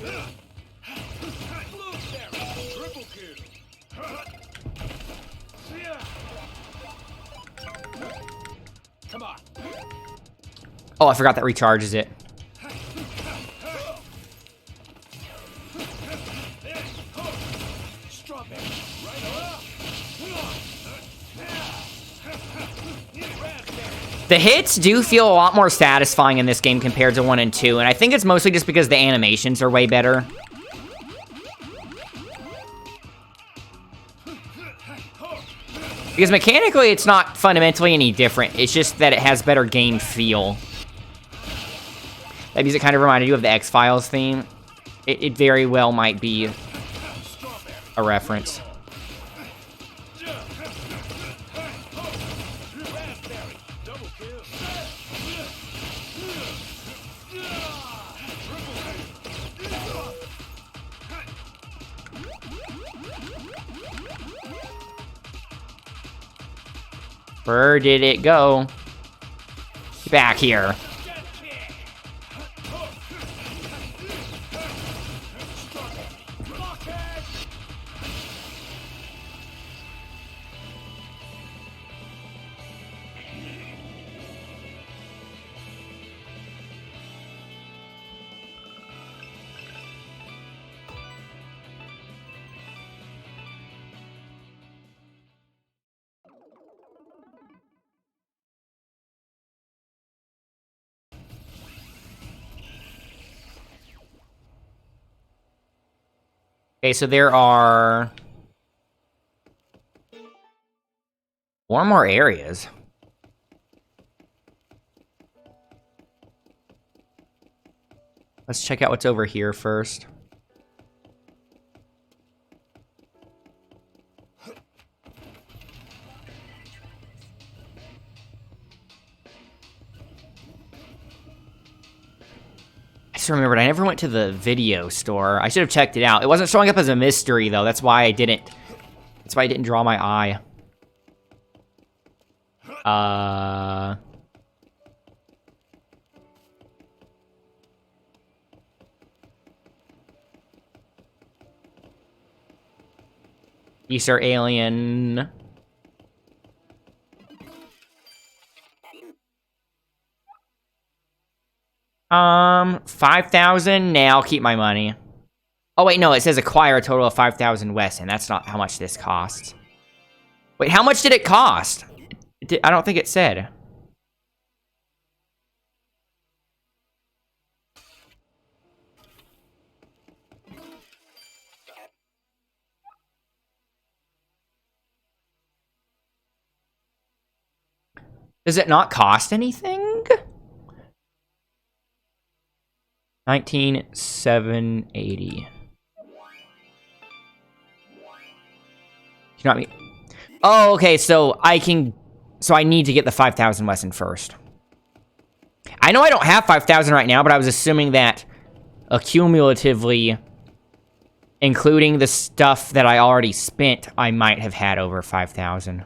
S1: Oh, I forgot that recharges it. The hits do feel a lot more satisfying in this game compared to 1 and 2, and I think it's mostly just because the animations are way better. Because mechanically, it's not fundamentally any different. It's just that it has better game feel. That music kind of reminded you of the X-Files theme. It very well might be a reference. Where did it go? Get back here. Okay, so there are 4 more areas. Let's check out what's over here first. I just remembered I never went to the video store. I should have checked it out. It wasn't showing up as a mystery though. That's why I didn't. That's why I didn't draw my eye. Easter alien. 5,000? Nah, I'll keep my money. Oh, wait, no, it says acquire a total of 5,000 West, and that's not how much this costs. Wait, how much did it cost? I don't think it said. Does it not cost anything? 19,780. Not me. Oh, okay, so I need to get the 5,000 lesson first. I know I don't have 5,000 right now, but I was assuming that accumulatively, including the stuff that I already spent, I might have had over 5,000.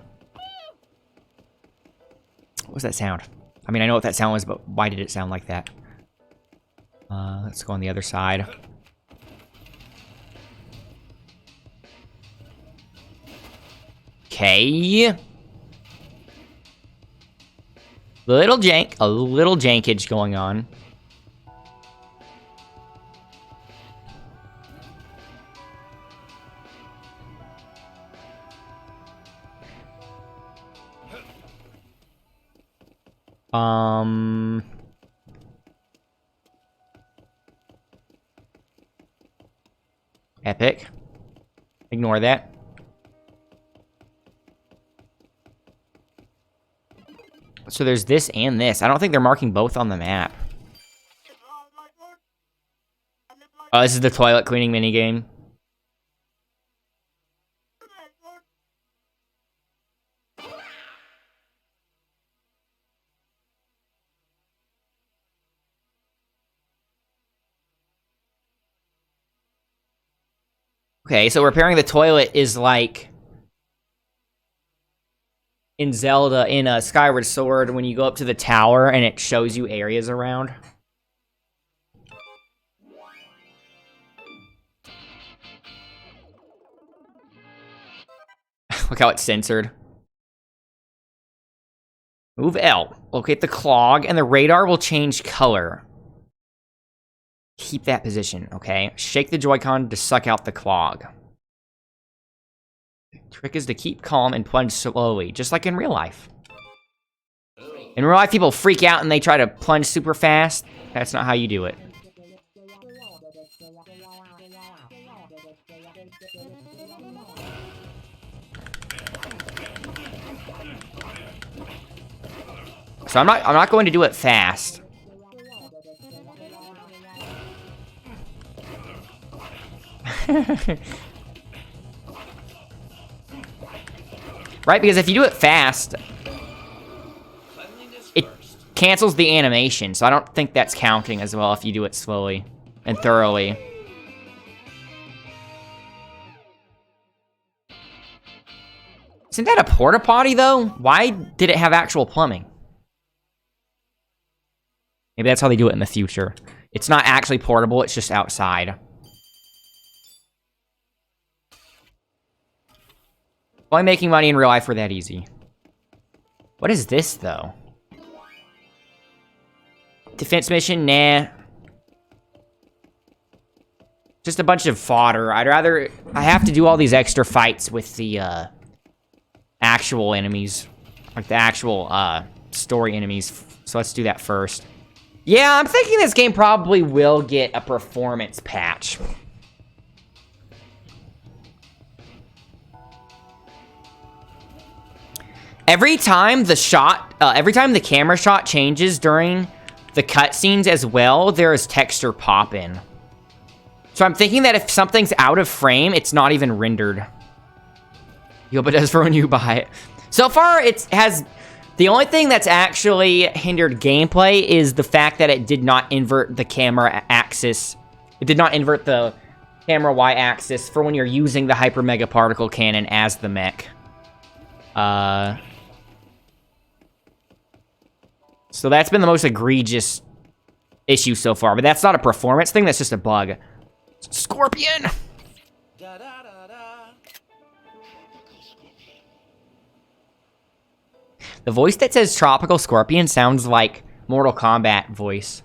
S1: What was that sound? I mean, I know what that sound was, but why did it sound like that? Let's go on the other side. Okay. A little jankage going on. Epic. Ignore that. So there's this and this. I don't think they're marking both on the map. Oh, this is the toilet cleaning minigame. Okay, so repairing the toilet is like in Zelda, in a Skyward Sword, when you go up to the tower and it shows you areas around. Look how it's censored. Move L. Locate the clog, and the radar will change color. Keep that position, okay? Shake the Joy-Con to suck out the clog. The trick is to keep calm and plunge slowly, just like in real life.
S6: 3,
S1: In real life, people freak out and they try to plunge super fast. That's not how you do it. So I'm not going to do it fast. Right, because if you do it fast, it cancels the animation, so I don't think that's counting as well if you do it slowly and thoroughly. Isn't that a porta potty though? Why did it have actual plumbing? Maybe that's how they do it in the future. It's not actually portable, it's just outside. Why making money in real life were that easy? What is this, though? Defense mission? Nah. Just a bunch of fodder. I have to do all these extra fights with the, actual enemies. Like, the actual, story enemies. So let's do that first. Yeah, I'm thinking this game probably will get a performance patch. Every time the camera shot changes during the cutscenes as well, there is texture pop-in. So I'm thinking that if something's out of frame, it's not even rendered. You hope it does for when you buy it. So far, it has... The only thing that's actually hindered gameplay is the fact that it did not invert the camera axis. It did not invert the camera Y-axis for when you're using the Hyper Mega Particle Cannon as the mech. So that's been the most egregious issue so far, but that's not a performance thing, that's just a bug. Scorpion! The voice that says Tropical Scorpion sounds like Mortal Kombat voice.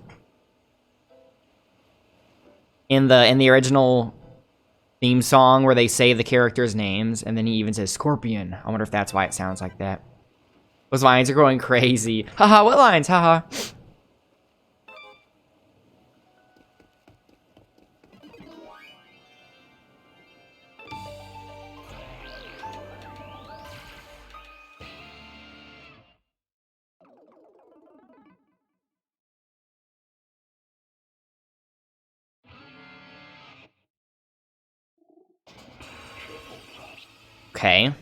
S1: In the original theme song where they say the characters' names, and then he even says Scorpion. I wonder if that's why it sounds like that. Those lines are going crazy. Haha, what lines? Haha. Okay.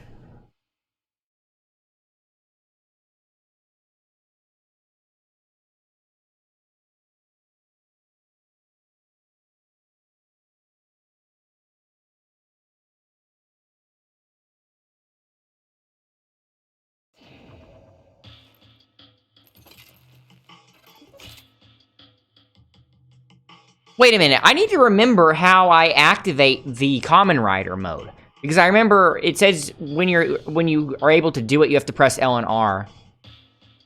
S1: Wait a minute, I need to remember how I activate the Common Rider mode. Because I remember it says when you are able to do it, you have to press L and R.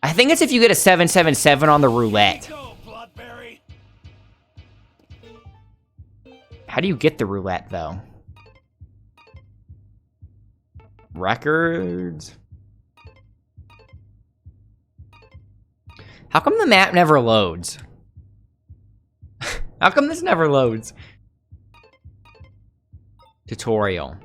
S1: I think it's if you get a 777 on the roulette. How do you get the roulette, though? Records? How come the map never loads? How come this never loads? Tutorial.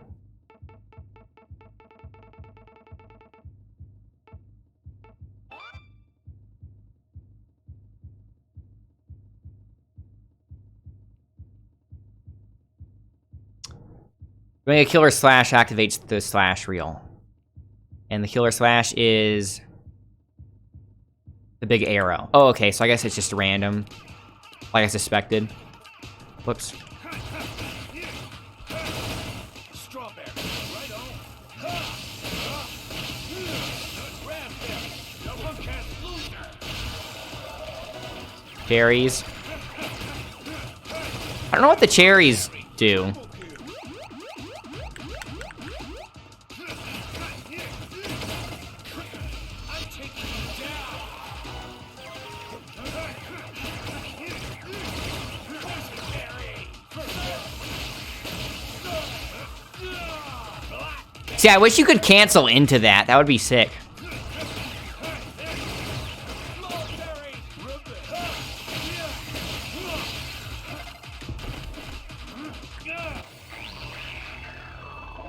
S1: Doing a killer slash activates the slash reel. And the killer slash is the big arrow. Oh, okay, so I guess it's just random. Like I suspected. Whoops. Cherries. I don't know what the cherries do. See, I wish you could cancel into that. That would be sick.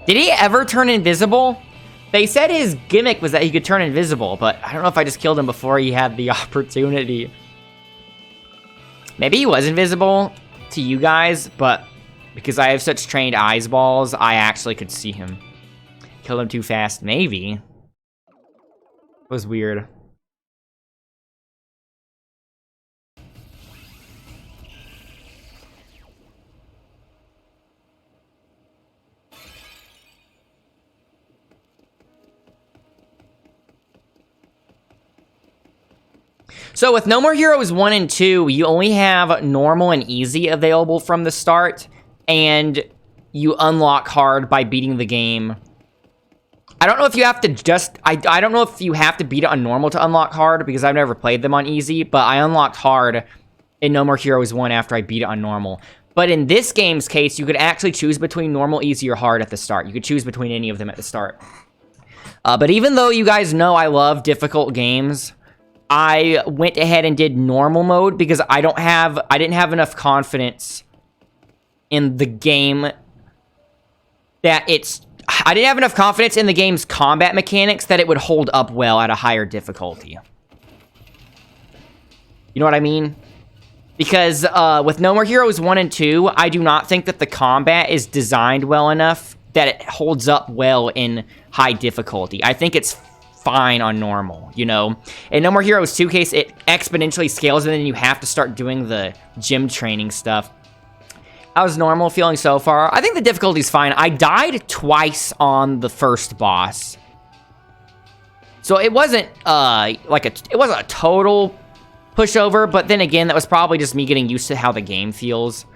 S1: Did he ever turn invisible? They said his gimmick was that he could turn invisible, but I don't know if I just killed him before he had the opportunity. Maybe he was invisible to you guys, but because I have such trained eyes balls, I actually could see him. Killed him too fast, maybe. It was weird. So with No More Heroes 1 and 2, you only have normal and easy available from the start, and you unlock hard by beating the game. I don't know if you have to just... I don't know if you have to beat it on normal to unlock hard, because I've never played them on easy, but I unlocked hard in No More Heroes 1 after I beat it on normal. But in this game's case, you could actually choose between normal, easy, or hard at the start. You could choose between any of them at the start. But even though you guys know I love difficult games, I went ahead and did normal mode because I didn't have enough confidence in the game that I didn't have enough confidence in the game's combat mechanics that it would hold up well at a higher difficulty. You know what I mean? Because with No More Heroes 1 and 2, I do not think that the combat is designed well enough that it holds up well in high difficulty. I think it's fine on normal, you know? In No More Heroes 2 case, it exponentially scales, and then you have to start doing the gym training stuff. How's normal feeling so far? I think the difficulty's fine. I died twice on the first boss. So it wasn't, it wasn't a total pushover, but then again, that was probably just me getting used to how the game feels.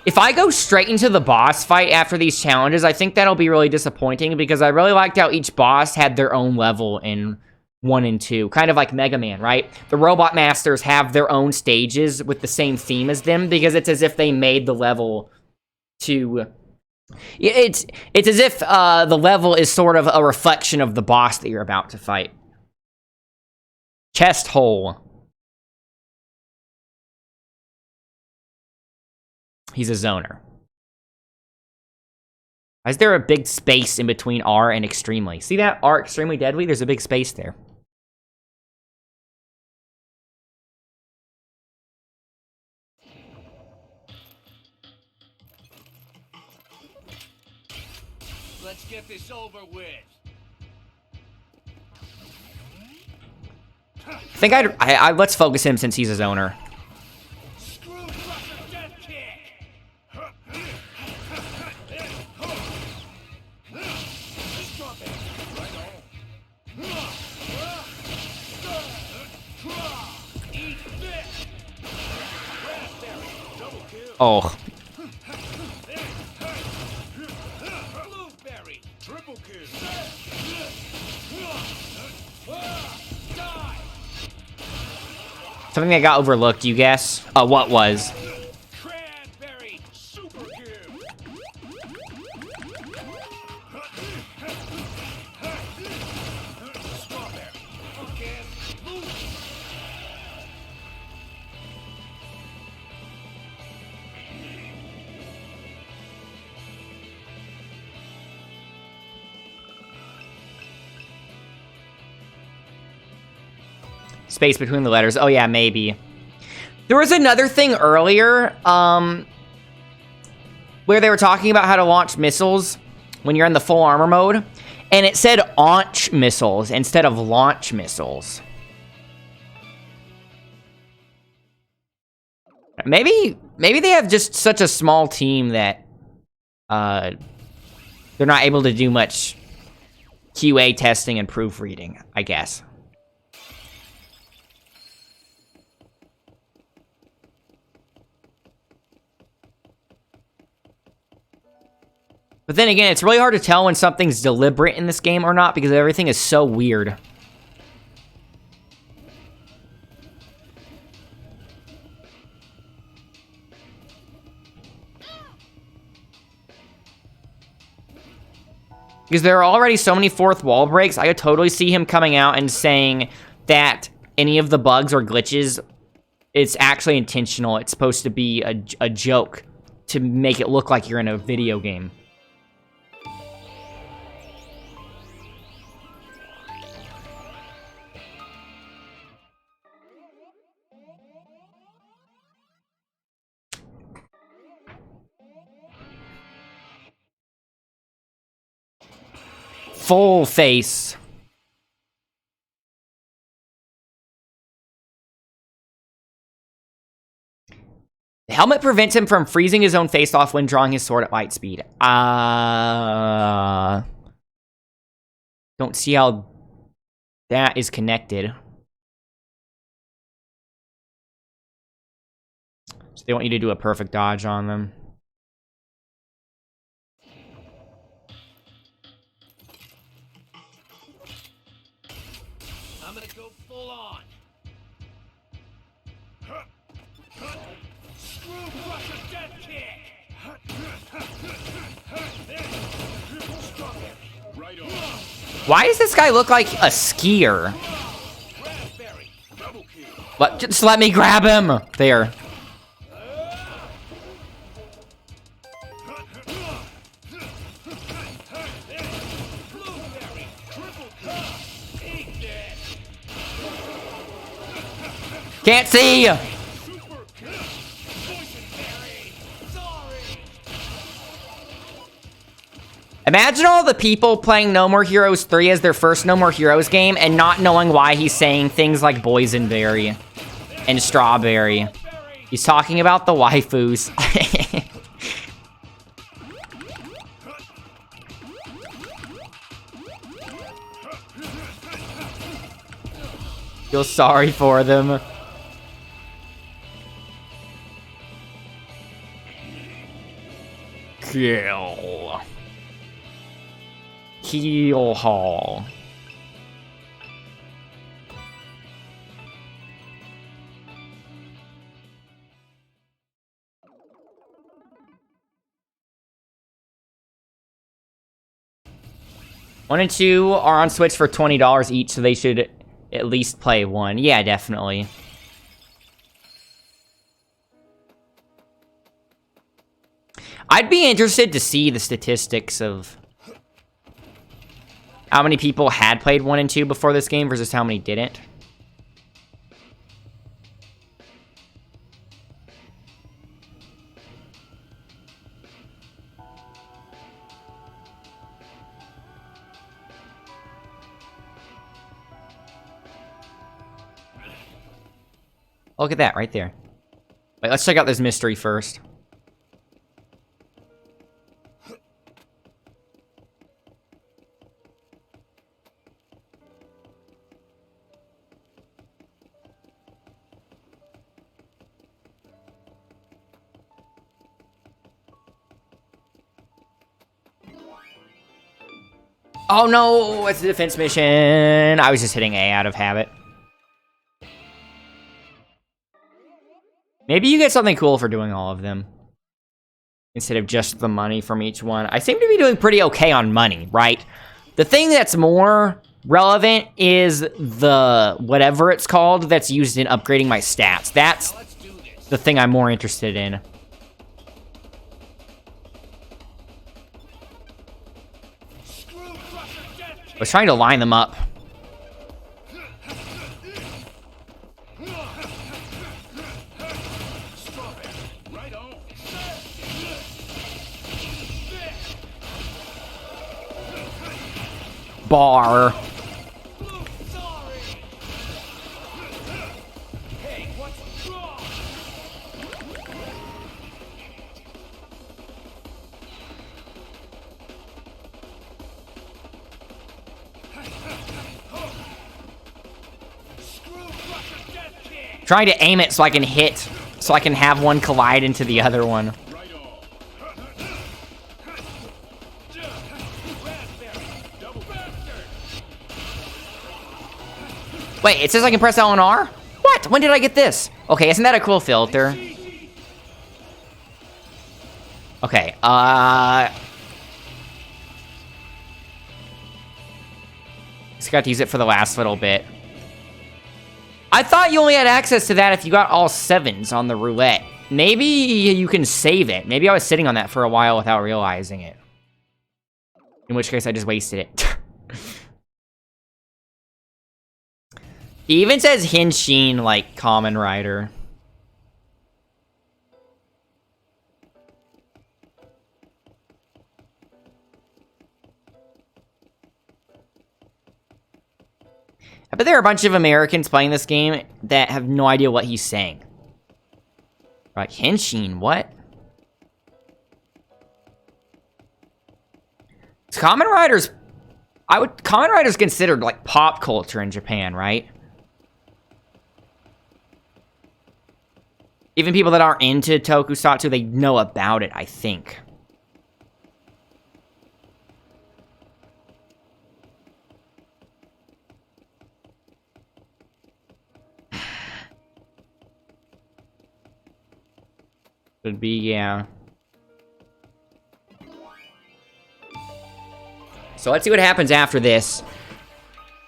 S1: If I go straight into the boss fight after these challenges, I think that'll be really disappointing because I really liked how each boss had their own level in 1 and 2. Kind of like Mega Man, right? The Robot Masters have their own stages with the same theme as them because it's as if they made the level to... It's as if the level is sort of a reflection of the boss that you're about to fight. Chest hole. He's a zoner. Why is there a big space in between R and extremely? See that? R extremely deadly? There's a big space there.
S10: Let's get this over with.
S1: I think let's focus him since he's a zoner. Oh. Something that got overlooked, you guess? What was? Space between the letters. Oh, yeah, maybe. There was another thing earlier, where they were talking about how to launch missiles when you're in the full armor mode, and it said launch missiles instead of launch missiles. Maybe they have just such a small team that they're not able to do much QA testing and proofreading, I guess. But then again, it's really hard to tell when something's deliberate in this game or not because everything is so weird. Because there are already so many fourth wall breaks, I could totally see him coming out and saying that any of the bugs or glitches, it's actually intentional. It's supposed to be a joke to make it look like you're in a video game. Full face. The helmet prevents him from freezing his own face off when drawing his sword at light speed. Don't see how that is connected. So they want you to do a perfect dodge on them.
S6: I'm gonna go full on. Screw crusher death kick.
S9: Right on.
S1: Why does this guy look like a skier?
S6: Raspberry. Double kill.
S1: Just let me grab him. There.
S6: Blueberry. Triple kill. Eat that.
S1: Can't see.
S6: Super kill. Boysenberry. Sorry.
S1: Imagine all the people playing No More Heroes 3 as their first No More Heroes game and not knowing why he's saying things like boysenberry and strawberry. He's talking about the waifus. Feel sorry for them. Kill. Keel Hall. One and two are on Switch for $20 each, so they should at least play one. Yeah, definitely. I'd be interested to see the statistics of how many people had played 1 and 2 before this game versus how many didn't. Look at that right there. Wait, let's check out this mystery first. Oh no, it's a defense mission. I was just hitting A out of habit. Maybe you get something cool for doing all of them, instead of just the money from each one. I seem to be doing pretty okay on money, right? The thing that's more relevant is the whatever it's called that's used in upgrading my stats. That's the thing I'm more interested in. I was trying to line them up. Bar. Trying to aim it so I can hit, so I can have one collide into the other one. Wait, it says I can press L and R? What? When did I get this? Okay, isn't that a cool filter? Okay, Just got to use it for the last little bit. I thought you only had access to that if you got all 7s on the roulette. Maybe you can save it. Maybe I was sitting on that for a while without realizing it. In which case, I just wasted it. He even says Henshin like Kamen Rider. I bet there are a bunch of Americans playing this game that have no idea what he's saying. Like, Henshin, what? Kamen Rider's... Kamen Rider's considered, like, pop culture in Japan, right? Even people that aren't into tokusatsu, they know about it, I think. Could be, yeah. So let's see what happens after this.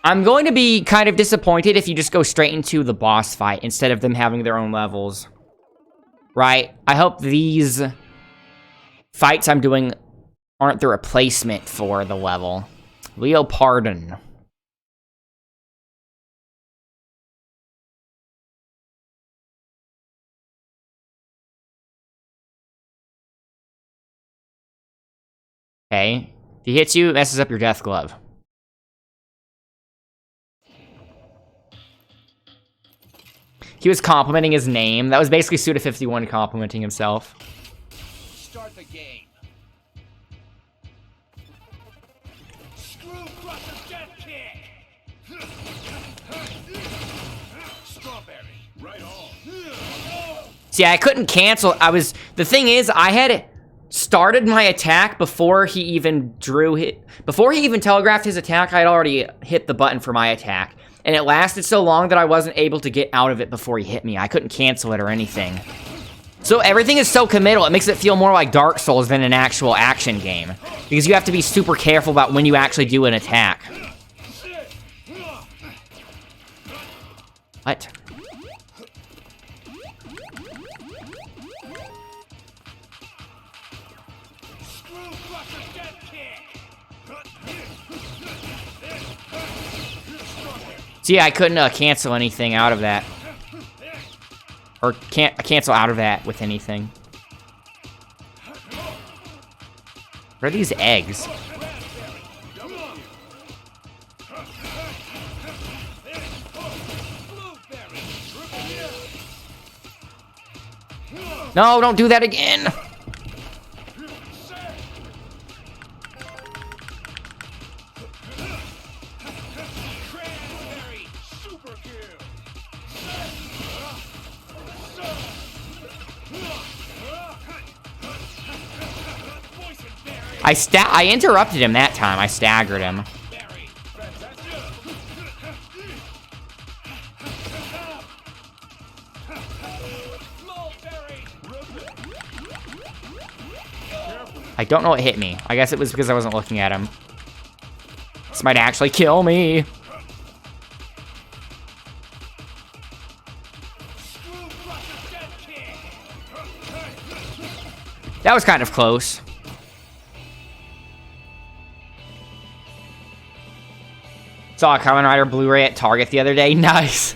S1: I'm going to be kind of disappointed if you just go straight into the boss fight instead of them having their own levels. Right? I hope these fights I'm doing aren't the replacement for the level. Leo Pardon. Okay. If he hits you, it messes up your death glove. He was complimenting his name. That was basically Suda51 complimenting himself.
S6: Start the game. Screw Crusher's death kick. Strawberry.
S9: Right on.
S1: See, I couldn't cancel. The thing is, I had started my attack before he even before he even telegraphed his attack. I had already hit the button for my attack. And it lasted so long that I wasn't able to get out of it before he hit me. I couldn't cancel it or anything. So everything is so committal, it makes it feel more like Dark Souls than an actual action game. Because you have to be super careful about when you actually do an attack. What? See, I couldn't cancel anything out of that. Or can't cancel out of that with anything. What are these eggs? No, don't do that again! I interrupted him that time. I staggered him. I don't know what hit me. I guess it was because I wasn't looking at him. This might actually kill me. That was kind of close. Saw a Kamen Rider Blu-ray at Target the other day. Nice.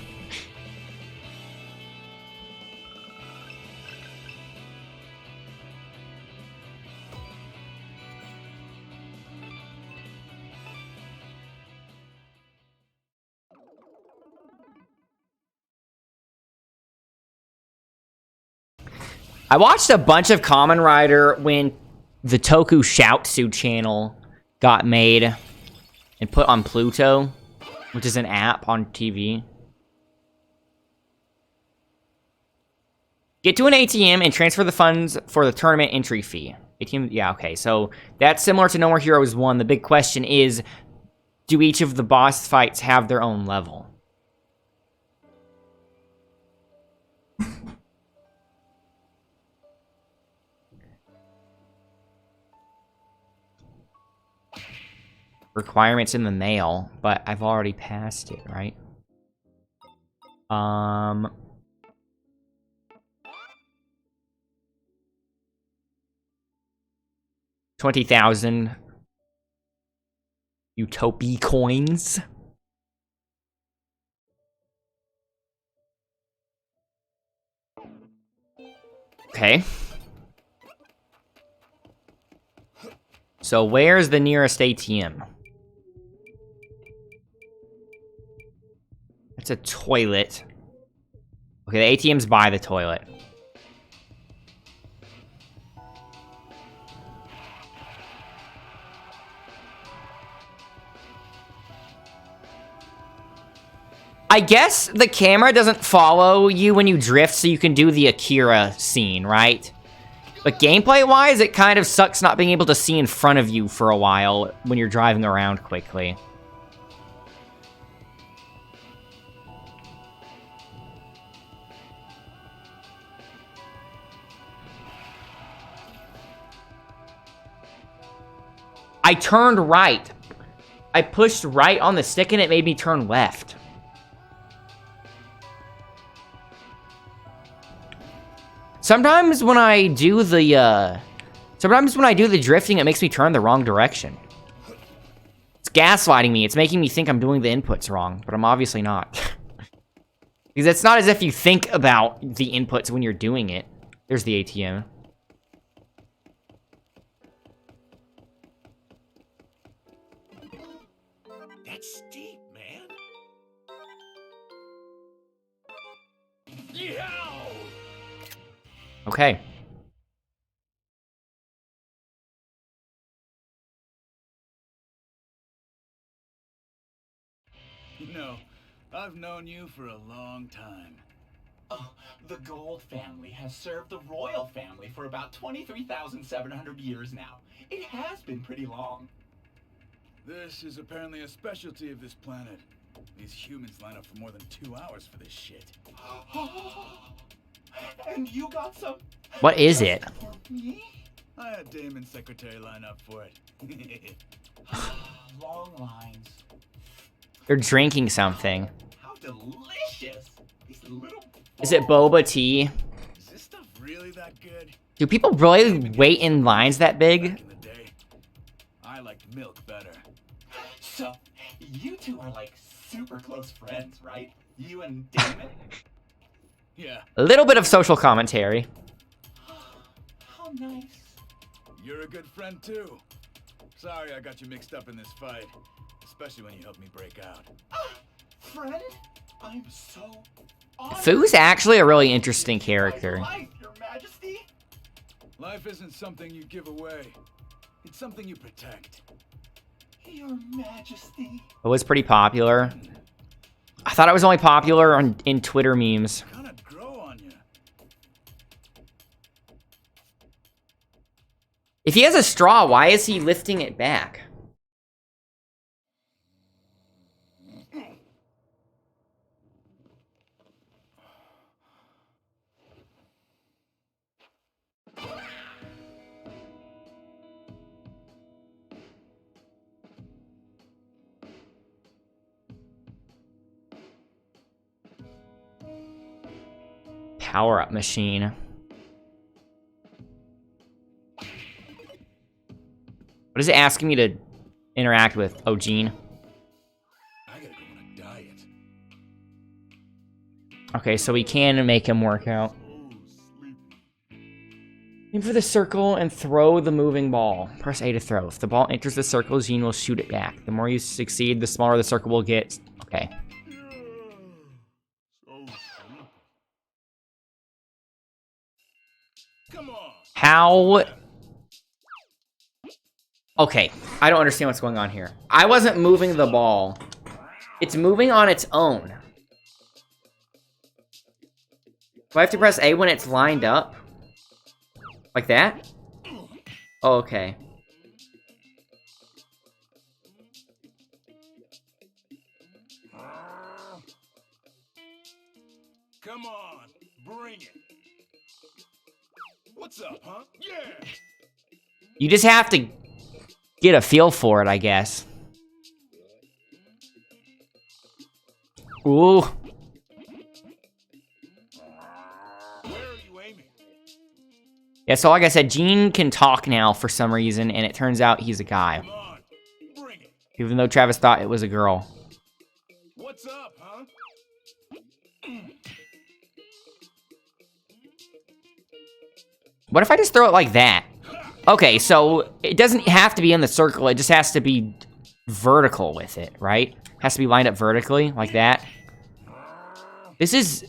S1: I watched a bunch of Kamen Rider when the Toku Shoutsu channel got made and put on Pluto, which is an app on TV. Get to an ATM and transfer the funds for the tournament entry fee. ATM, yeah, okay. So that's similar to No More Heroes 1. The big question is, do each of the boss fights have their own level? Requirements in the mail, but I've already passed it, right? 20,000 Utopia coins. Okay. So where's the nearest ATM? It's a toilet. Okay, the ATM's by the toilet. I guess the camera doesn't follow you when you drift, so you can do the Akira scene, right? But gameplay-wise, it kind of sucks not being able to see in front of you for a while when you're driving around quickly. I turned right. I pushed right on the stick and it made me turn left. Sometimes when I do the drifting, it makes me turn the wrong direction. It's gaslighting me. It's making me think I'm doing the inputs wrong, but I'm obviously not. Because it's not as if you think about the inputs when you're doing it. There's the ATM.
S2: That's steep, man. Yeah.
S1: Okay.
S10: You know, I've known you for a long time.
S12: The Gold family has served the royal family for about 23,700 years now. It has been pretty long.
S10: This is apparently a specialty of this planet. These humans line up for more than 2 hours for this shit.
S12: And you got some?
S1: What is it?
S12: For me?
S10: I had Damon's secretary line up for it.
S12: Long lines.
S1: They're drinking something.
S12: How delicious! These little...
S1: Is it boba tea?
S10: Is this stuff really that good?
S1: Do people really wait in lines that big?
S10: Back in the day, I liked milk better.
S12: So, you two are like super close friends, right? You and Damon?
S10: Yeah.
S1: A little bit of social commentary.
S12: How nice.
S10: You're a good friend too. Sorry I got you mixed up in this fight. Especially when you helped me break out.
S12: Friend? I'm so honored.
S1: Fu's actually a really interesting character.
S12: Life, Your Majesty?
S10: Life isn't something you give away. It's something you protect.
S12: Your Majesty.
S1: It was pretty popular. I thought it was only popular in Twitter memes.
S10: Kinda grow on you.
S1: If he has a straw, why is he lifting it back? Power-up machine. What is it asking me to interact with? Oh, Gene.
S9: I gotta go on a diet.
S1: Okay, so we can make him work out. Aim for the circle and throw the moving ball. Press A to throw. If the ball enters the circle, Gene will shoot it back. The more you succeed, the smaller the circle will get. Okay.
S9: Come on.
S1: How... Okay, I don't understand what's going on here. I wasn't moving the ball. It's moving on its own. Do I have to press A when it's lined up? Like that? Oh, okay.
S9: Come on, bring it. What's up, huh? Yeah.
S1: You just have to get a feel for it, I guess. Ooh.
S9: Where are you aiming?
S1: Yeah, so like I said, Gene can talk now for some reason, and it turns out he's a guy.
S9: Come on, bring it.
S1: Even though Travis thought it was a girl.
S9: What's up, huh?
S1: What if I just throw it like that? Okay, so it doesn't have to be in the circle, it just has to be vertical with it, right? Has to be lined up vertically, like that. This is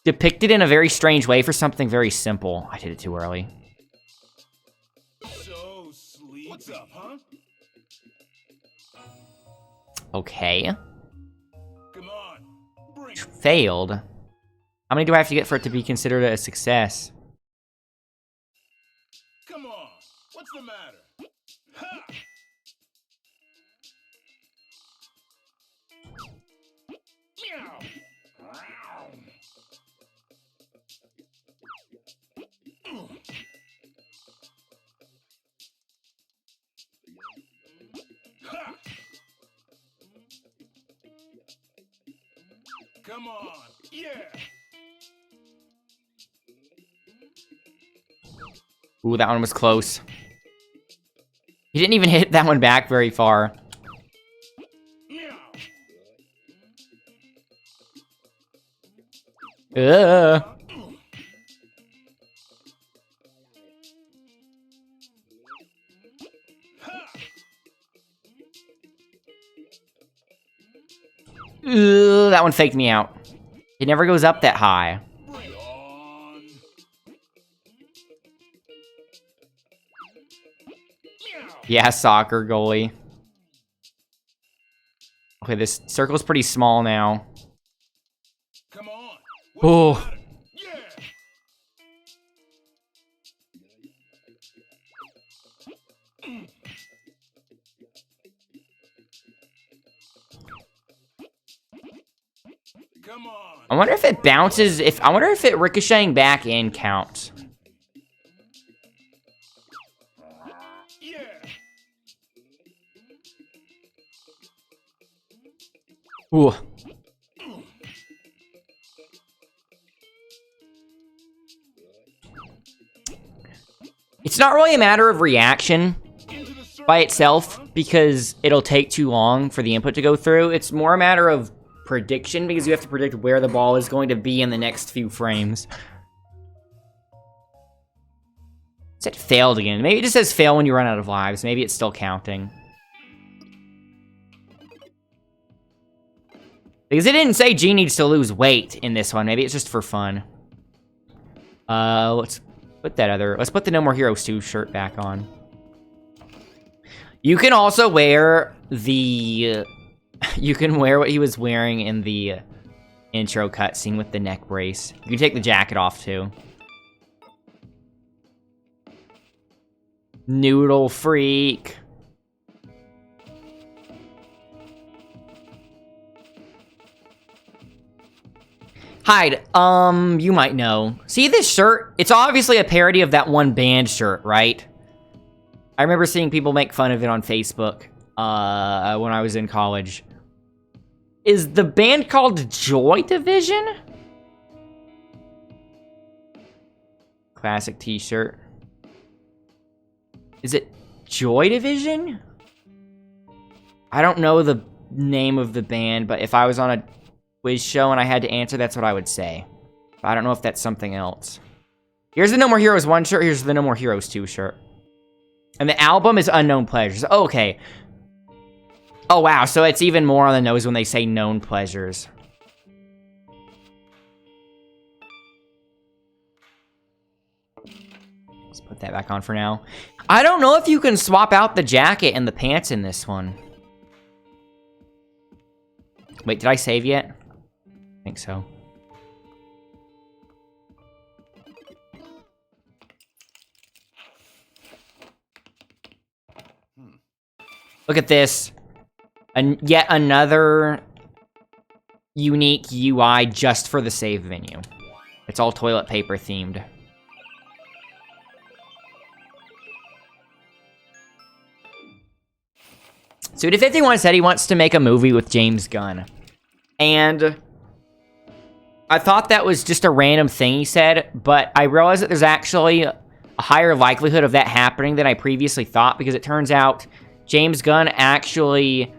S1: depicted in a very strange way for something very simple. I did it too early.
S9: So sleepy. What's up, huh?
S1: Okay.
S9: Come on, bring it.
S1: Failed. How many do I have to get for it to be considered a success?
S9: Come on, what's the matter? Ha! Meow. Ha! Come on, yeah.
S1: Ooh, that one was close. He didn't even hit that one back very far. Ugh. Ugh, that one faked me out. It never goes up that high. Yeah, soccer goalie. Okay, this circle's pretty small now.
S9: Come on.
S1: Oh.
S9: Yeah. Come on.
S1: I wonder if it bounces, I wonder if it ricocheting back in counts.
S9: Yeah.
S1: Ooh. It's not really a matter of reaction by itself, because it'll take too long for the input to go through. It's more a matter of prediction, because you have to predict where the ball is going to be in the next few frames. It said failed again. Maybe it just says fail when you run out of lives. Maybe it's still counting. Because it didn't say G needs to lose weight in this one. Maybe it's just for fun. Let's put the No More Heroes 2 shirt back on. You can also wear the... You can wear what he was wearing in the intro cutscene with the neck brace. You can take the jacket off, too. Noodle freak. Hyde, you might know. See this shirt? It's obviously a parody of that one band shirt, right? I remember seeing people make fun of it on Facebook when I was in college. Is the band called Joy Division? Classic t-shirt. Is it Joy Division? I don't know the name of the band, but if I was on a quiz show and I had to answer, that's what I would say. But I don't know if that's something else. Here's the No More Heroes 1 shirt, here's the No More Heroes 2 shirt. And the album is Unknown Pleasures. Okay. Oh, wow, so it's even more on the nose when they say known pleasures. Let's put that back on for now. I don't know if you can swap out the jacket and the pants in this one. Wait, did I save yet? I think so. Look at this. Yet another unique UI just for the save menu. It's all toilet paper themed. Suda51 said he wants to make a movie with James Gunn. And I thought that was just a random thing he said, but I realized that there's actually a higher likelihood of that happening than I previously thought, because it turns out James Gunn actually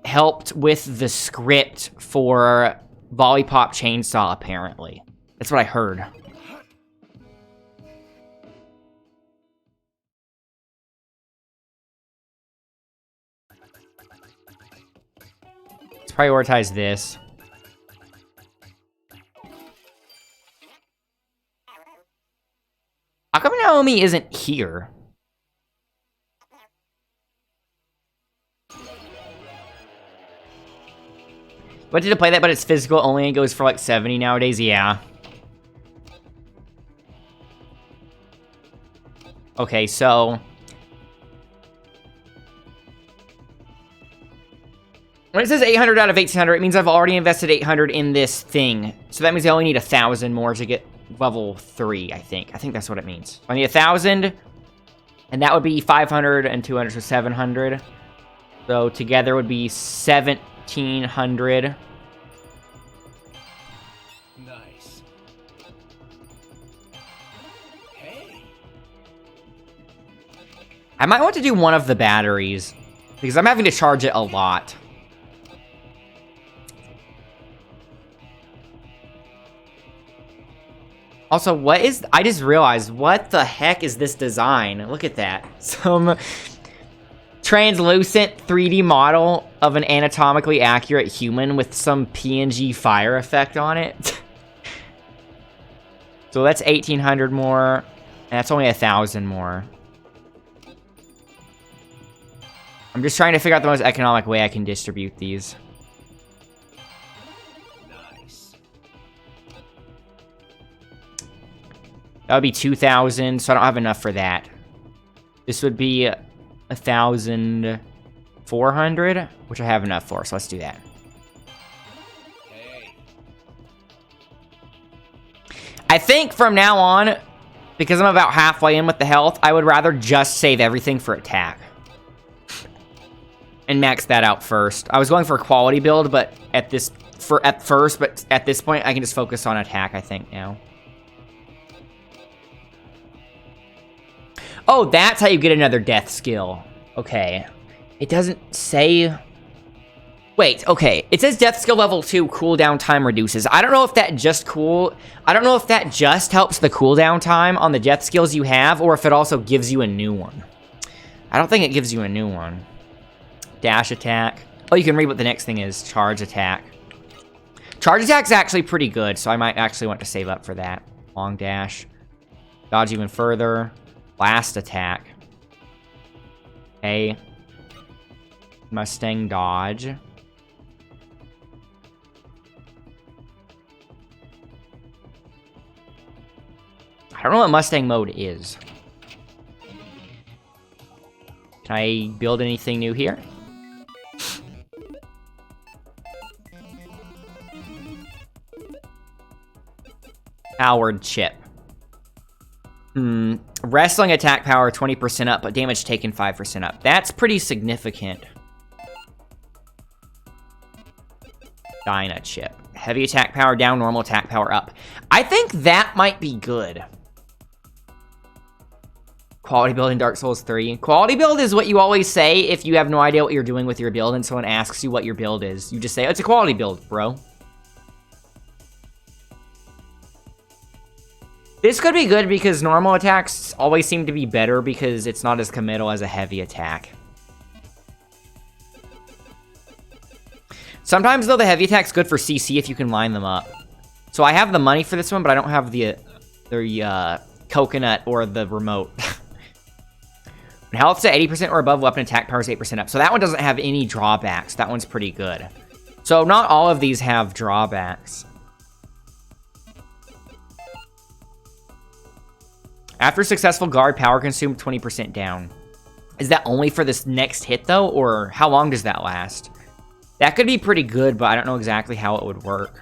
S1: helped with the script for Lollipop Chainsaw, apparently. That's what I heard. Let's prioritize this. How come Naomi isn't here? Wanted to play that, but it's physical only and goes for like 70 nowadays. Yeah. Okay, so when it says 800 out of 1800, it means I've already invested 800 in this thing. So that means I only need 1,000 more to get level 3, I think. I think that's what it means. I need 1,000, and that would be 500 and 200, so 700. So together would be 1,700.
S2: Nice. Hey.
S1: I might want to do one of the batteries, because I'm having to charge it a lot. Also, I just realized, what the heck is this design? Look at that. Some translucent 3D model of an anatomically accurate human with some PNG fire effect on it. So that's 1,800 more, and that's only 1,000 more. I'm just trying to figure out the most economic way I can distribute these. That would be 2,000, so I don't have enough for that. This would be 1,400, which I have enough for, so let's do that.
S2: Hey.
S1: I think from now on, because I'm about halfway in with the health, I would rather just save everything for attack. And max that out first. I was going for a quality build, but at this point, I can just focus on attack, I think, now. Oh, that's how you get another death skill. Okay. It doesn't say... Wait, okay. It says death skill level 2, cooldown time reduces. I don't know if that just helps the cooldown time on the death skills you have, or if it also gives you a new one. I don't think it gives you a new one. Dash attack. Oh, you can read what the next thing is. Charge attack. Charge attack's actually pretty good, so I might actually want to save up for that. Long dash. Dodge even further. Blast attack. Okay. Mustang dodge. I don't know what Mustang mode is. Can I build anything new here? Powered chip. Wrestling attack power 20% up, but damage taken 5% up. That's pretty significant. Dyna chip. Heavy attack power down, normal attack power up. I think that might be good. Quality build in Dark Souls 3. Quality build is what you always say if you have no idea what you're doing with your build and someone asks you what your build is. You just say, oh, it's a quality build, bro. This could be good because normal attacks always seem to be better because it's not as committal as a heavy attack. Sometimes, though, the heavy attack's good for CC if you can line them up. So I have the money for this one, but I don't have the coconut or the remote. When health's at 80% or above, weapon attack power is 8% up. So that one doesn't have any drawbacks. That one's pretty good. So not all of these have drawbacks. After successful guard, power consumed 20% down. Is that only for this next hit, though? Or how long does that last? That could be pretty good, but I don't know exactly how it would work.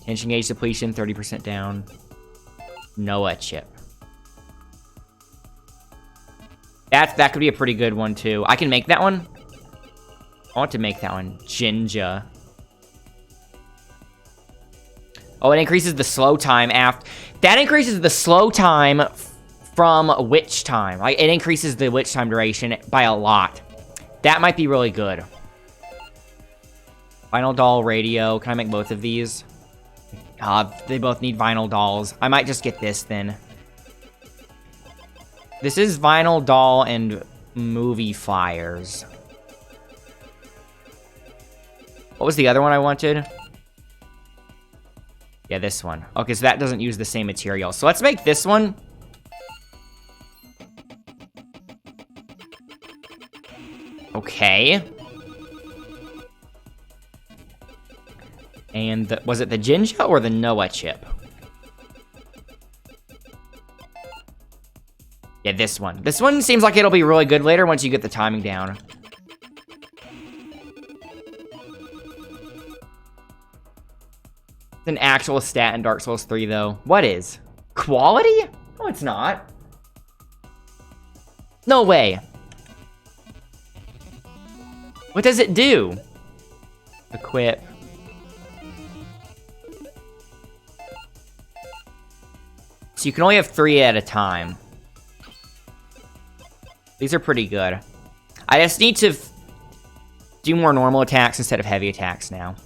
S1: Tension gauge depletion, 30% down. Noah chip. That could be a pretty good one, too. I can make that one. I want to make that one. Jinja. Oh, it increases the slow time after... That increases the slow time from witch time. Like, it increases the witch time duration by a lot. That might be really good. Vinyl doll radio. Can I make both of these? They both need vinyl dolls. I might just get this then. This is vinyl doll and movie flyers. What was the other one I wanted? Yeah, this one. Okay, so that doesn't use the same material. So let's make this one. Okay. And was it the Jinja or the Noah chip? Yeah, this one. This one seems like it'll be really good later once you get the timing down. It's an actual stat in Dark Souls 3, though. What is? Quality? No, it's not. No way. What does it do? Equip. So you can only have 3 at a time. These are pretty good. I just need to do more normal attacks instead of heavy attacks now.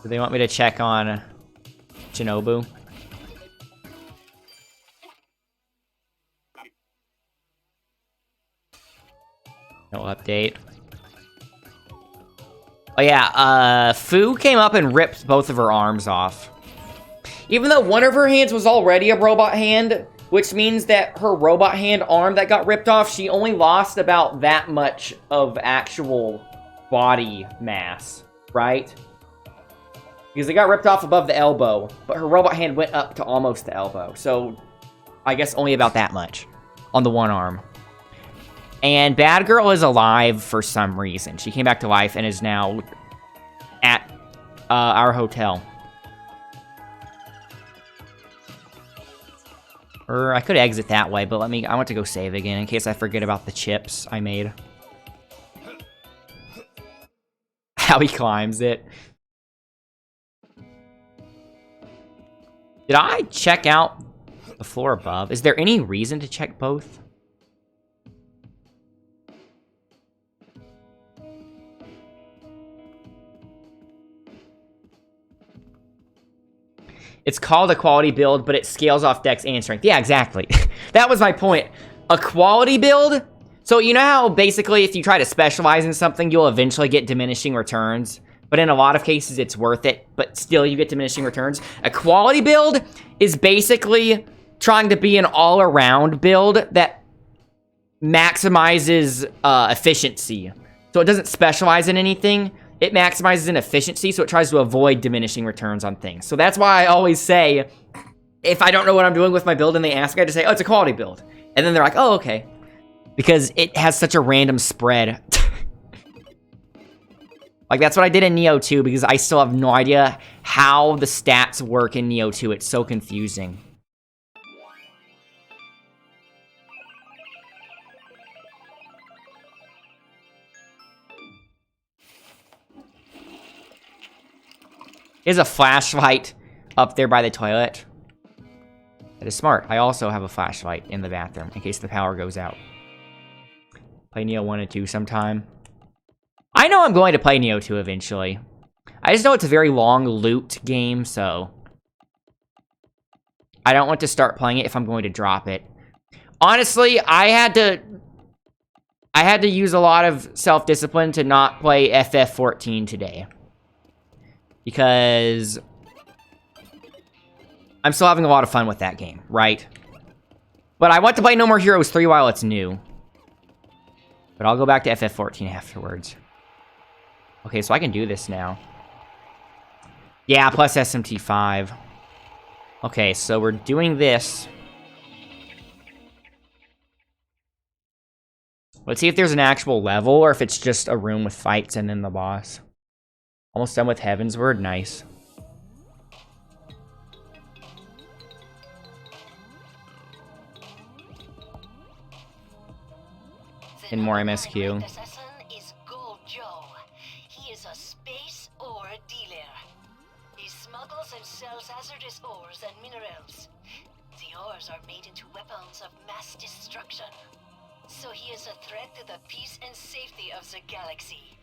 S1: Do they want me to check on Shinobu? No update. Oh yeah, Fu came up and ripped both of her arms off. Even though one of her hands was already a robot hand, which means that her robot hand arm that got ripped off, she only lost about that much of actual body mass, right? Because it got ripped off above the elbow, but her robot hand went up to almost the elbow. So, I guess only about that much on the one arm. And Bad Girl is alive for some reason. She came back to life and is now at our hotel. Or I could exit that way, but I want to go save again in case I forget about the chips I made. How he climbs it. Did I check out the floor above? Is there any reason to check both? It's called a quality build, but it scales off dex and strength. Yeah, exactly. That was my point. A quality build? So you know how basically if you try to specialize in something, you'll eventually get diminishing returns? But in a lot of cases, it's worth it, but still you get diminishing returns. A quality build is basically trying to be an all-around build that maximizes efficiency. So it doesn't specialize in anything. It maximizes in efficiency, so it tries to avoid diminishing returns on things. So that's why I always say, if I don't know what I'm doing with my build and they ask me, I just say, oh, it's a quality build. And then they're like, oh, okay. Because it has such a random spread. Like, that's what I did in Neo 2, because I still have no idea how the stats work in Neo 2. It's so confusing. There's a flashlight up there by the toilet. That is smart. I also have a flashlight in the bathroom in case the power goes out. Play Neo 1 and 2 sometime. I know I'm going to play Neo 2 eventually. I just know it's a very long loot game, so I don't want to start playing it if I'm going to drop it. Honestly, I had to use a lot of self-discipline to not play FF14 today. Because I'm still having a lot of fun with that game, right? But I want to play No More Heroes 3 while it's new. But I'll go back to FF14 afterwards. Okay, so I can do this now. Yeah, plus SMT5. Okay, so we're doing this. Let's see if there's an actual level or if it's just a room with fights and then the boss. Almost done with Heaven's Word. Nice. And more MSQ.
S5: Assassin is Gold Joe. He is a space ore dealer. He smuggles and sells hazardous ores and minerals. The ores are made into weapons of mass destruction. So he is a threat to the peace and safety of the galaxy.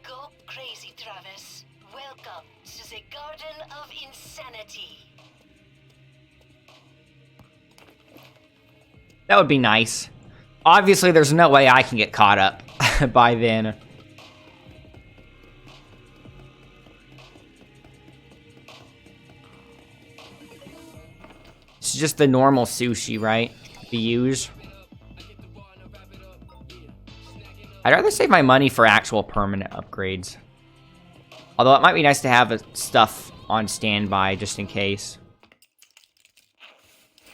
S5: Go crazy, Travis. Welcome to the Garden of Insanity.
S1: That would be nice. Obviously, there's no way I can get caught up by then. It's just the normal sushi, right? The use. I'd rather save my money for actual permanent upgrades. Although it might be nice to have stuff on standby just in case.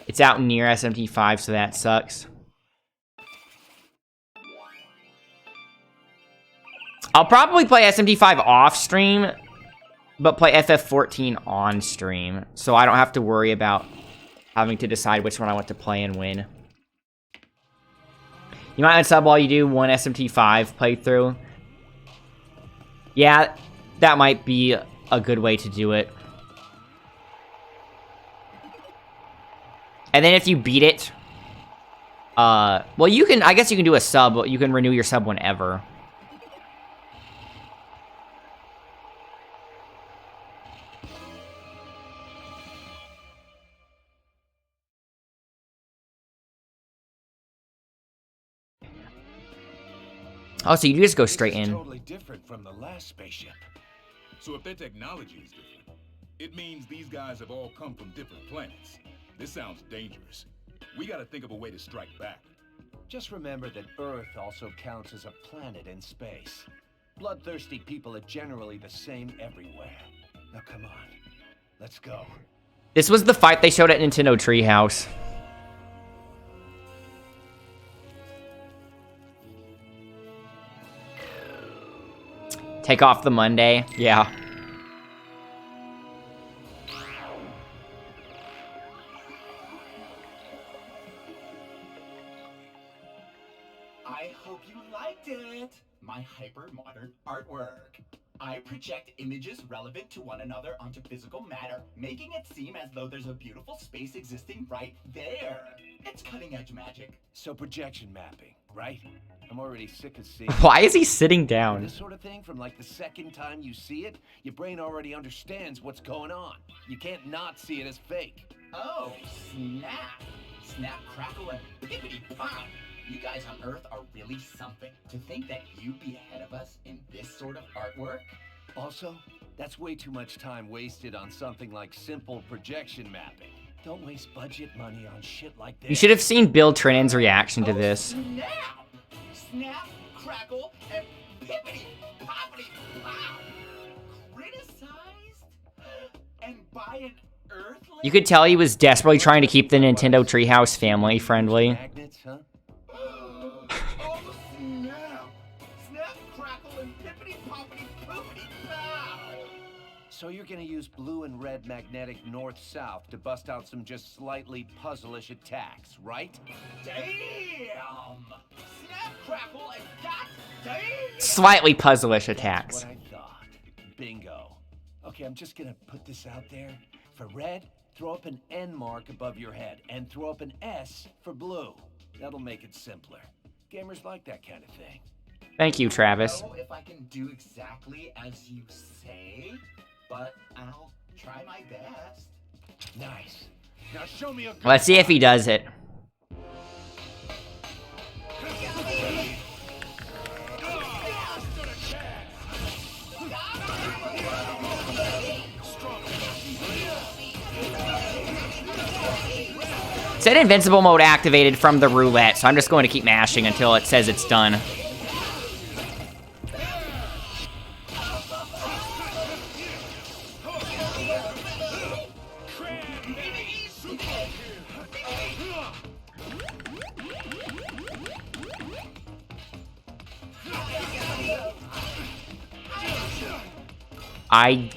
S1: It's out near SMT5, so that sucks. I'll probably play SMT5 off stream, but play FF14 on stream, so I don't have to worry about having to decide which one I want to play and when. You might unsub while you do one SMT5 playthrough. Yeah, that might be a good way to do it. And then if you beat it, well, you can, I guess you can do a sub, you can renew your sub whenever. Oh, so you just go straight in.
S2: Totally different from the last spaceship.
S9: So if their technology is different, it means these guys have all come from different planets. This sounds dangerous. We gotta think of a way to strike back.
S2: Just remember that Earth also counts as a planet in space. Bloodthirsty people are generally the same everywhere. Now come on, let's go.
S1: This was the fight they showed at Nintendo Treehouse. Take off the Monday. Yeah.
S12: I hope you liked it. My hyper-modern artwork. I project images relevant to one another onto physical matter, making it seem as though there's a beautiful space existing right there. It's cutting-edge magic.
S2: So projection mapping, right? I'm already sick of seeing.
S1: Why is he sitting down?
S2: This sort of thing, from like the second time you see it, your brain already understands what's going on. You can't not see it as fake.
S12: Oh, snap. Snap, crackle, and bippity pop. You guys on Earth are really something. To think that you'd be ahead of us in this sort of artwork?
S2: Also, that's way too much time wasted on something like simple projection mapping. Don't waste budget money on shit like this.
S1: You should have seen Bill Trinan's reaction to this.
S12: Snap! Snap, crackle, and pippity poppity pop! Criticized? And by an Earthling?
S1: You could tell he was desperately trying to keep the Nintendo Treehouse family friendly.
S2: Magnets, huh?
S12: Oh, snap! Snap, crackle, and pippity poppity poopity pow!
S2: So you're gonna use blue and red magnetic north-south to bust out some just slightly puzzle-ish attacks, right?
S12: Damn! Snap, crackle, and goddamn!
S1: Slightly puzzle-ish attacks.
S2: That's what I thought. Bingo. Okay, I'm just gonna put this out there. For red, throw up an N mark above your head, and throw up an S for blue. That'll make it simpler. Gamers like that kind of thing.
S1: Thank you, Travis.
S12: I don't know if I can do exactly as you say, but I'll try my best.
S2: Nice. Now show me a...
S1: Let's see if he does it. It said invincible mode activated from the roulette, so I'm just going to keep mashing until it says it's done. I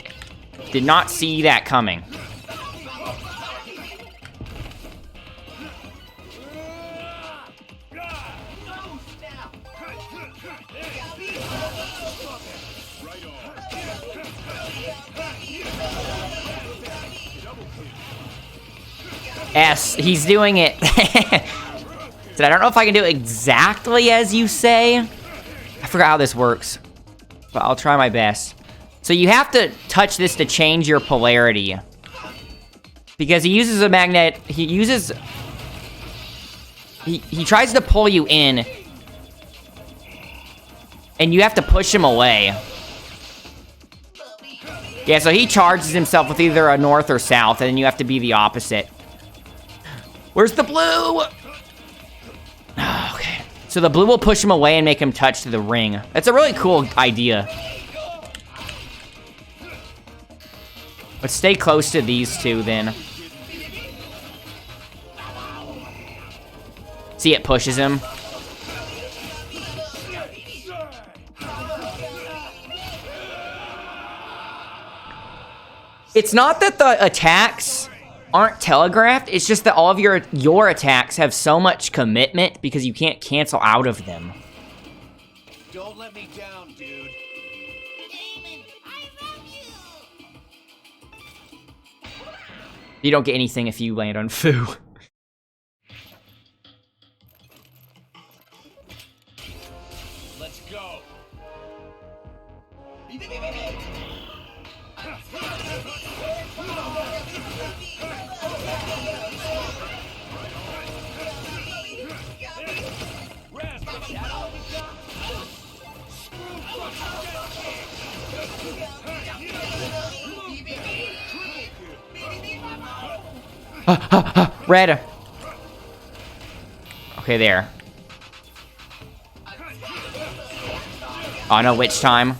S1: did not see that coming. S, he's doing it. So I don't know if I can do it exactly as you say. I forgot how this works, but I'll try my best. So you have to touch this to change your polarity. Because he uses a magnet, he tries to pull you in. And you have to push him away. Yeah, so he charges himself with either a north or south, and then you have to be the opposite. Where's the blue? Okay. So the blue will push him away and make him touch the ring. That's a really cool idea. Let's stay close to these two then. See, it pushes him. It's not that the attacks aren't telegraphed, it's just that all of your attacks have so much commitment because you can't cancel out of them.
S10: Don't let me down, dude.
S4: Damon, I love you.
S1: You don't get anything if you land on Fu.
S10: Let's go.
S1: Red. Okay, there. Oh no, which time?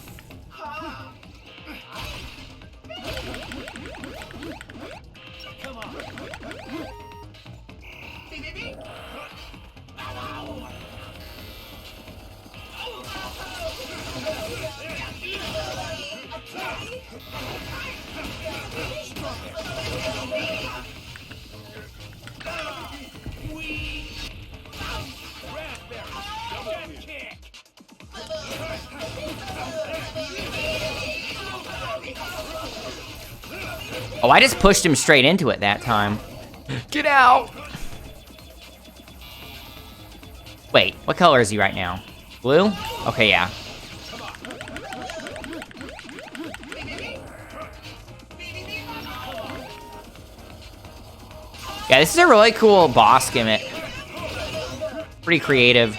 S1: Oh, I just pushed him straight into it that time. Get out! Wait, what color is he right now? Blue? Okay, yeah. Yeah, this is a really cool boss gimmick. Pretty creative.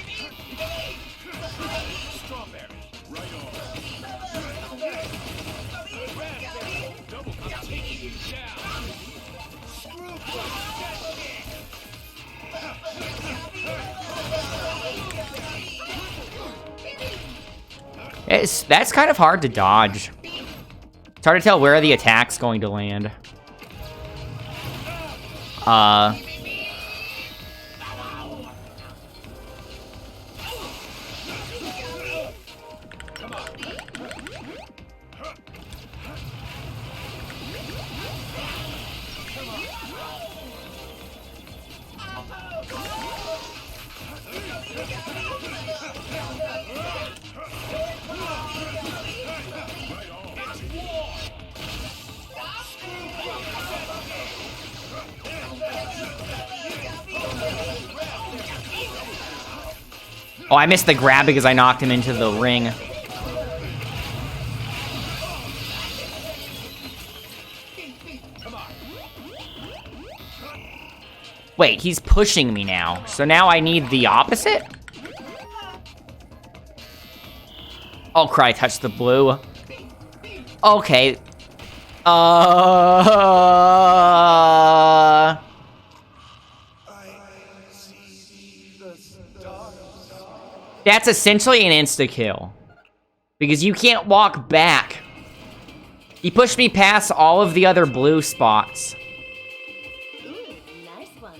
S1: That's kind of hard to dodge. It's hard to tell where the attack's going to land. Oh, I missed the grab because I knocked him into the ring. Wait, he's pushing me now. So now I need the opposite? Oh, crap, I touched the blue. Okay. That's essentially an insta-kill. Because you can't walk back. He pushed me past all of the other blue spots.
S5: Ooh, nice one.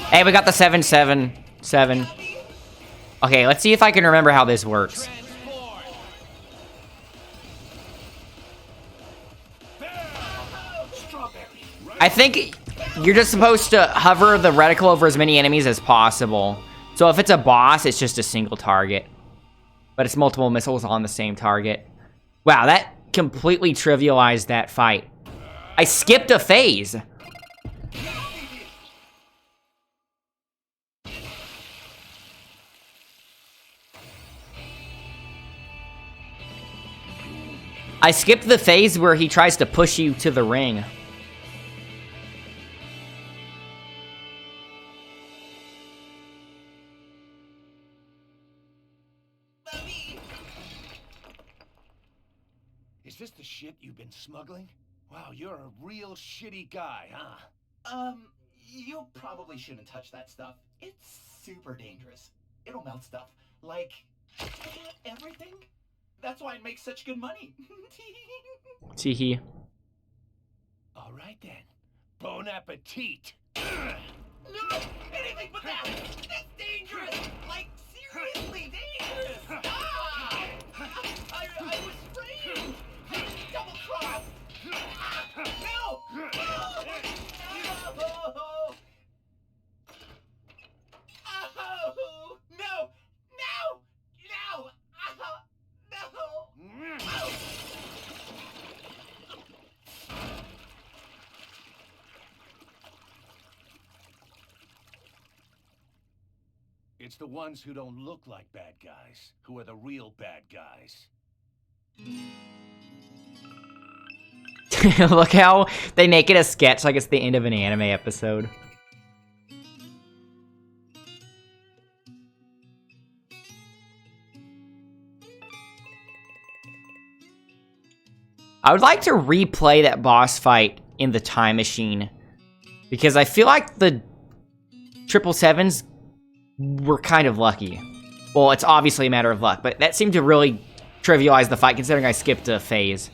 S1: Hey, we got the 777. Okay, let's see if I can remember how this works. I think you're just supposed to hover the reticle over as many enemies as possible. So if it's a boss, it's just a single target. But it's multiple missiles on the same target. Wow, that completely trivialized that fight. I skipped a phase. I skipped the phase where he tries to push you to the ring.
S2: Is this the shit you've been smuggling? Wow, you're a real shitty guy, huh?
S12: You probably shouldn't touch that stuff. It's super dangerous. It'll melt stuff. Like, everything. That's why it makes such good money.
S1: Teehee.
S2: All right then. Bon appetit.
S12: No! Anything but that! It's dangerous! Like, seriously dangerous! Ah! I was framed! Double cross! Ah! No! No! No! Oh! No! No! No! No!
S2: It's the ones who don't look like bad guys who are the real bad guys.
S1: Look how they make it a sketch like it's the end of an anime episode. I would like to replay that boss fight in the time machine. Because I feel like the 777s were kind of lucky. Well, it's obviously a matter of luck, but that seemed to really trivialize the fight considering I skipped a phase.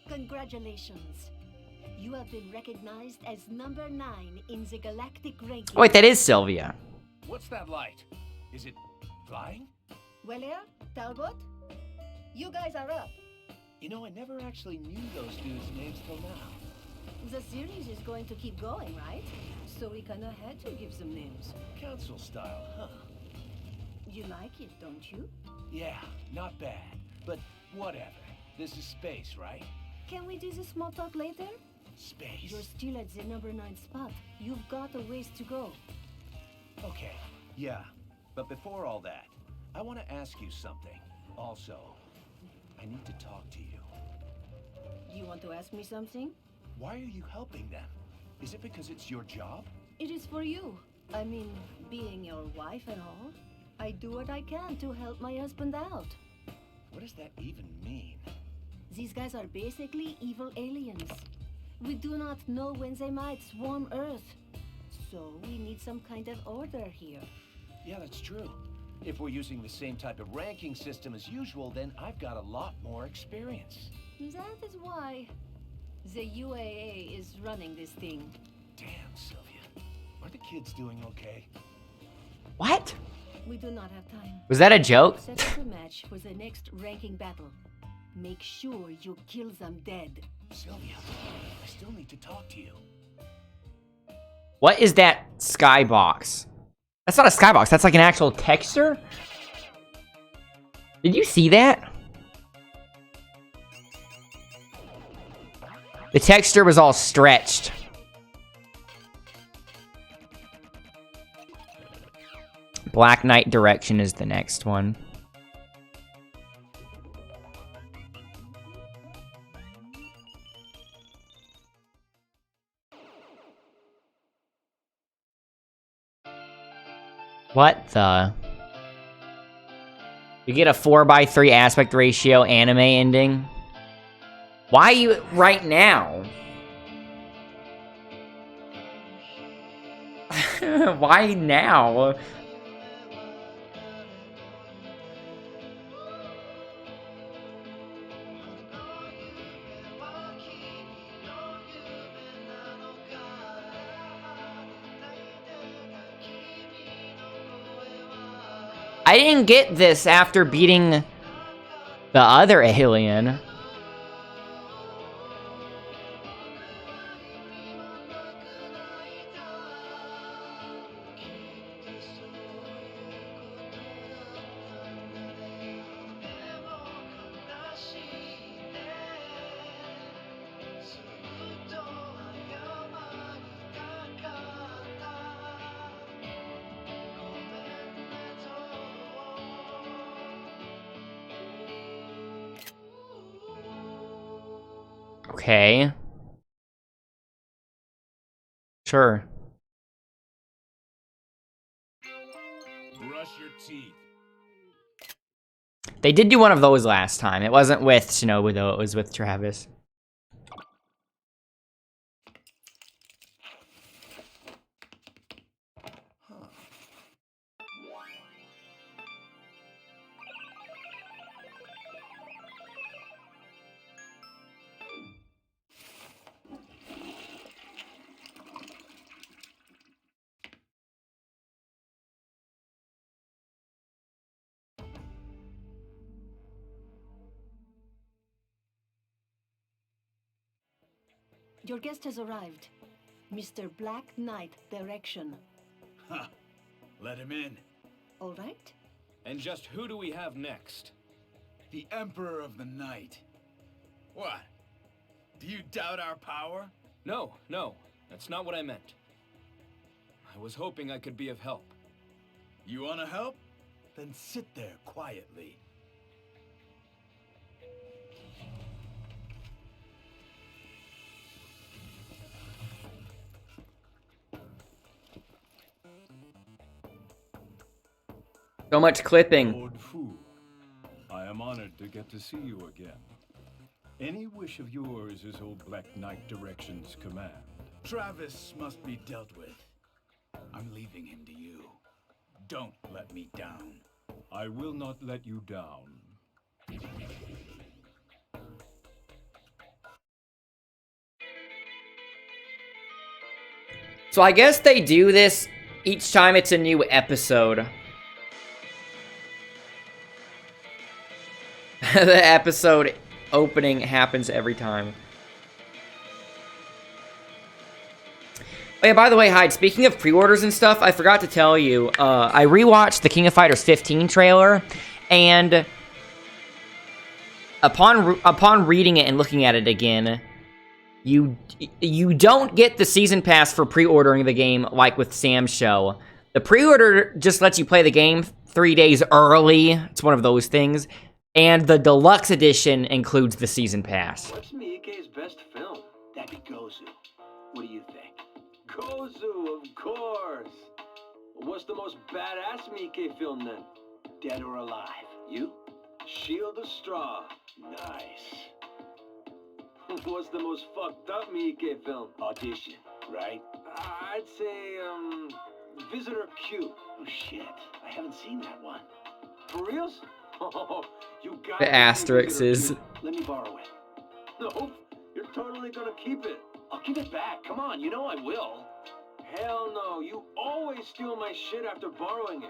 S5: Congratulations. You have been recognized as number 9 in the galactic ranking.
S1: Oh, wait, that is Sylvia.
S2: What's that light? Is it flying?
S5: Well, Talbot, you guys are up.
S2: You know, I never actually knew those dudes' names till now.
S5: The series is going to keep going, right? So we kinda had to give some names.
S2: Council style, huh?
S5: You like it, don't you?
S2: Yeah, not bad. But whatever. This is space, right?
S5: Can we do the small talk later?
S2: Space.
S5: You're still at the number 9 spot. You've got a ways to go.
S2: Okay, yeah. But before all that, I want to ask you something. Also, I need to talk to you.
S5: You want to ask me something?
S2: Why are you helping them? Is it because it's your job?
S5: It is for you. I mean, being your wife and all. I do what I can to help my husband out.
S2: What does that even mean?
S5: These guys are basically evil aliens. We do not know when they might swarm Earth. So we need some kind of order here.
S2: Yeah, that's true. If we're using the same type of ranking system as usual, then I've got a lot more experience.
S5: That is why the UAA is running this thing.
S2: Damn, Sylvia. Are the kids doing okay?
S1: What?
S5: We do not have time.
S1: Was that a joke?
S5: Set up a match for the next ranking battle. Make sure you kill them dead.
S2: Sylvia, I still need to talk to you.
S1: What is that skybox? That's not a skybox. That's like an actual texture? Did you see that? The texture was all stretched. Black Knight Direction is the next one. What the? You get a 4:3 aspect ratio anime ending? Why you right now? Why now? I didn't get this after beating the other alien. Okay. Sure.
S9: Brush your teeth.
S1: They did do one of those last time. It wasn't with Shinobu, though. It was with Travis.
S5: Your guest has arrived. Mr. Black Knight Direction.
S10: Huh. Let him in.
S5: All right?
S3: And just who do we have next?
S10: The Emperor of the Night. What? Do you doubt our power?
S3: No, that's not what I meant. I was hoping I could be of help.
S10: You wanna help? Then sit there quietly.
S1: So much clipping.
S13: Lord Fu, I am honored to get to see you again. Any wish of yours is old Black Knight Direction's command.
S10: Travis must be dealt with. I'm leaving him to you. Don't let me down.
S13: I will not let you down.
S1: So I guess they do this each time it's a new episode. The episode opening happens every time. Oh yeah, by the way, Hyde, speaking of pre-orders and stuff, I forgot to tell you, I rewatched the King of Fighters 15 trailer, and upon reading it and looking at it again, you don't get the season pass for pre-ordering the game like with Sam's show. The pre-order just lets you play the game 3 days early. It's one of those things. And the deluxe edition includes the season pass.
S11: What's Miike's best film? That'd be Gozu. What do you think? Gozu, of course. What's the most badass Miike film then? Dead or Alive? You? Shield of Straw. Nice. What's the most fucked up Miike film? Audition, right? I'd say, Visitor Q. Oh shit, I haven't seen that one. For reals? Oh, you got
S1: The asterisks is.
S11: Let me borrow it. Nope, you're totally gonna keep it. I'll give it back. Come on, you know I will. Hell no, you always steal my shit after borrowing it.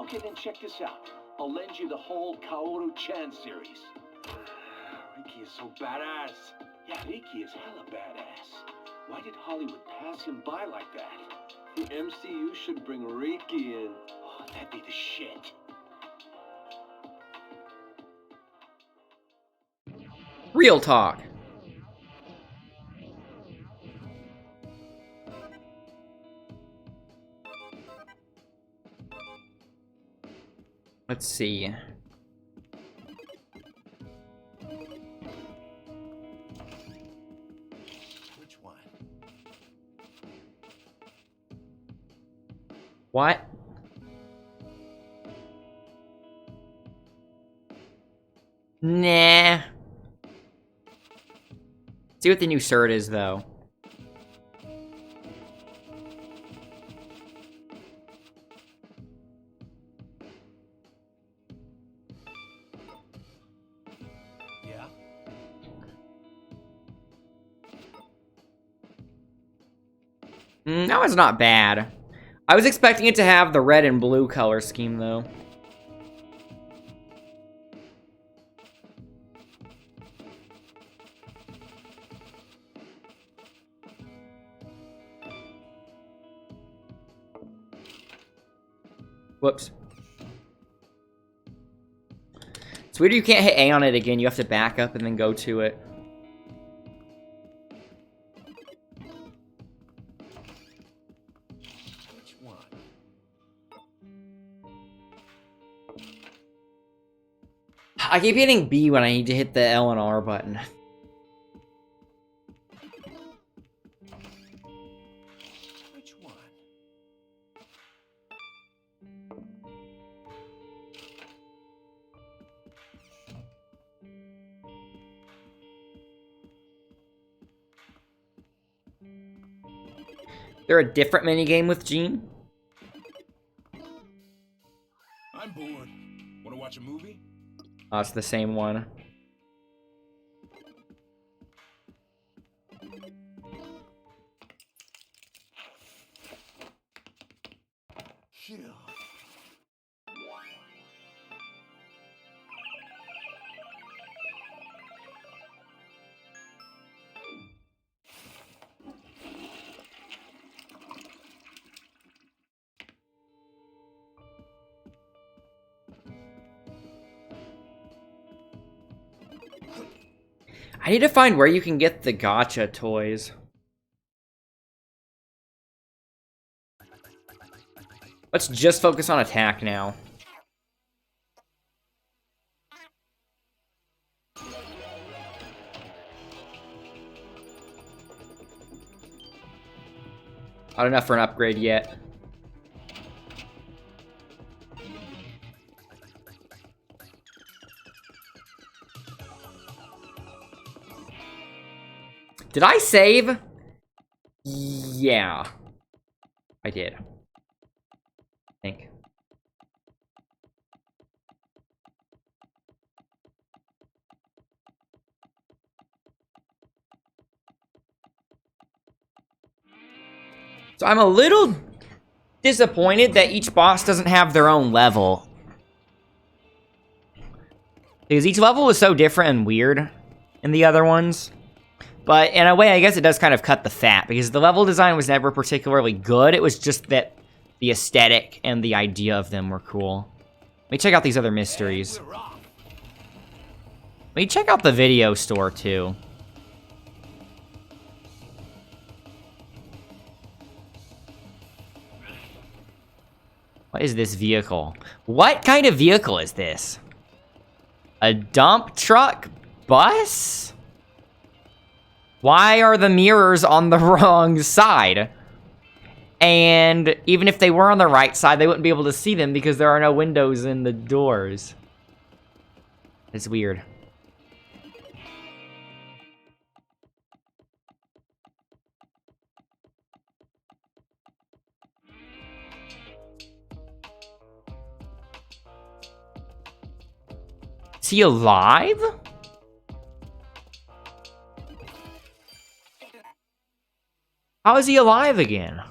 S11: Okay, then check this out. I'll lend you the whole Kaoru-chan series. Riki is so badass. Yeah, Riki is hella badass. Why did Hollywood pass him by like that? The MCU should bring Riki in. Oh, that'd be the shit.
S1: Real talk. Let's see.
S10: Which one?
S1: What? Nah. See what the new shirt is, though.
S10: Yeah?
S1: That was not bad. I was expecting it to have the red and blue color scheme, though. Whoops. It's weird you can't hit A on it again. You have to back up and then go to it.
S2: Which one?
S1: I keep hitting B when I need to hit the L and R button.
S2: Which one?
S1: There a different minigame with Gene?
S9: I'm bored. Wanna watch a movie?
S1: Oh, it's the same one.
S2: Phew.
S1: I need to find where you can get the gacha toys. Let's just focus on attack now. Not enough for an upgrade yet. Did I save? Yeah. I did. I think. So I'm a little disappointed that each boss doesn't have their own level. Because each level was so different and weird in the other ones. But in a way, I guess it does kind of cut the fat, because the level design was never particularly good. It was just that the aesthetic and the idea of them were cool. Let me check out these other mysteries. Let me check out the video store, too. What is this vehicle? What kind of vehicle is this? A dump truck bus? Why are the mirrors on the wrong side? And even if they were on the right side, they wouldn't be able to see them because there are no windows in the doors. It's weird. Is he alive? How is he alive again?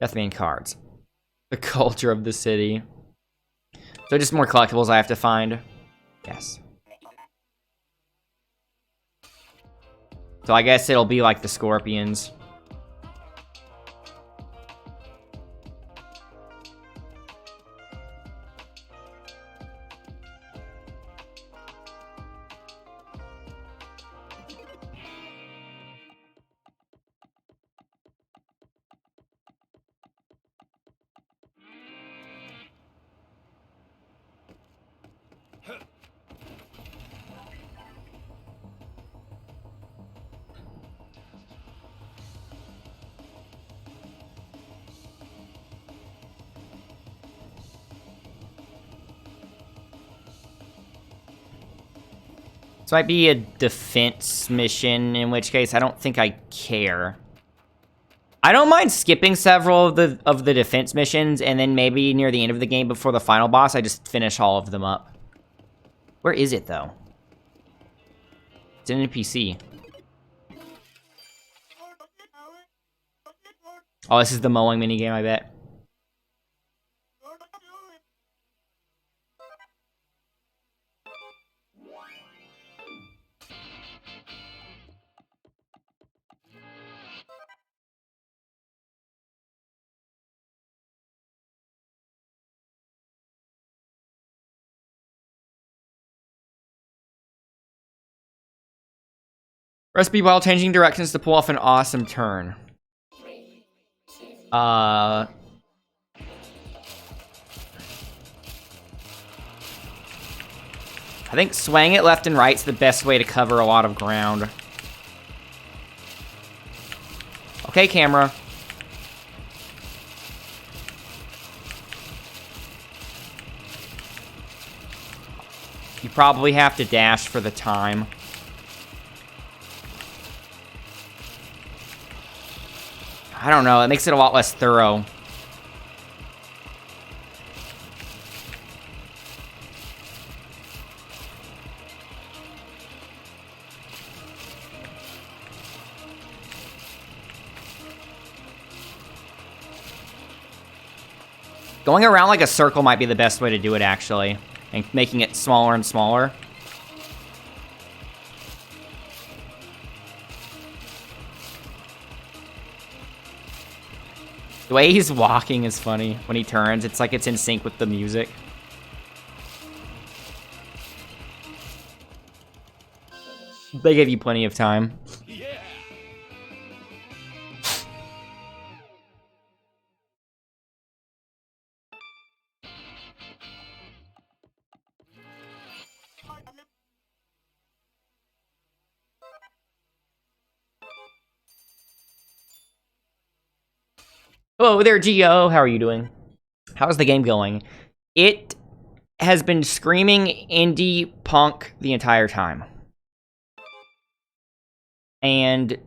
S1: Deathman cards. The culture of the city. So just more collectibles I have to find. Yes. So I guess it'll be like the Scorpions. This might be a defense mission, in which case I don't think I care. I don't mind skipping several of the defense missions, and then maybe near the end of the game before the final boss, I just finish all of them up. Where is it, though? It's an NPC. Oh, this is the mowing minigame, I bet. Recipe while changing directions to pull off an awesome turn. I think swaying it left and right's the best way to cover a lot of ground. Okay, camera. You probably have to dash for the time. I don't know, it makes it a lot less thorough. Going around like a circle might be the best way to do it, actually. And making it smaller and smaller. The way he's walking is funny when he turns. It's like it's in sync with the music. They give you plenty of time. Hello there, Gio. How are you doing? How's the game going? It has been screaming indie punk the entire time. And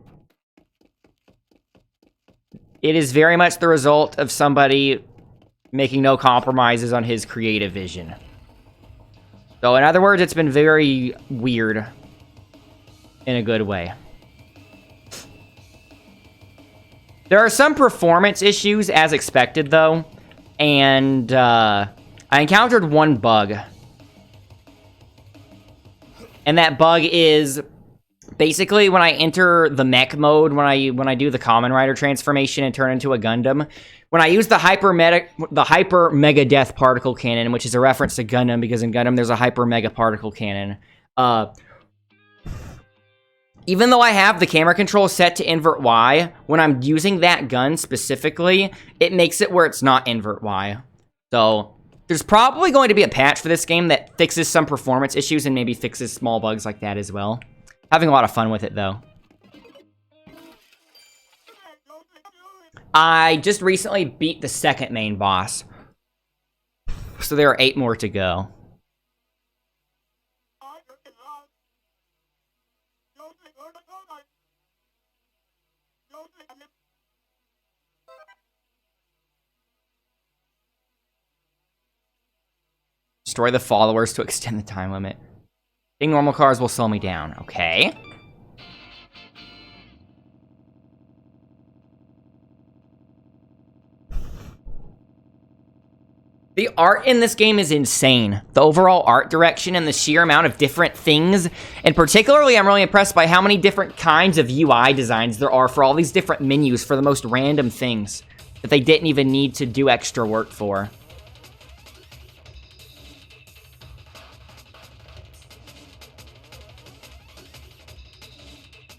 S1: it is very much the result of somebody making no compromises on his creative vision. So, in other words, it's been very weird in a good way. There are some performance issues, as expected, though, and I encountered one bug. And that bug is basically when I enter the mech mode, when I do the Kamen Rider transformation and turn into a Gundam, when I use the hyper mega death particle cannon, which is a reference to Gundam, because in Gundam there's a hyper mega particle cannon. Even though I have the camera control set to invert Y, when I'm using that gun specifically, it makes it where it's not invert Y. So, there's probably going to be a patch for this game that fixes some performance issues and maybe fixes small bugs like that as well. Having a lot of fun with it, though. I just recently beat the second main boss. So there are 8 more to go. Destroy the followers to extend the time limit. Hitting normal cars will slow me down. Okay. The art in this game is insane. The overall art direction and the sheer amount of different things. And particularly, I'm really impressed by how many different kinds of UI designs there are for all these different menus for the most random things that they didn't even need to do extra work for.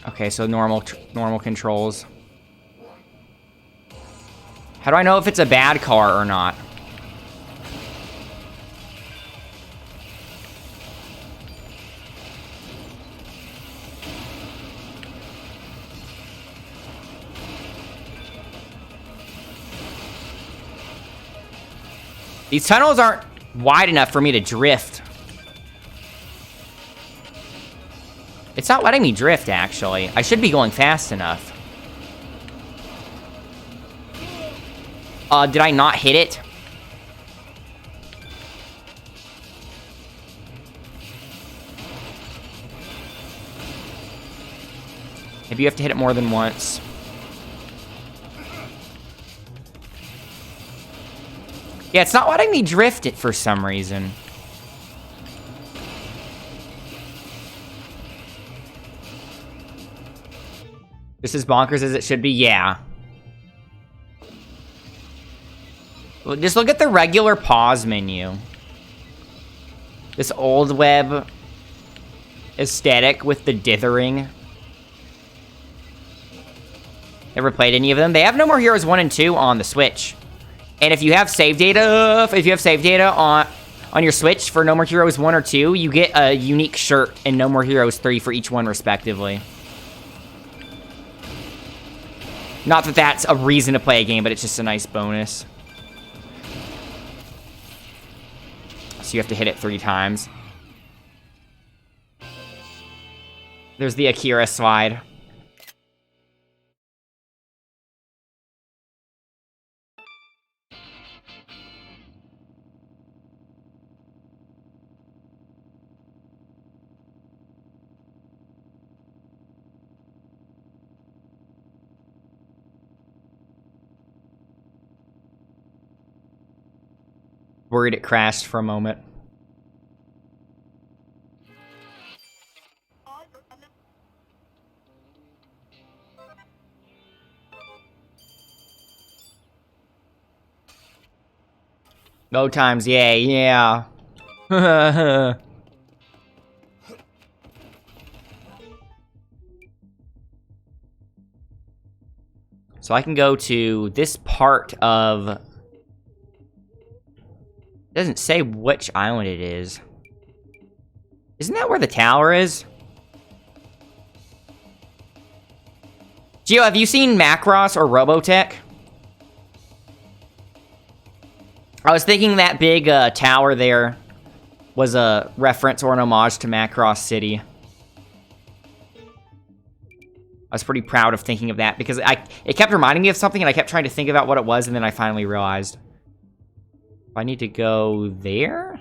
S1: Okay, so normal controls. How do I know if it's a bad car or not? These tunnels aren't wide enough for me to drift. It's not letting me drift, actually. I should be going fast enough. Did I not hit it? Maybe you have to hit it more than once. Yeah, it's not letting me drift it for some reason. Just as bonkers as it should be, yeah. Well, just look at the regular pause menu. This old web aesthetic with the dithering. Never played any of them. They have No More Heroes 1 and 2 on the Switch. And if you have save data, on your Switch for No More Heroes 1 or 2, you get a unique shirt in No More Heroes 3 for each one, respectively. Not that that's a reason to play a game, but it's just a nice bonus. So you have to hit it 3 times. There's the Akira slide. Worried it crashed for a moment. No times, yay, yeah. So I can go to this part of... It doesn't say which island it is. Isn't that where the tower is? Gio, have you seen Macross or Robotech? I was thinking that big tower there was a reference or an homage to Macross City. I was pretty proud of thinking of that because it kept reminding me of something and I kept trying to think about what it was and then I finally realized. I need to go there?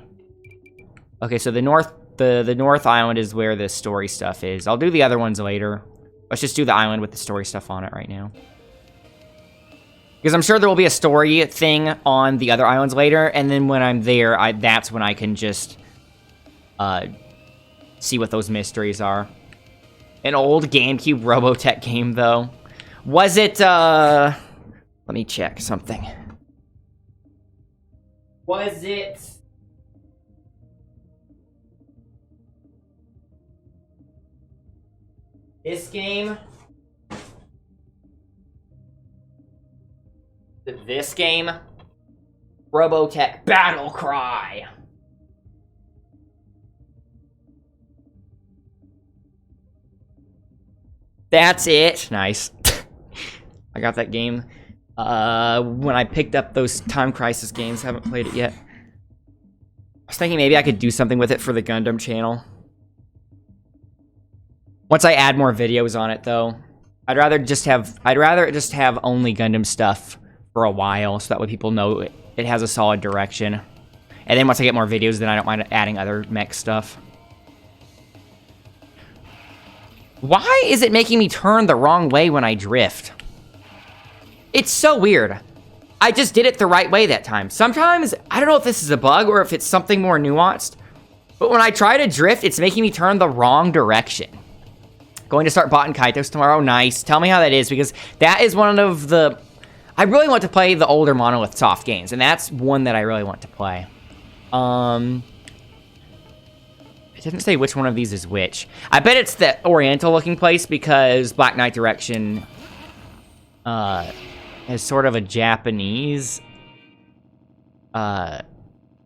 S1: Okay, so the North Island is where the story stuff is. I'll do the other ones later. Let's just do the island with the story stuff on it right now. Because I'm sure there will be a story thing on the other islands later, and then when I'm there, that's when I can just see what those mysteries are. An old GameCube Robotech game, though. Was it, let me check something. Was it... this game? This game? Robotech Battle Cry. That's it. Nice. I got that game when I picked up those Time Crisis games. Haven't played it yet. I was thinking maybe I could do something with it for the Gundam channel. Once I add more videos on it, though, I'd rather it just have only Gundam stuff for a while, so that way people know it has a solid direction. And then once I get more videos, then I don't mind adding other mech stuff. Why is it making me turn the wrong way when I drift? It's so weird. I just did it the right way that time. Sometimes, I don't know if this is a bug or if it's something more nuanced, but when I try to drift, it's making me turn the wrong direction. Going to start Baten Kaitos tomorrow. Nice. Tell me how that is, because that is one of the... I really want to play the older Monolith Soft games, and that's one that I really want to play. It doesn't say which one of these is which. I bet it's the Oriental-looking place, because Black Knight Direction has sort of a Japanese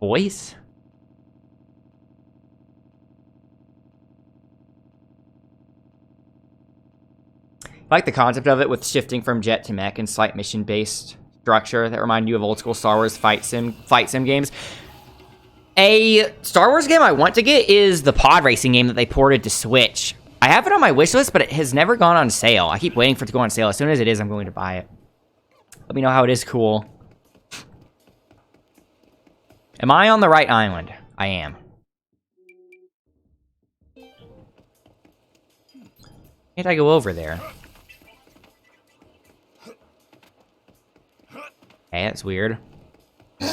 S1: voice. I like the concept of it with shifting from jet to mech and slight mission-based structure that remind you of old-school Star Wars fight sim games. A Star Wars game I want to get is the pod racing game that they ported to Switch. I have it on my wish list, but it has never gone on sale. I keep waiting for it to go on sale. As soon as it is, I'm going to buy it. Let me know how it is cool. Am I on the right island? I am. Can't I go over there? Hey, that's weird. You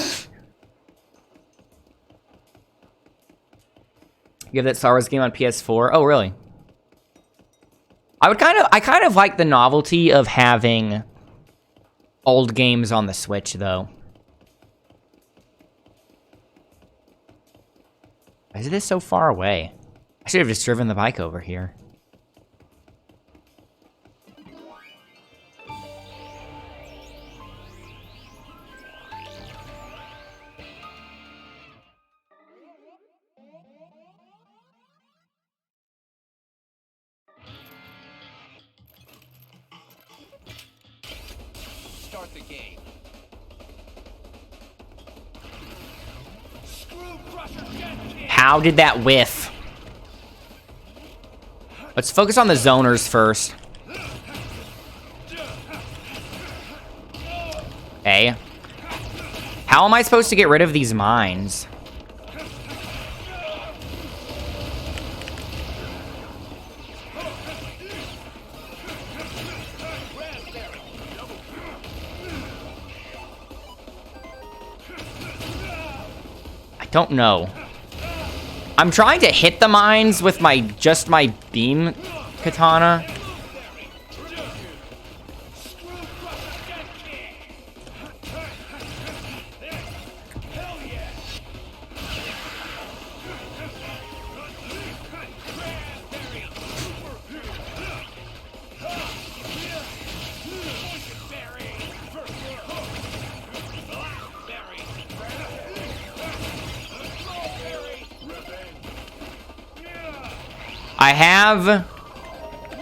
S1: have that Star Wars game on PS4? Oh, really? I kind of like the novelty of having old games on the Switch, though. Why is this so far away? I should have just driven the bike over here.
S6: start the game.
S1: How did that whiff? Let's focus on the zoners first. Okay. How am I supposed to get rid of these mines? I don't know. I'm trying to hit the mines with my beam katana.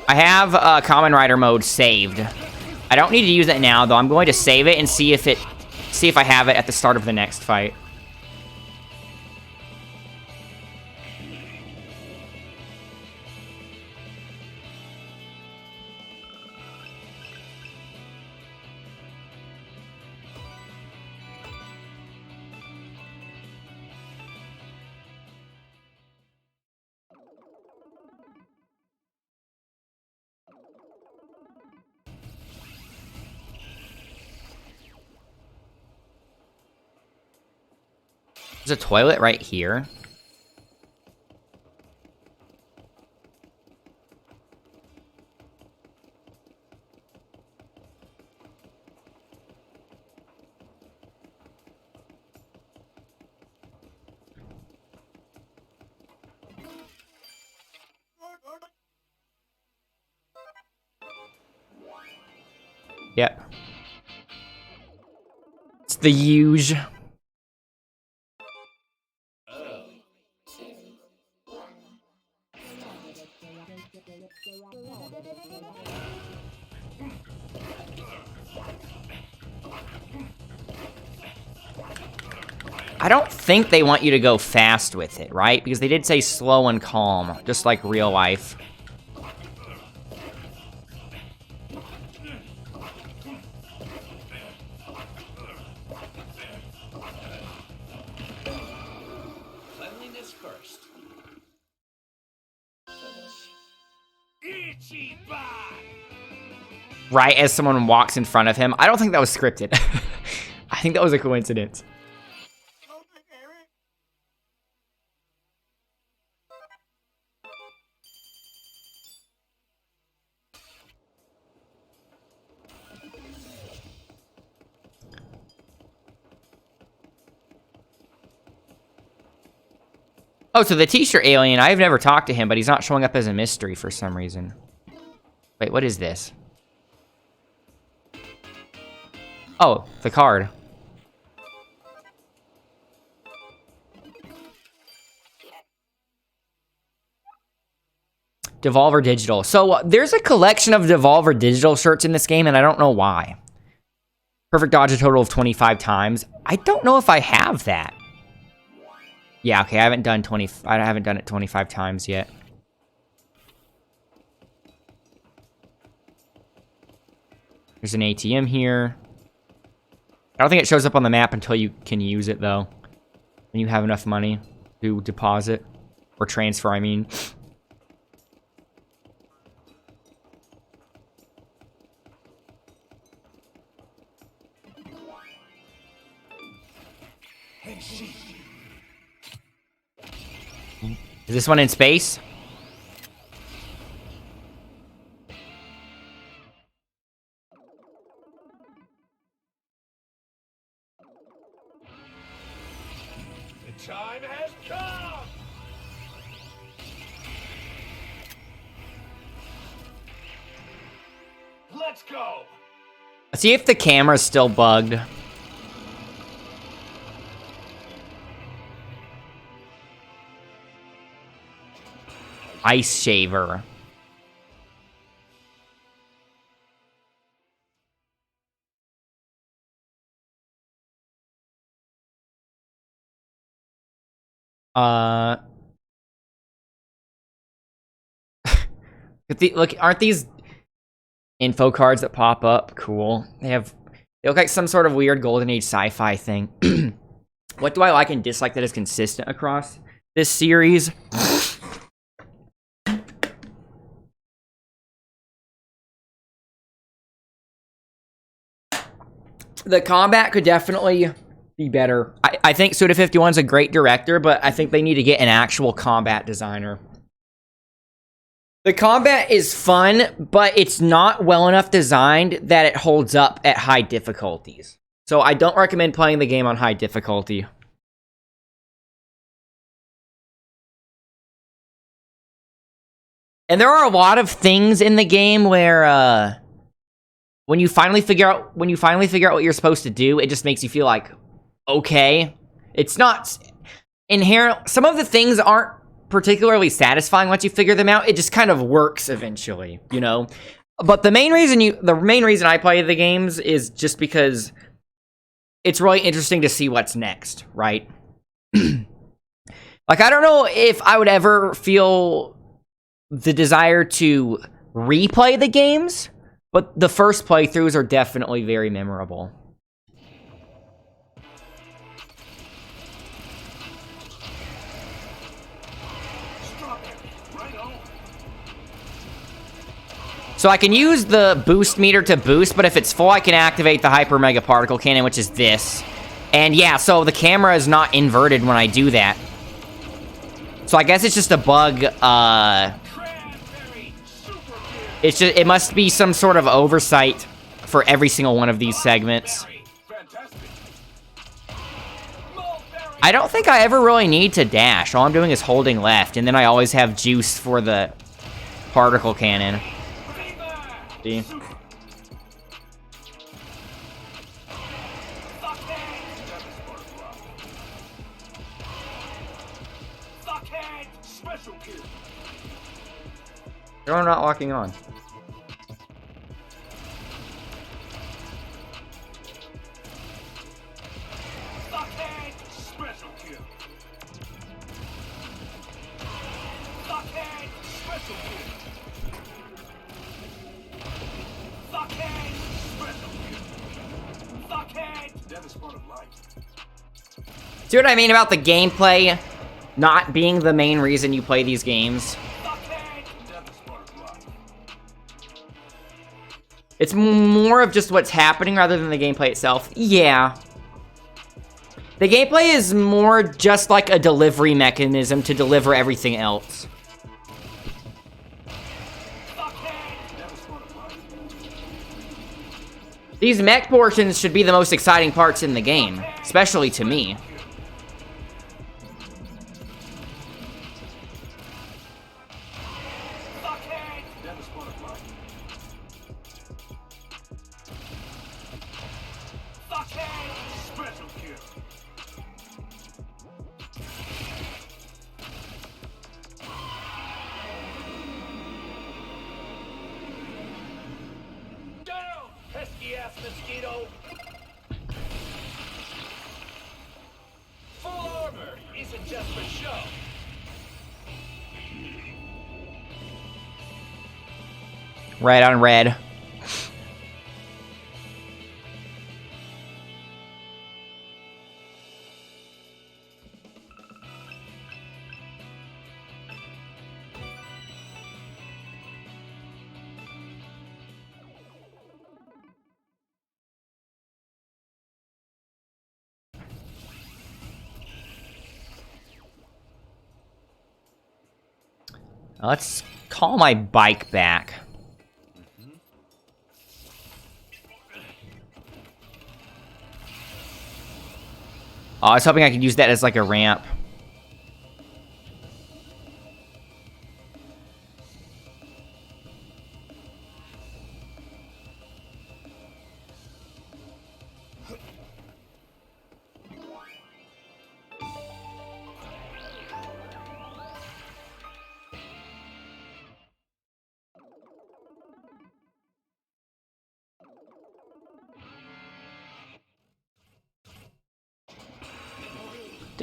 S1: I have Common Rider mode saved. I don't need to use it now, though. I'm going to save it and see if I have it at the start of the next fight. There's a toilet right here. Yep. It's the huge. I don't think they want you to go fast with it, right? Because they did say slow and calm, just like real life.
S6: Cleanliness first. Itchy bye.
S1: Right as someone walks in front of him. I don't think that was scripted. I think that was a coincidence. Oh, so the t-shirt alien, I've never talked to him, but he's not showing up as a mystery for some reason. Wait, what is this? Oh, the card. Devolver Digital. So there's a collection of Devolver Digital shirts in this game, and I don't know why. Perfect dodge a total of 25 times. I don't know if I have that. Yeah, okay, I haven't done it 25 times yet. There's an ATM here. I don't think it shows up on the map until you can use it, though. When you have enough money to deposit. Or transfer, I mean. Is this one in space?
S6: The time has come. Let's go.
S1: Let's see if the camera's still bugged. Ice shaver. Look, aren't these info cards that pop up cool? They look like some sort of weird golden age sci-fi thing. What do I like and dislike that is consistent across this series? The combat could definitely be better. I think Suda51 is a great director, but I think they need to get an actual combat designer. The combat is fun, but it's not well enough designed that it holds up at high difficulties. So I don't recommend playing the game on high difficulty. And there are a lot of things in the game where when you finally figure out what you're supposed to do, it just makes you feel like, okay. It's not inherent. Some of the things aren't particularly satisfying once you figure them out. It just kind of works eventually, you know? But the main reason I play the games is just because it's really interesting to see what's next, right? Like, I don't know if I would ever feel the desire to replay the games, but the first playthroughs are definitely very memorable. So I can use the boost meter to boost, but if it's full, I can activate the Hyper Mega Particle Cannon, which is this. And yeah, so the camera is not inverted when I do that. So I guess it's just a bug, it must be some sort of oversight for every single one of these segments. I don't think I ever really need to dash. All I'm doing is holding left, and then I always have juice for the particle cannon. See? They're not locking on. See what I mean about the gameplay not being the main reason you play these games? It's more of just what's happening rather than the gameplay itself. Yeah. The gameplay is more just like a delivery mechanism to deliver everything else. These mech portions should be the most exciting parts in the game, especially to me.
S10: Mosquito. Full armor isn't just for show.
S1: Red on red. Let's call my bike back. Oh, I was hoping I could use that as like a ramp.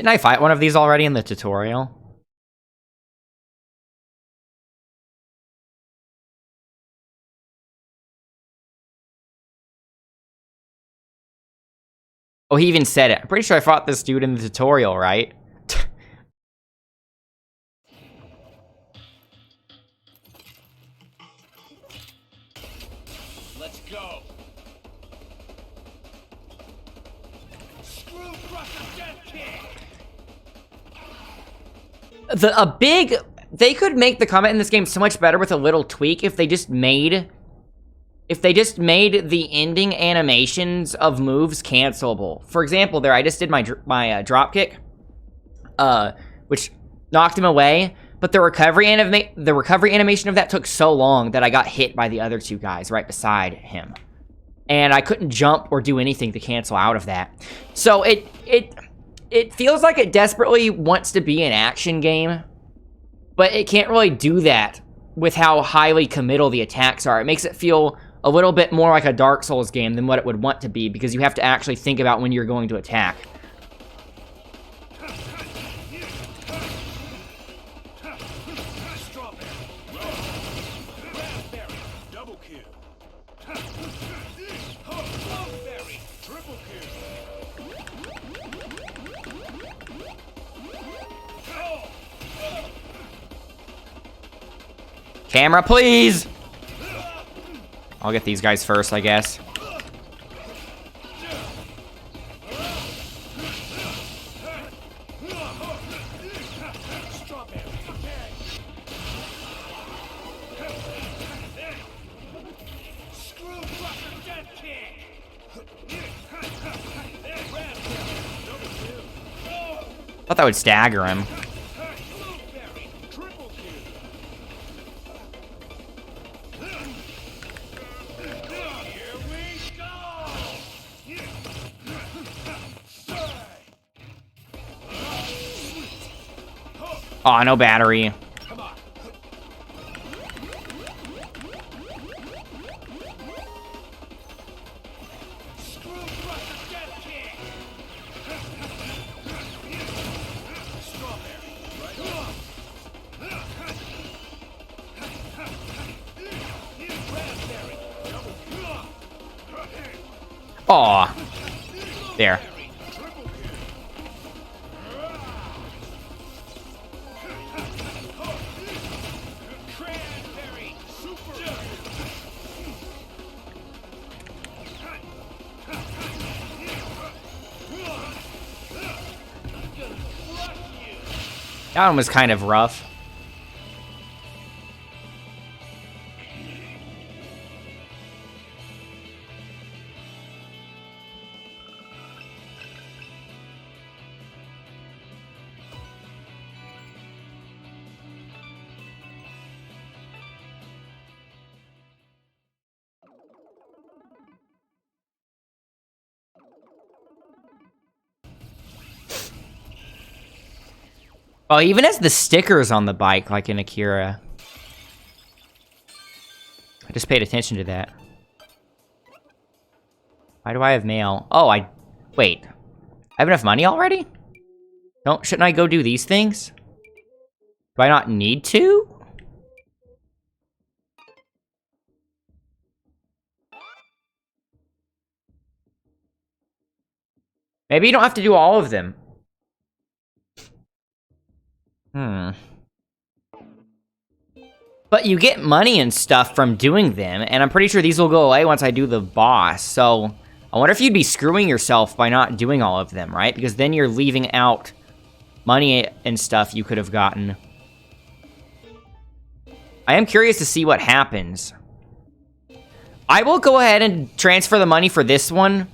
S1: Didn't I fight one of these already in the tutorial? Oh, he even said it. I'm pretty sure I fought this dude in the tutorial, right?
S10: Let's go. Screw Crusher Death Kick.
S1: They could make the combat in this game so much better with a little tweak if they just made the ending animations of moves cancelable. For example, there I just did my drop kick, which knocked him away. But the recovery animation of that took so long that I got hit by the other two guys right beside him, and I couldn't jump or do anything to cancel out of that. So it feels like it desperately wants to be an action game, but it can't really do that with how highly committal the attacks are. It makes it feel a little bit more like a Dark Souls game than what it would want to be, because you have to actually think about when you're going to attack. Camera, please! I'll get these guys first, I guess. Thought that would stagger him. Oh, no battery. Aw. There. That one was kind of rough. Oh, even has the stickers on the bike, like in Akira. I just paid attention to that. Why do I have mail? Oh, wait. I have enough money already? Shouldn't I go do these things? Do I not need to? Maybe you don't have to do all of them. But you get money and stuff from doing them, and I'm pretty sure these will go away once I do the boss, so I wonder if you'd be screwing yourself by not doing all of them, right? Because then you're leaving out money and stuff you could have gotten. I am curious to see what happens. I will go ahead and transfer the money for this one,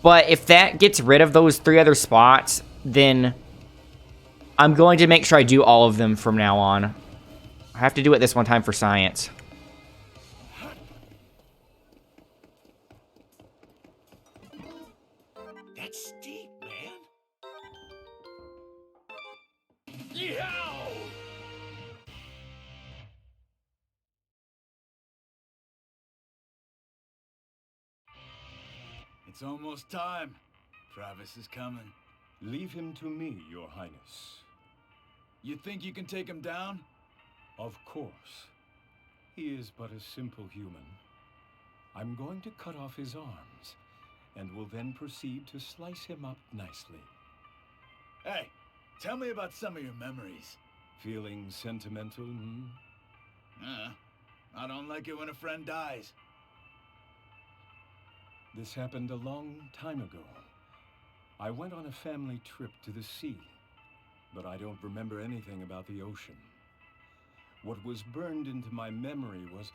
S1: but if that gets rid of those 3 other spots, then I'm going to make sure I do all of them from now on. I have to do it this one time for science.
S10: That's steep, man. Yow! It's almost time. Travis is coming.
S13: Leave him to me, Your Highness.
S10: You think you can take him down?
S13: Of course. He is but a simple human. I'm going to cut off his arms, and will then proceed to slice him up nicely.
S10: Hey, tell me about some of your memories.
S13: Feeling sentimental, hmm?
S10: I don't like it when a friend dies.
S13: This happened a long time ago. I went on a family trip to the sea, but I don't remember anything about the ocean. What was burned into my memory was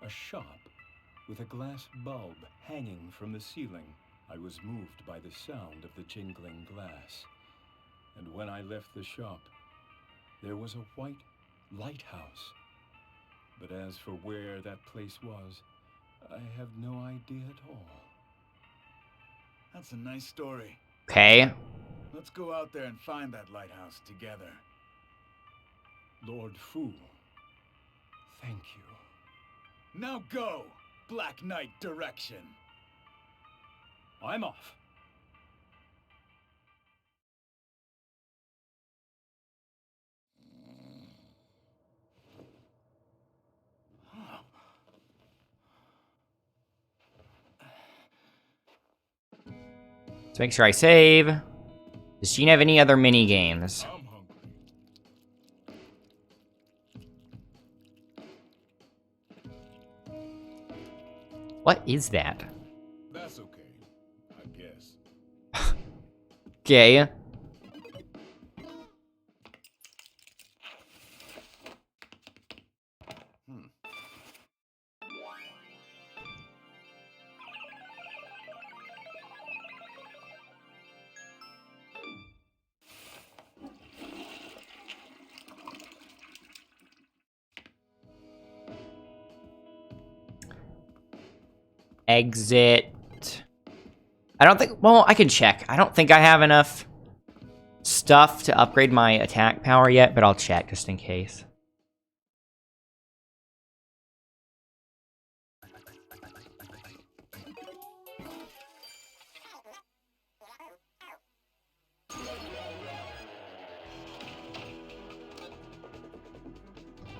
S13: a shop with a glass bulb hanging from the ceiling. I was moved by the sound of the jingling glass. And when I left the shop, there was a white lighthouse. But as for where that place was, I have no idea at all.
S10: That's a nice story.
S1: Okay.
S10: Let's go out there and find that lighthouse together.
S13: Lord Fu, thank you.
S10: Now go! Black Knight direction!
S13: I'm off.
S1: Let's make sure I save. Does Gene have any other mini games?
S9: I'm hungry.
S1: What is that?
S9: That's okay, I guess.
S1: Okay. Exit. I don't think, well, I can check. I don't think I have enough stuff to upgrade my attack power yet, but I'll check just in case.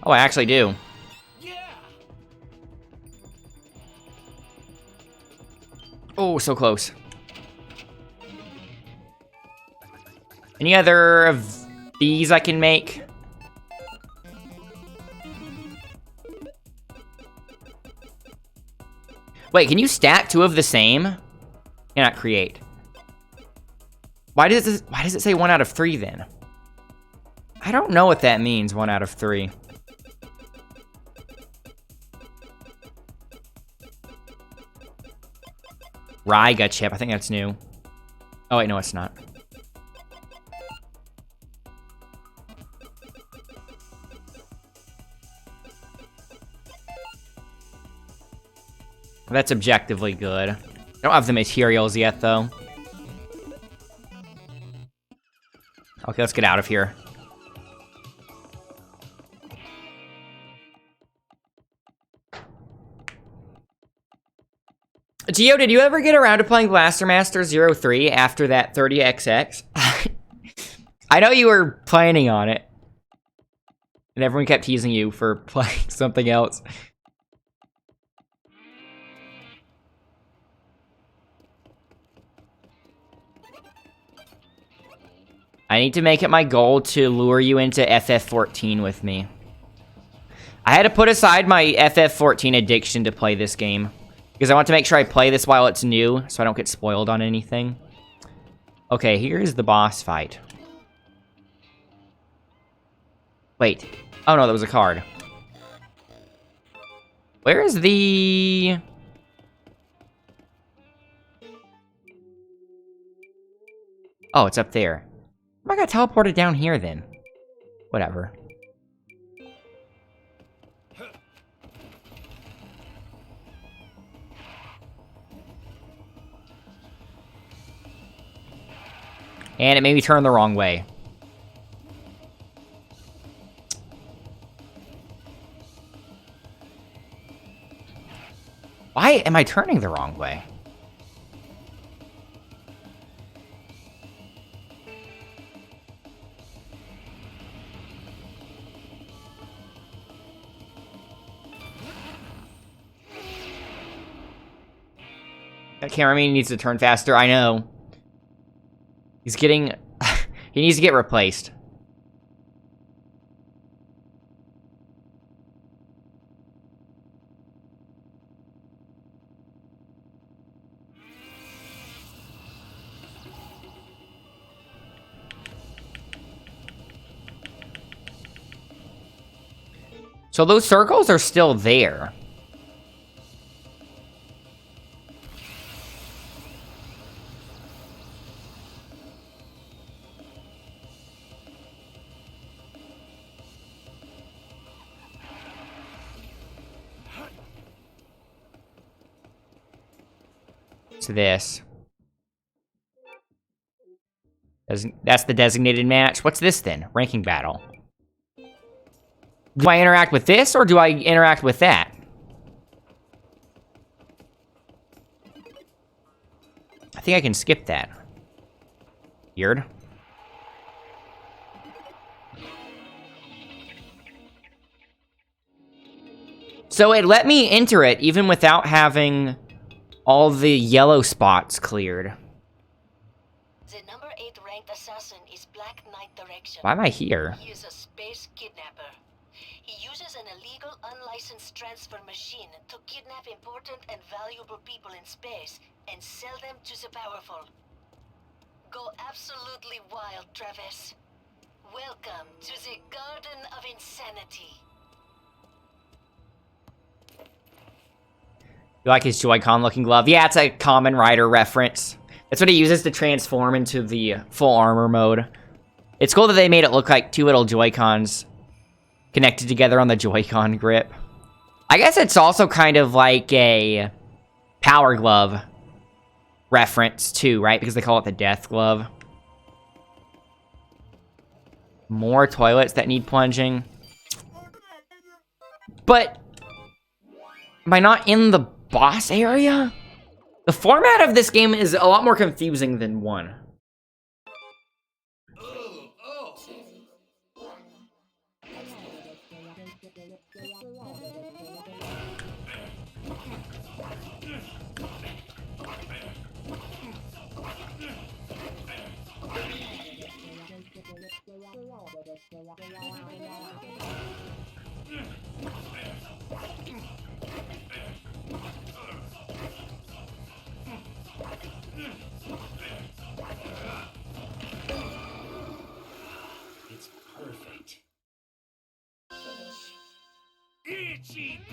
S1: Oh, I actually do. Oh, so close. Any other of these I can make? Wait, can you stack two of the same? Cannot create. Why does it say 1 out of 3 then? I don't know what that means, 1 out of 3. Ryga chip, I think that's new. Oh wait, no it's not. That's objectively good. I don't have the materials yet though. Okay, let's get out of here. Gio, did you ever get around to playing Blaster Master 03 after that 30XX? I know you were planning on it. And everyone kept teasing you for playing something else. I need to make it my goal to lure you into FF14 with me. I had to put aside my FF14 addiction to play this game. Because I want to make sure I play this while it's new, so I don't get spoiled on anything. Okay, here's the boss fight. Wait. Oh no, that was a card. Where is the... Oh, it's up there. I got teleported down here then. Whatever. And it made me turn the wrong way. Why am I turning the wrong way? That cameraman needs to turn faster, I know. He's getting... he needs to get replaced. So those circles are still there. What's this? That's the designated match. What's this then? Ranking battle. Do I interact with this or do I interact with that? I think I can skip that. Weird. So it let me enter it even without having all the yellow spots cleared.
S5: The number 8 ranked assassin is Black Knight Direction.
S1: Why am I here?
S5: He is a space kidnapper. He uses an illegal, unlicensed transfer machine to kidnap important and valuable people in space and sell them to the powerful. Go absolutely wild, Travis. Welcome to the Garden of Insanity.
S1: You like his Joy-Con looking glove? Yeah, it's a Kamen Rider reference. That's what he uses to transform into the full armor mode. It's cool that they made it look like two little Joy-Cons connected together on the Joy-Con grip. I guess it's also kind of like a Power Glove reference too, right? Because they call it the Death Glove. More toilets that need plunging. But am I not in the boss area? The format of this game is a lot more confusing than 1.
S10: It's perfect. Ichiban!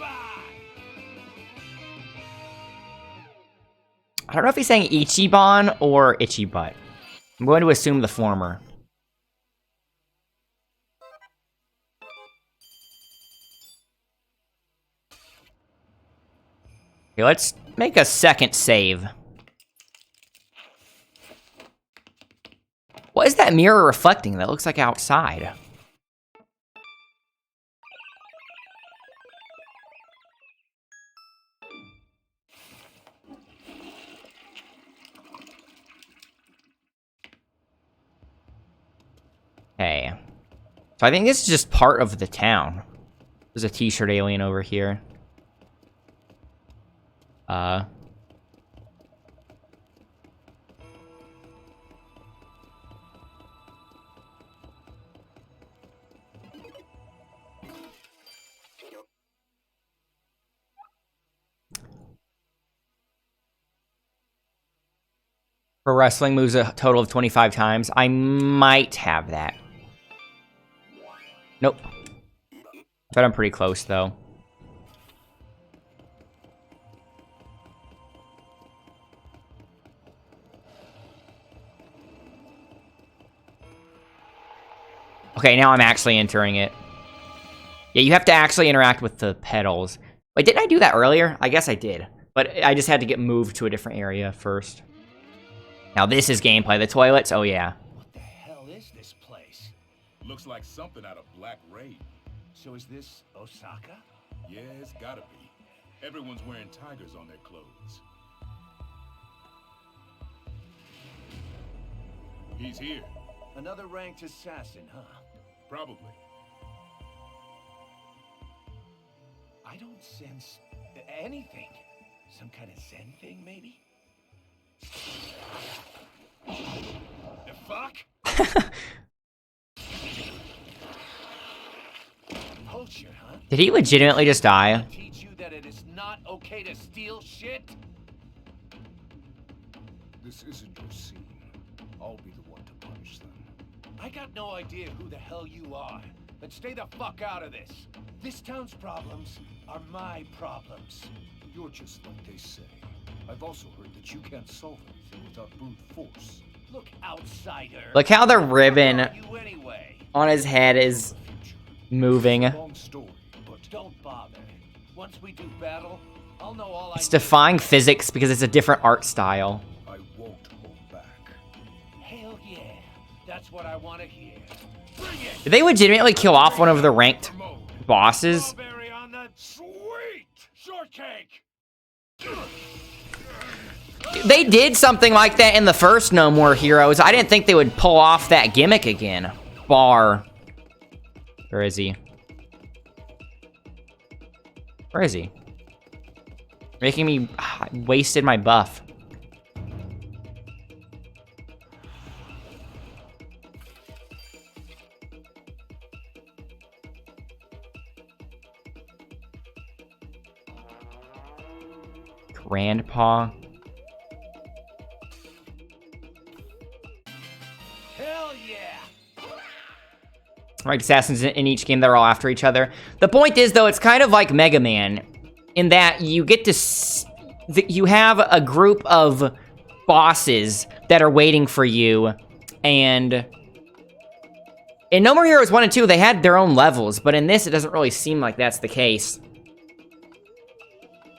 S1: I don't know if he's saying Ichiban or Ichibutt. I'm going to assume the former. Okay, let's make a second save. What is that mirror reflecting? That looks like outside. Okay. So I think this is just part of the town. There's a t-shirt alien over here. For wrestling moves a total of 25 times. I might have that. Nope. But I'm pretty close, though. Okay, now I'm actually entering it. Yeah, you have to actually interact with the pedals. Wait, didn't I do that earlier? I guess I did. But I just had to get moved to a different area first. Now this is gameplay. The toilets? Oh, yeah.
S2: What the hell is this place?
S9: Looks like something out of Black Rain.
S2: So is this Osaka?
S9: Yeah, it's gotta be. Everyone's wearing tigers on their clothes. He's here.
S2: Another ranked assassin, huh?
S9: Probably.
S2: I don't sense anything. Some kind of Zen thing, maybe?
S10: The fuck? Bullshit, huh?
S1: Did he legitimately just die?
S2: Teach you that it is not okay to steal shit?
S13: This isn't your scene. I'll be the one to punish them.
S2: I got no idea who the hell you are, but stay the fuck out of this. This town's problems are my problems.
S13: You're just like they say. I've also heard that you can't solve anything without brute force.
S2: Look, outsider.
S1: Look how the ribbon
S2: You anyway.
S1: on his head is moving.
S13: Long story, but
S2: Don't bother. Once we do battle, I'll know all
S1: It's
S2: I
S1: defying physics because it's a different art style.
S13: I won't hold back.
S2: Hell yeah. That's what I want to hear. Bring it.
S1: Did they legitimately kill off one of the ranked bosses?
S2: Strawberry on the sweet shortcake.
S1: They did something like that in the first No More Heroes. I didn't think they would pull off that gimmick again. Bar. Where is he? Where is he? Making me... I wasted my buff. Grandpa.
S2: Hell yeah.
S1: Right, assassins in each game, they're all after each other. The point is, though, it's kind of like Mega Man, in that you get to... you have a group of bosses that are waiting for you, and... in No More Heroes 1 and 2, they had their own levels, but in this, it doesn't really seem like that's the case.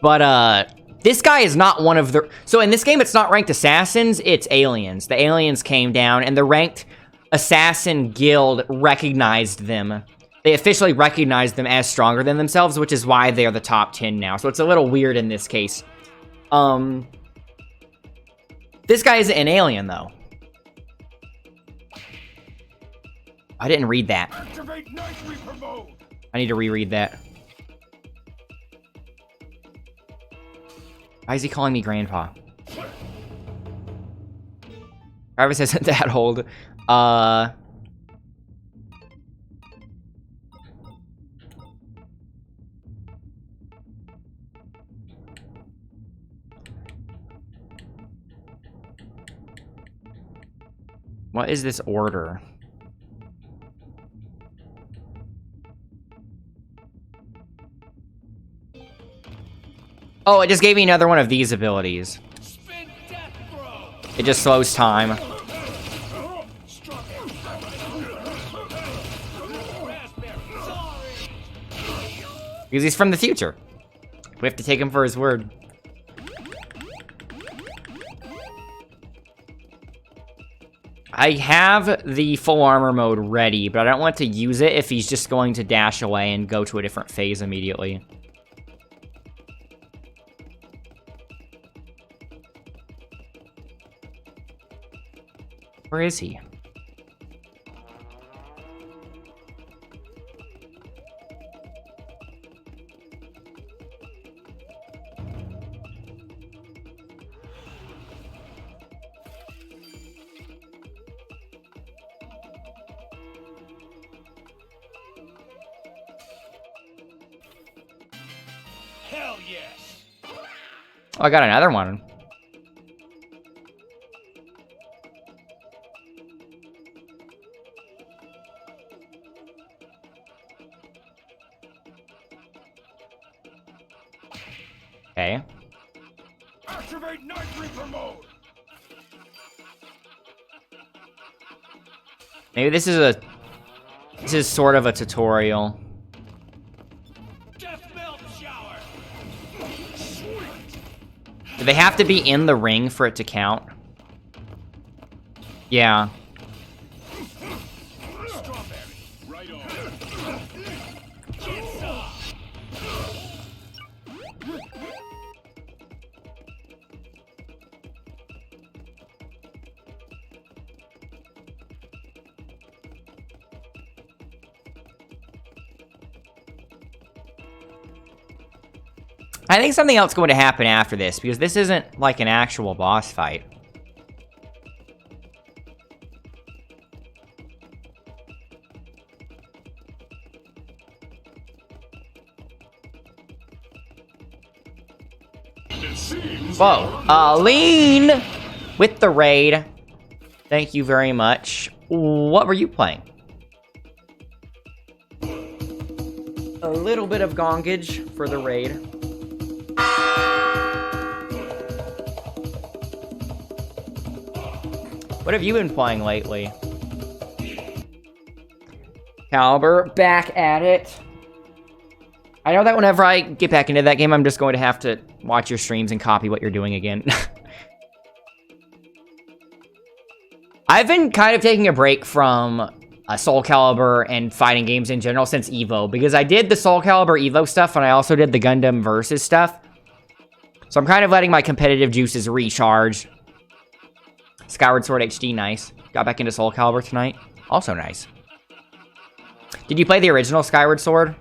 S1: But, this guy is not one of the... So in this game, it's not ranked assassins, it's aliens. The aliens came down, and the ranked assassin guild recognized them. They officially recognized them as stronger than themselves, which is why they're the top 10 now. So it's a little weird in this case. This guy is an alien, though. I didn't read that.
S10: Activate Night Reaper mode.
S1: I need to reread that. Why is he calling me Grandpa? Travis isn't that old. What is this order? Oh, it just gave me another one of these abilities. It just slows time. Because he's from the future. We have to take him for his word. I have the full armor mode ready, but I don't want to use it if he's just going to dash away and go to a different phase immediately. Where is he?
S2: Hell yes.
S1: Oh, I got another one. Okay.
S10: Activate Night Reaper mode.
S1: Maybe this is sort of a tutorial.
S10: Death melt shower.
S1: Do they have to be in the ring for it to count? Yeah.
S10: Strawberry.
S9: Right on.
S1: I think something else is going to happen after this, because this isn't like an actual boss fight. Whoa. Lean with the raid. Thank you very much. What were you playing? A little bit of gongage for the raid. What have you been playing lately? Caliber, back at it. I know that whenever I get back into that game, I'm just going to have to watch your streams and copy what you're doing again. I've been kind of taking a break from Soul Calibur and fighting games in general since Evo, because I did the Soul Calibur Evo stuff and I also did the Gundam Versus stuff. So I'm kind of letting my competitive juices recharge. Skyward Sword HD, nice. Got back into Soul Calibur tonight. Also nice. Did you play the original Skyward Sword?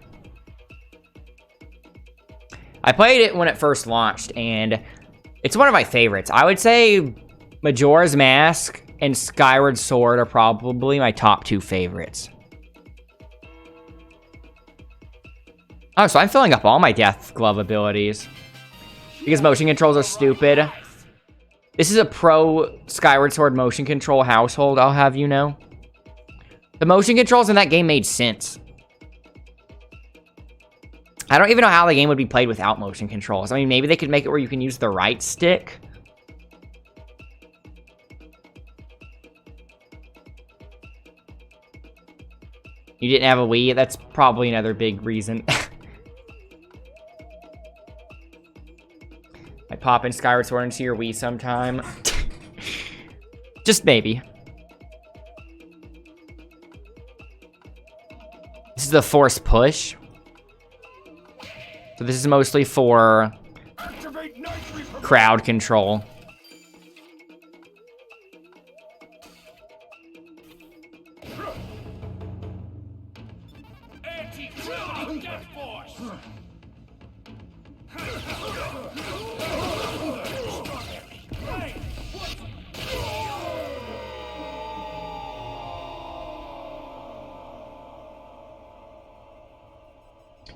S1: I played it when it first launched, and it's one of my favorites. I would say Majora's Mask and Skyward Sword are probably my top 2 favorites. Oh, so I'm filling up all my Death Glove abilities. Because motion controls are stupid. This is a pro Skyward Sword motion control household, I'll have you know. The motion controls in that game made sense. I don't even know how the game would be played without motion controls. I mean, maybe they could make it where you can use the right stick. You didn't have a Wii? That's probably another big reason. I pop in Skyward Sword into your Wii sometime. Just maybe. This is the force push. So this is mostly for crowd control.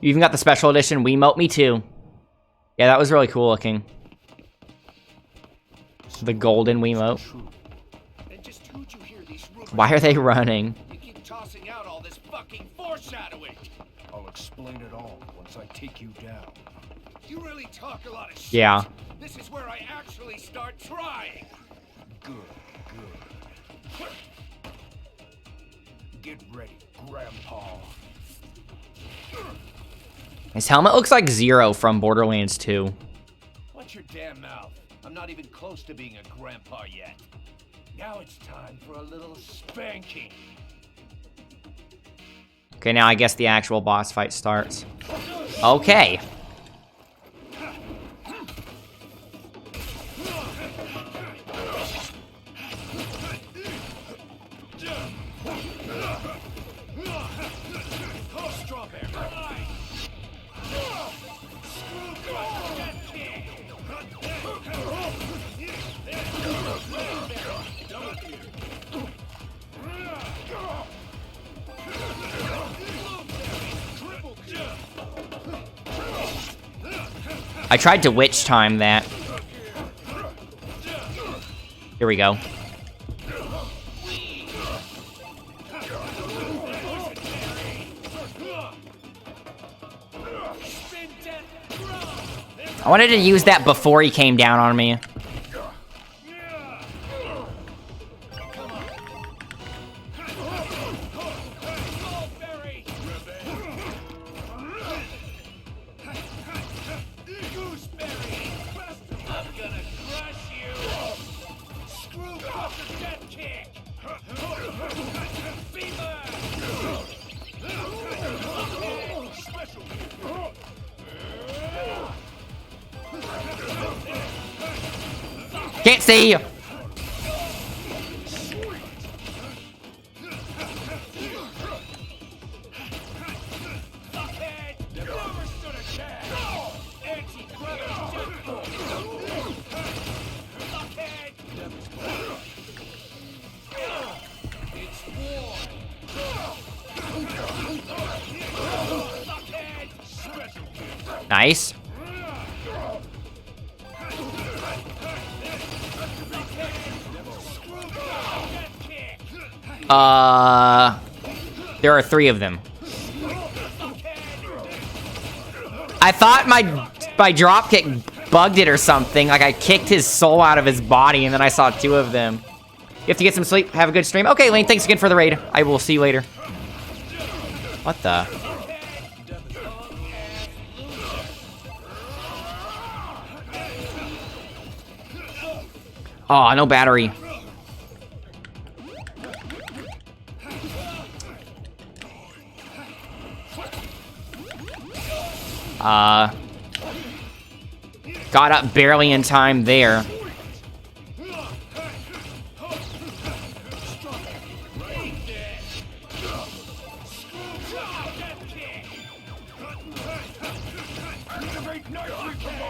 S1: You even got the special edition Wiimote, me too. Yeah, that was really cool looking. The golden Wiimote. Why are they running?
S10: You keep tossing out all this fucking foreshadowing. I'll explain it all once I take you down. You really talk a lot of shit.
S1: Yeah.
S10: This is where I actually start trying. Good, good. Get ready, Grandpa.
S1: His helmet looks like Zero from Borderlands 2.
S2: Watch your damn mouth. I'm not even close to being a grandpa yet. Now it's time for a little spanking.
S1: Okay, now I guess the actual boss fight starts. Okay. I tried to witch time that. Here we go. I wanted to use that before he came down on me. Can't see you. Nice. There are 3 of them. I thought my dropkick bugged it or something. Like I kicked his soul out of his body and then I saw 2 of them. You have to get some sleep. Have a good stream. Okay, Lane, thanks again for the raid. I will see you later. What the? Oh, no battery. Got up barely in time there.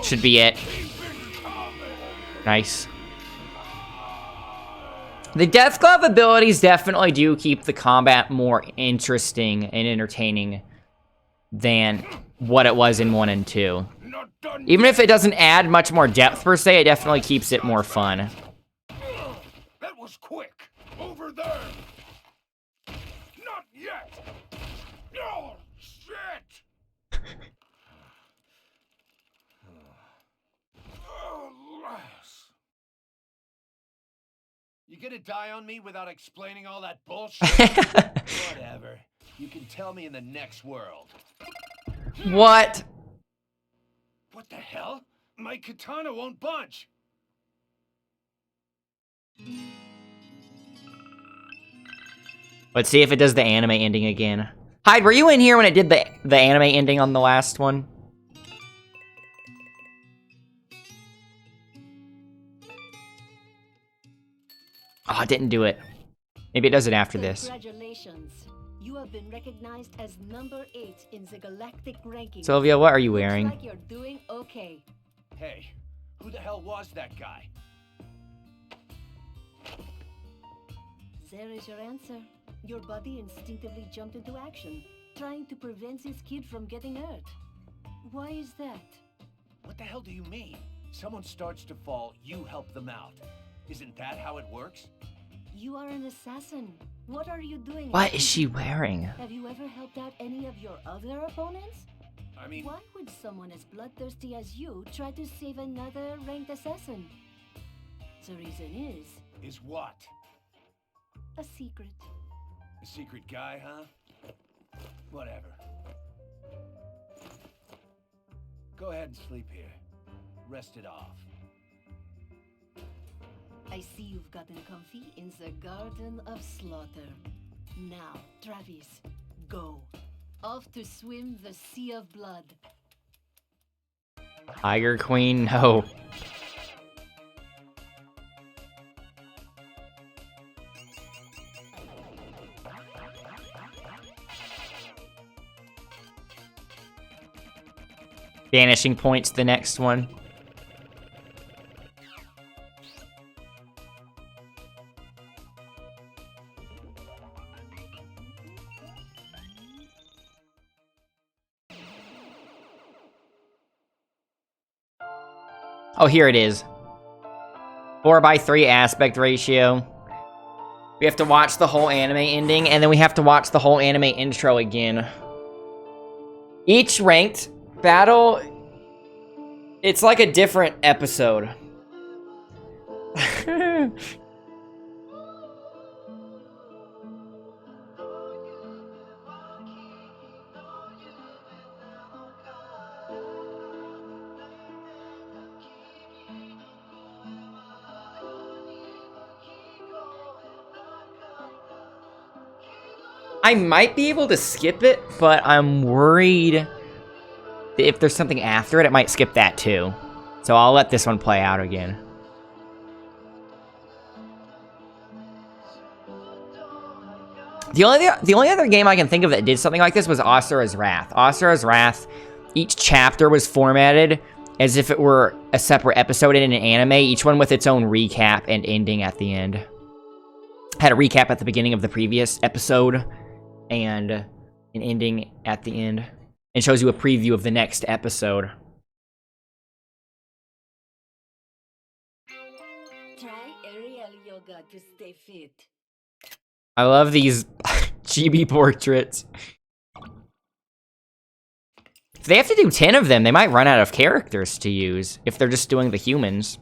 S1: Should be it. Nice. The Death Glove abilities definitely do keep the combat more interesting and entertaining than what it was in 1 and 2. Even if it doesn't add much more depth per se, it definitely keeps it more fun.
S10: That was quick. Over there. Not yet. No, shit. You gonna die on me without explaining all that bullshit? Whatever. You can tell me in the next world.
S1: What?
S10: What the hell? My katana won't budge.
S1: Let's see if it does the anime ending again. Hyde, were you in here when it did the anime ending on the last one? Oh, it didn't do it. Maybe it does it after this.
S5: Congratulations. You have been recognized as number 8 in the galactic ranking.
S1: Sylvia, what are you wearing?
S5: Looks like you're doing okay.
S10: Hey, who the hell was that guy?
S5: There is your answer. Your body instinctively jumped into action, trying to prevent this kid from getting hurt. Why is that?
S2: What the hell do you mean? Someone starts to fall, you help them out. Isn't that how it works?
S5: You are an assassin. What are you doing?
S1: What is she wearing?
S5: Have you ever helped out any of your other opponents?
S2: I mean...
S5: Why would someone as bloodthirsty as you try to save another ranked assassin? The reason
S2: Is what?
S5: a secret.
S2: A secret guy, huh? Whatever. Go ahead and sleep here. Rest it off.
S5: I see you've gotten comfy in the Garden of Slaughter. Now, Travis, go. Off to swim the Sea of Blood.
S1: Tiger Queen, no. Vanishing Point's the next one. Oh, here it is. 4:3 aspect ratio. We have to watch the whole anime ending, and then we have to watch the whole anime intro again. Each ranked battle, it's like a different episode. I might be able to skip it, but I'm worried if there's something after it, it might skip that too. So I'll let this one play out again. The only other game I can think of that did something like this was Asura's Wrath. Asura's Wrath, each chapter was formatted as if it were a separate episode in an anime, each one with its own recap and ending at the end. Had a recap at the beginning of the previous episode and an ending at the end. and shows you a preview of the next episode.
S5: Try aerial yoga to stay fit.
S1: I love these chibi portraits. If they have to do 10 of them, they might run out of characters to use if they're just doing the humans.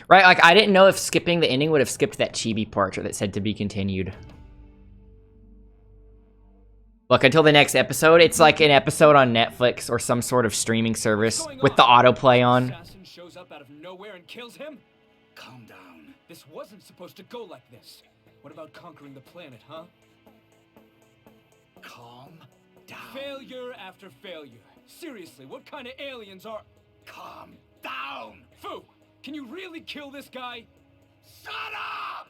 S1: Right, like, I didn't know if skipping the ending would have skipped that chibi portrait that said to be continued. Look, until the next episode, it's like an episode on Netflix or some sort of streaming service with the autoplay on.
S3: Assassin shows up out of nowhere and kills him?
S10: Calm down.
S3: This wasn't supposed to go like this. What about conquering the planet, huh?
S10: Calm down.
S3: Failure after failure. Seriously, what kind of aliens are...
S10: Calm down!
S3: Fu! Can you really kill this guy?
S10: Shut up!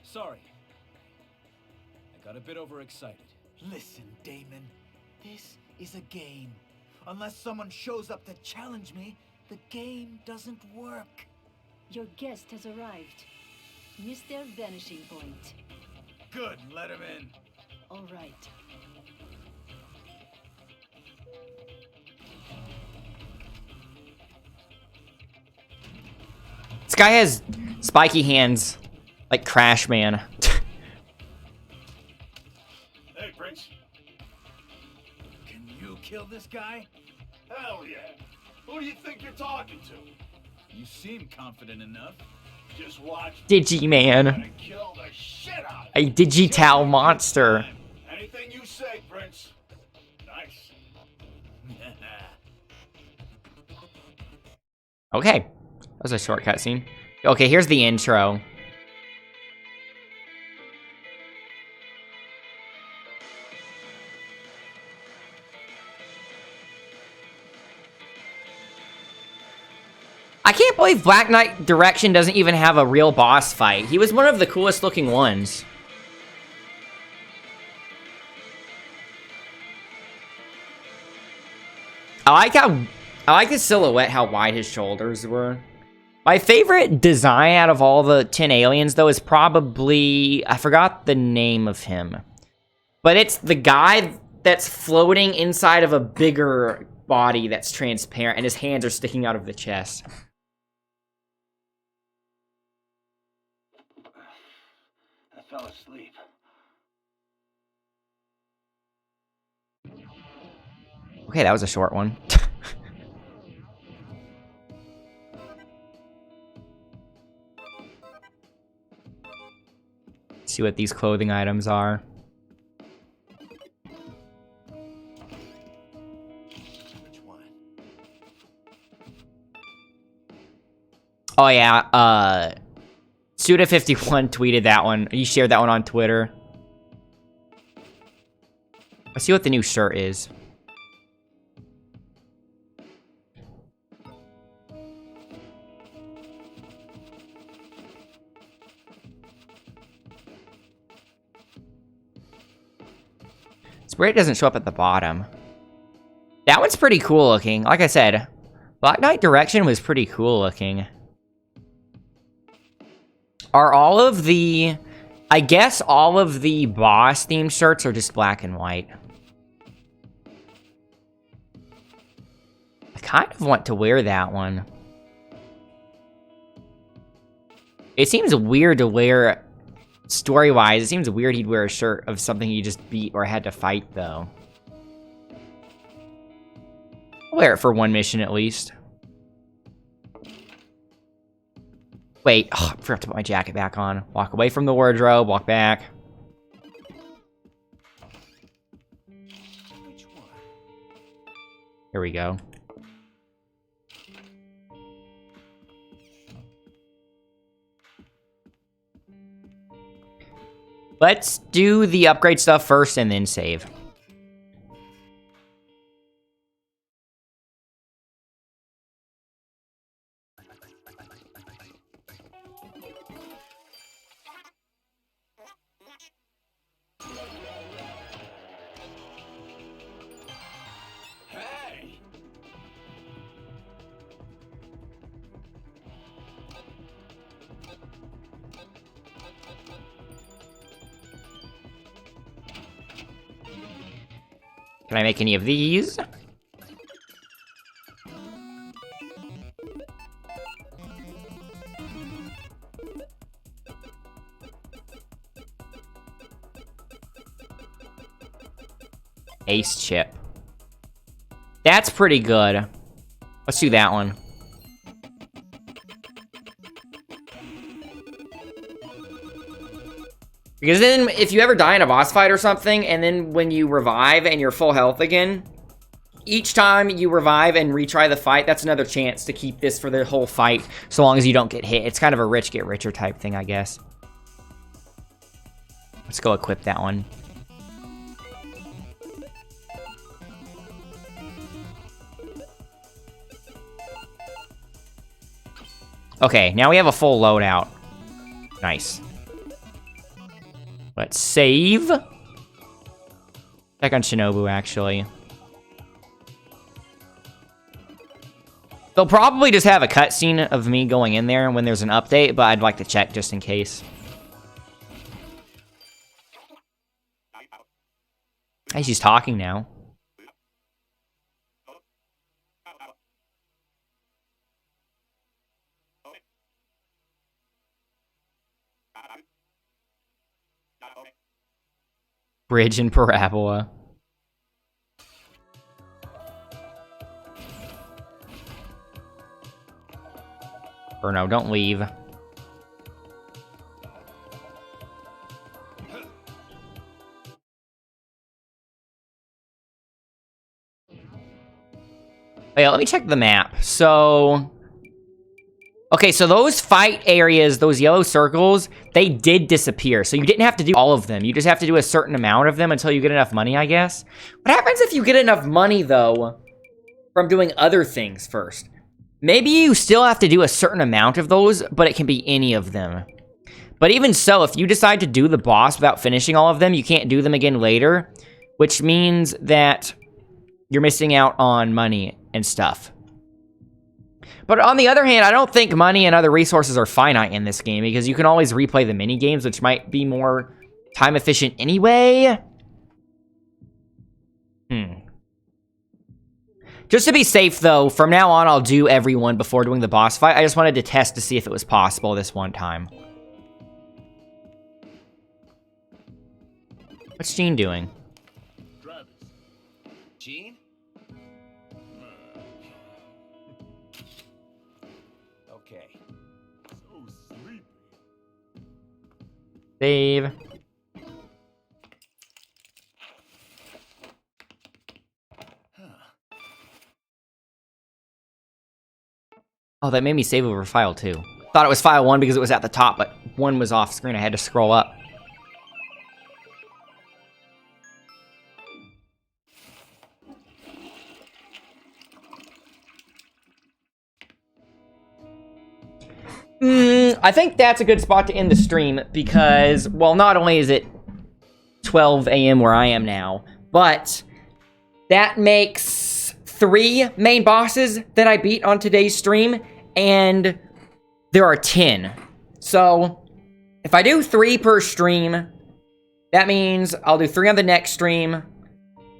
S3: Sorry. I got a bit overexcited.
S10: Listen, Damon. This is a game. Unless someone shows up to challenge me, the game doesn't work.
S5: Your guest has arrived. Mr. Vanishing Point.
S10: Good, let him in.
S5: All right.
S1: This guy has spiky hands, like Crash Man.
S10: Hey, Prince. Can you kill this guy?
S6: Hell yeah. Who do you think you're talking to?
S10: You seem confident enough.
S6: Just watch.
S1: Digiman.
S6: Gonna kill the shit out of
S1: A digital monster.
S6: anything you say, Prince. Nice.
S1: Okay. That was a short cutscene. Okay, here's the intro. I can't believe Black Knight Direction doesn't even have a real boss fight. He was one of the coolest looking ones. I like his silhouette, how wide his shoulders were. My favorite design out of all the 10 aliens, though, is probably... I forgot the name of him. But it's the guy that's floating inside of a bigger body that's transparent, and his hands are sticking out of the chest.
S11: I fell asleep.
S1: Okay, that was a short one. See what these clothing items are.
S11: Which one?
S1: Oh yeah, Suda51 tweeted that one. He shared that one on Twitter. Let's see what the new shirt is. It's weird it doesn't show up at the bottom. That one's pretty cool looking. Like I said, Black Knight Direction was pretty cool looking. Are all of the... I guess all of the boss themed shirts are just black and white. I kind of want to wear that one. It seems weird to wear... Story-wise, it seems weird he'd wear a shirt of something he just beat or had to fight, though. I'll wear it for one mission, at least. Wait, I forgot to put my jacket back on. Walk away from the wardrobe, walk back.
S11: Which one?
S1: Here we go. Let's do the upgrade stuff first and then save. Can I make any of these? Ace chip. That's pretty good. Let's do that one. Because then, if you ever die in a boss fight or something, and then when you revive and you're full health again, each time you revive and retry the fight, that's another chance to keep this for the whole fight, so long as you don't get hit. It's kind of a rich get richer type thing, I guess. Let's go equip that one. Okay, now we have a full loadout. Nice. Let's save. Check on Shinobu, actually. They'll probably just have a cutscene of me going in there when there's an update, but I'd like to check just in case. Hey, she's talking now. Bridge and parabola. Or no, don't leave. Wait, let me check the map. So... Okay, so those fight areas, those yellow circles, they did disappear. So you didn't have to do all of them. You just have to do a certain amount of them until you get enough money, I guess. What happens if you get enough money, though, from doing other things first? Maybe you still have to do a certain amount of those, but it can be any of them. But even so, if you decide to do the boss without finishing all of them, you can't do them again later, which means that you're missing out on money and stuff. But on the other hand, I don't think money and other resources are finite in this game, because you can always replay the mini-games, which might be more time efficient anyway. Just to be safe, though, from now on, I'll do everyone before doing the boss fight. I just wanted to test to see if it was possible this one time. What's Jean doing?
S2: Gene? Okay.
S9: So sleepy.
S1: Save. Oh, that made me save over file 2. Thought it was file 1 because it was at the top, but 1 was off screen. I had to scroll up. I think that's a good spot to end the stream because, well, not only is it 12 a.m. where I am now, but that makes 3 main bosses that I beat on today's stream, and there are 10. So, if I do 3 per stream, that means I'll do 3 on the next stream,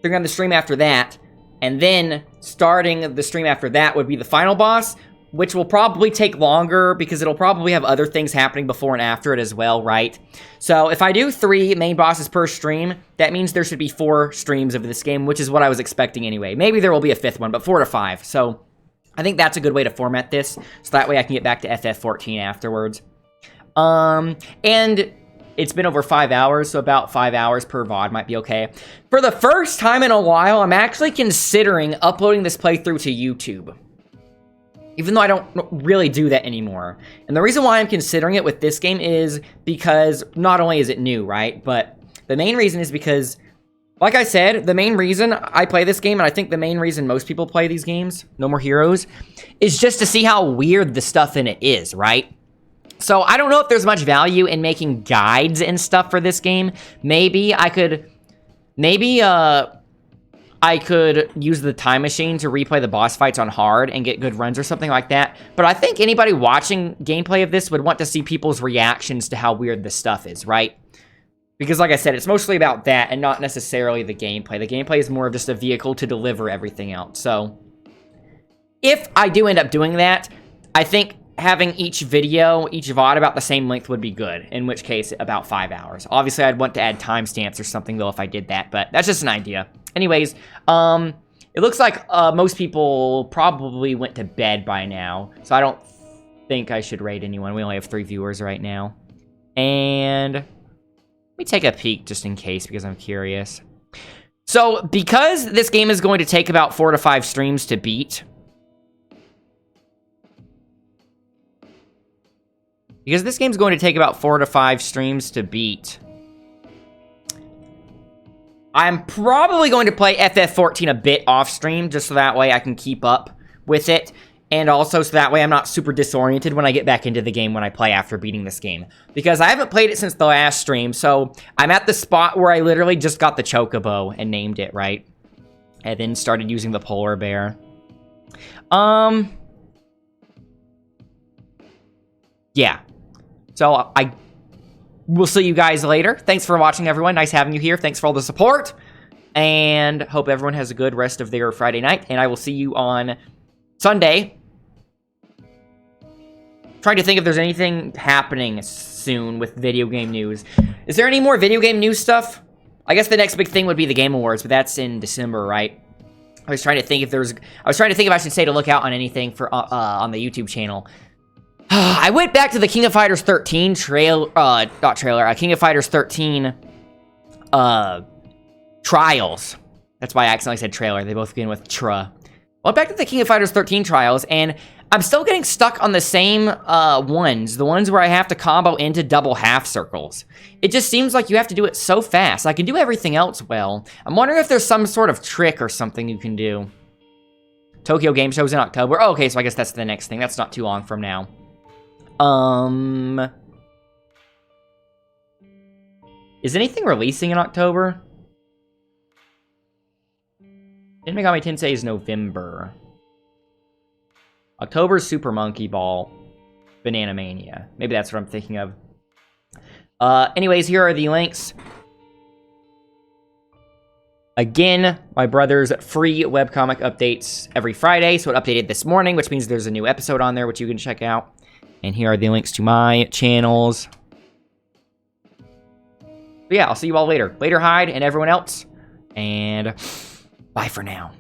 S1: 3 on the stream after that, and then starting the stream after that would be the final boss, which will probably take longer because it'll probably have other things happening before and after it as well, right? So if I do 3 main bosses per stream, that means there should be 4 streams of this game, which is what I was expecting anyway. Maybe there will be a 5th one, but 4 to 5. So I think that's a good way to format this, so that way I can get back to FF14 afterwards. And it's been over 5 hours, so about 5 hours per VOD might be okay. For the first time in a while, I'm actually considering uploading this playthrough to YouTube, even though I don't really do that anymore. And the reason why I'm considering it with this game is because not only is it new, right? But the main reason is because, like I said, the main reason I play this game, and I think the main reason most people play these games, No More Heroes, is just to see how weird the stuff in it is, right? So I don't know if there's much value in making guides and stuff for this game. Maybe I could use the time machine to replay the boss fights on hard and get good runs or something like that. But I think anybody watching gameplay of this would want to see people's reactions to how weird this stuff is, right? Because like I said, it's mostly about that and not necessarily the gameplay. The gameplay is more of just a vehicle to deliver everything out. So, if I do end up doing that, I think having each video, each VOD about the same length would be good. In which case, about 5 hours. Obviously, I'd want to add timestamps or something, though, if I did that. But that's just an idea. Anyways, it looks like most people probably went to bed by now. So I don't think I should rate anyone. We only have 3 viewers right now. And let me take a peek just in case because I'm curious. So because this game is going to take about 4 to 5 streams to beat. Because this game's going to take about 4 to 5 streams to beat. I'm probably going to play FF14 a bit off stream, just so that way I can keep up with it. And also so that way I'm not super disoriented when I get back into the game when I play after beating this game. Because I haven't played it since the last stream, so I'm at the spot where I literally just got the Chocobo and named it, right? And then started using the Polar Bear. Yeah. So I will see you guys later. Thanks for watching, everyone. Nice having you here. Thanks for all the support. And hope everyone has a good rest of their Friday night. And I will see you on Sunday. Trying to think if there's anything happening soon with video game news. Is there any more video game news stuff? I guess the next big thing would be the Game Awards, but that's in December, right? I was trying to think if I should say to look out on anything for on the YouTube channel. I went back to the King of Fighters 13 King of Fighters 13 trials. That's why I accidentally said trailer. They both begin with tra. Well, back to the King of Fighters 13 trials, and I'm still getting stuck on the same ones. The ones where I have to combo into double half circles. It just seems like you have to do it so fast. I can do everything else well. I'm wondering if there's some sort of trick or something you can do. Tokyo Game Show's in October. Oh, okay, so I guess that's the next thing. That's not too long from now. Is anything releasing in October? Shin Megami Tensei is November. October's Super Monkey Ball. Banana Mania. Maybe that's what I'm thinking of. Anyways, here are the links. Again, my brother's free webcomic updates every Friday, so it updated this morning, which means there's a new episode on there, which you can check out. And here are the links to my channels. But yeah, I'll see you all later. Later, Hyde and everyone else. And bye for now.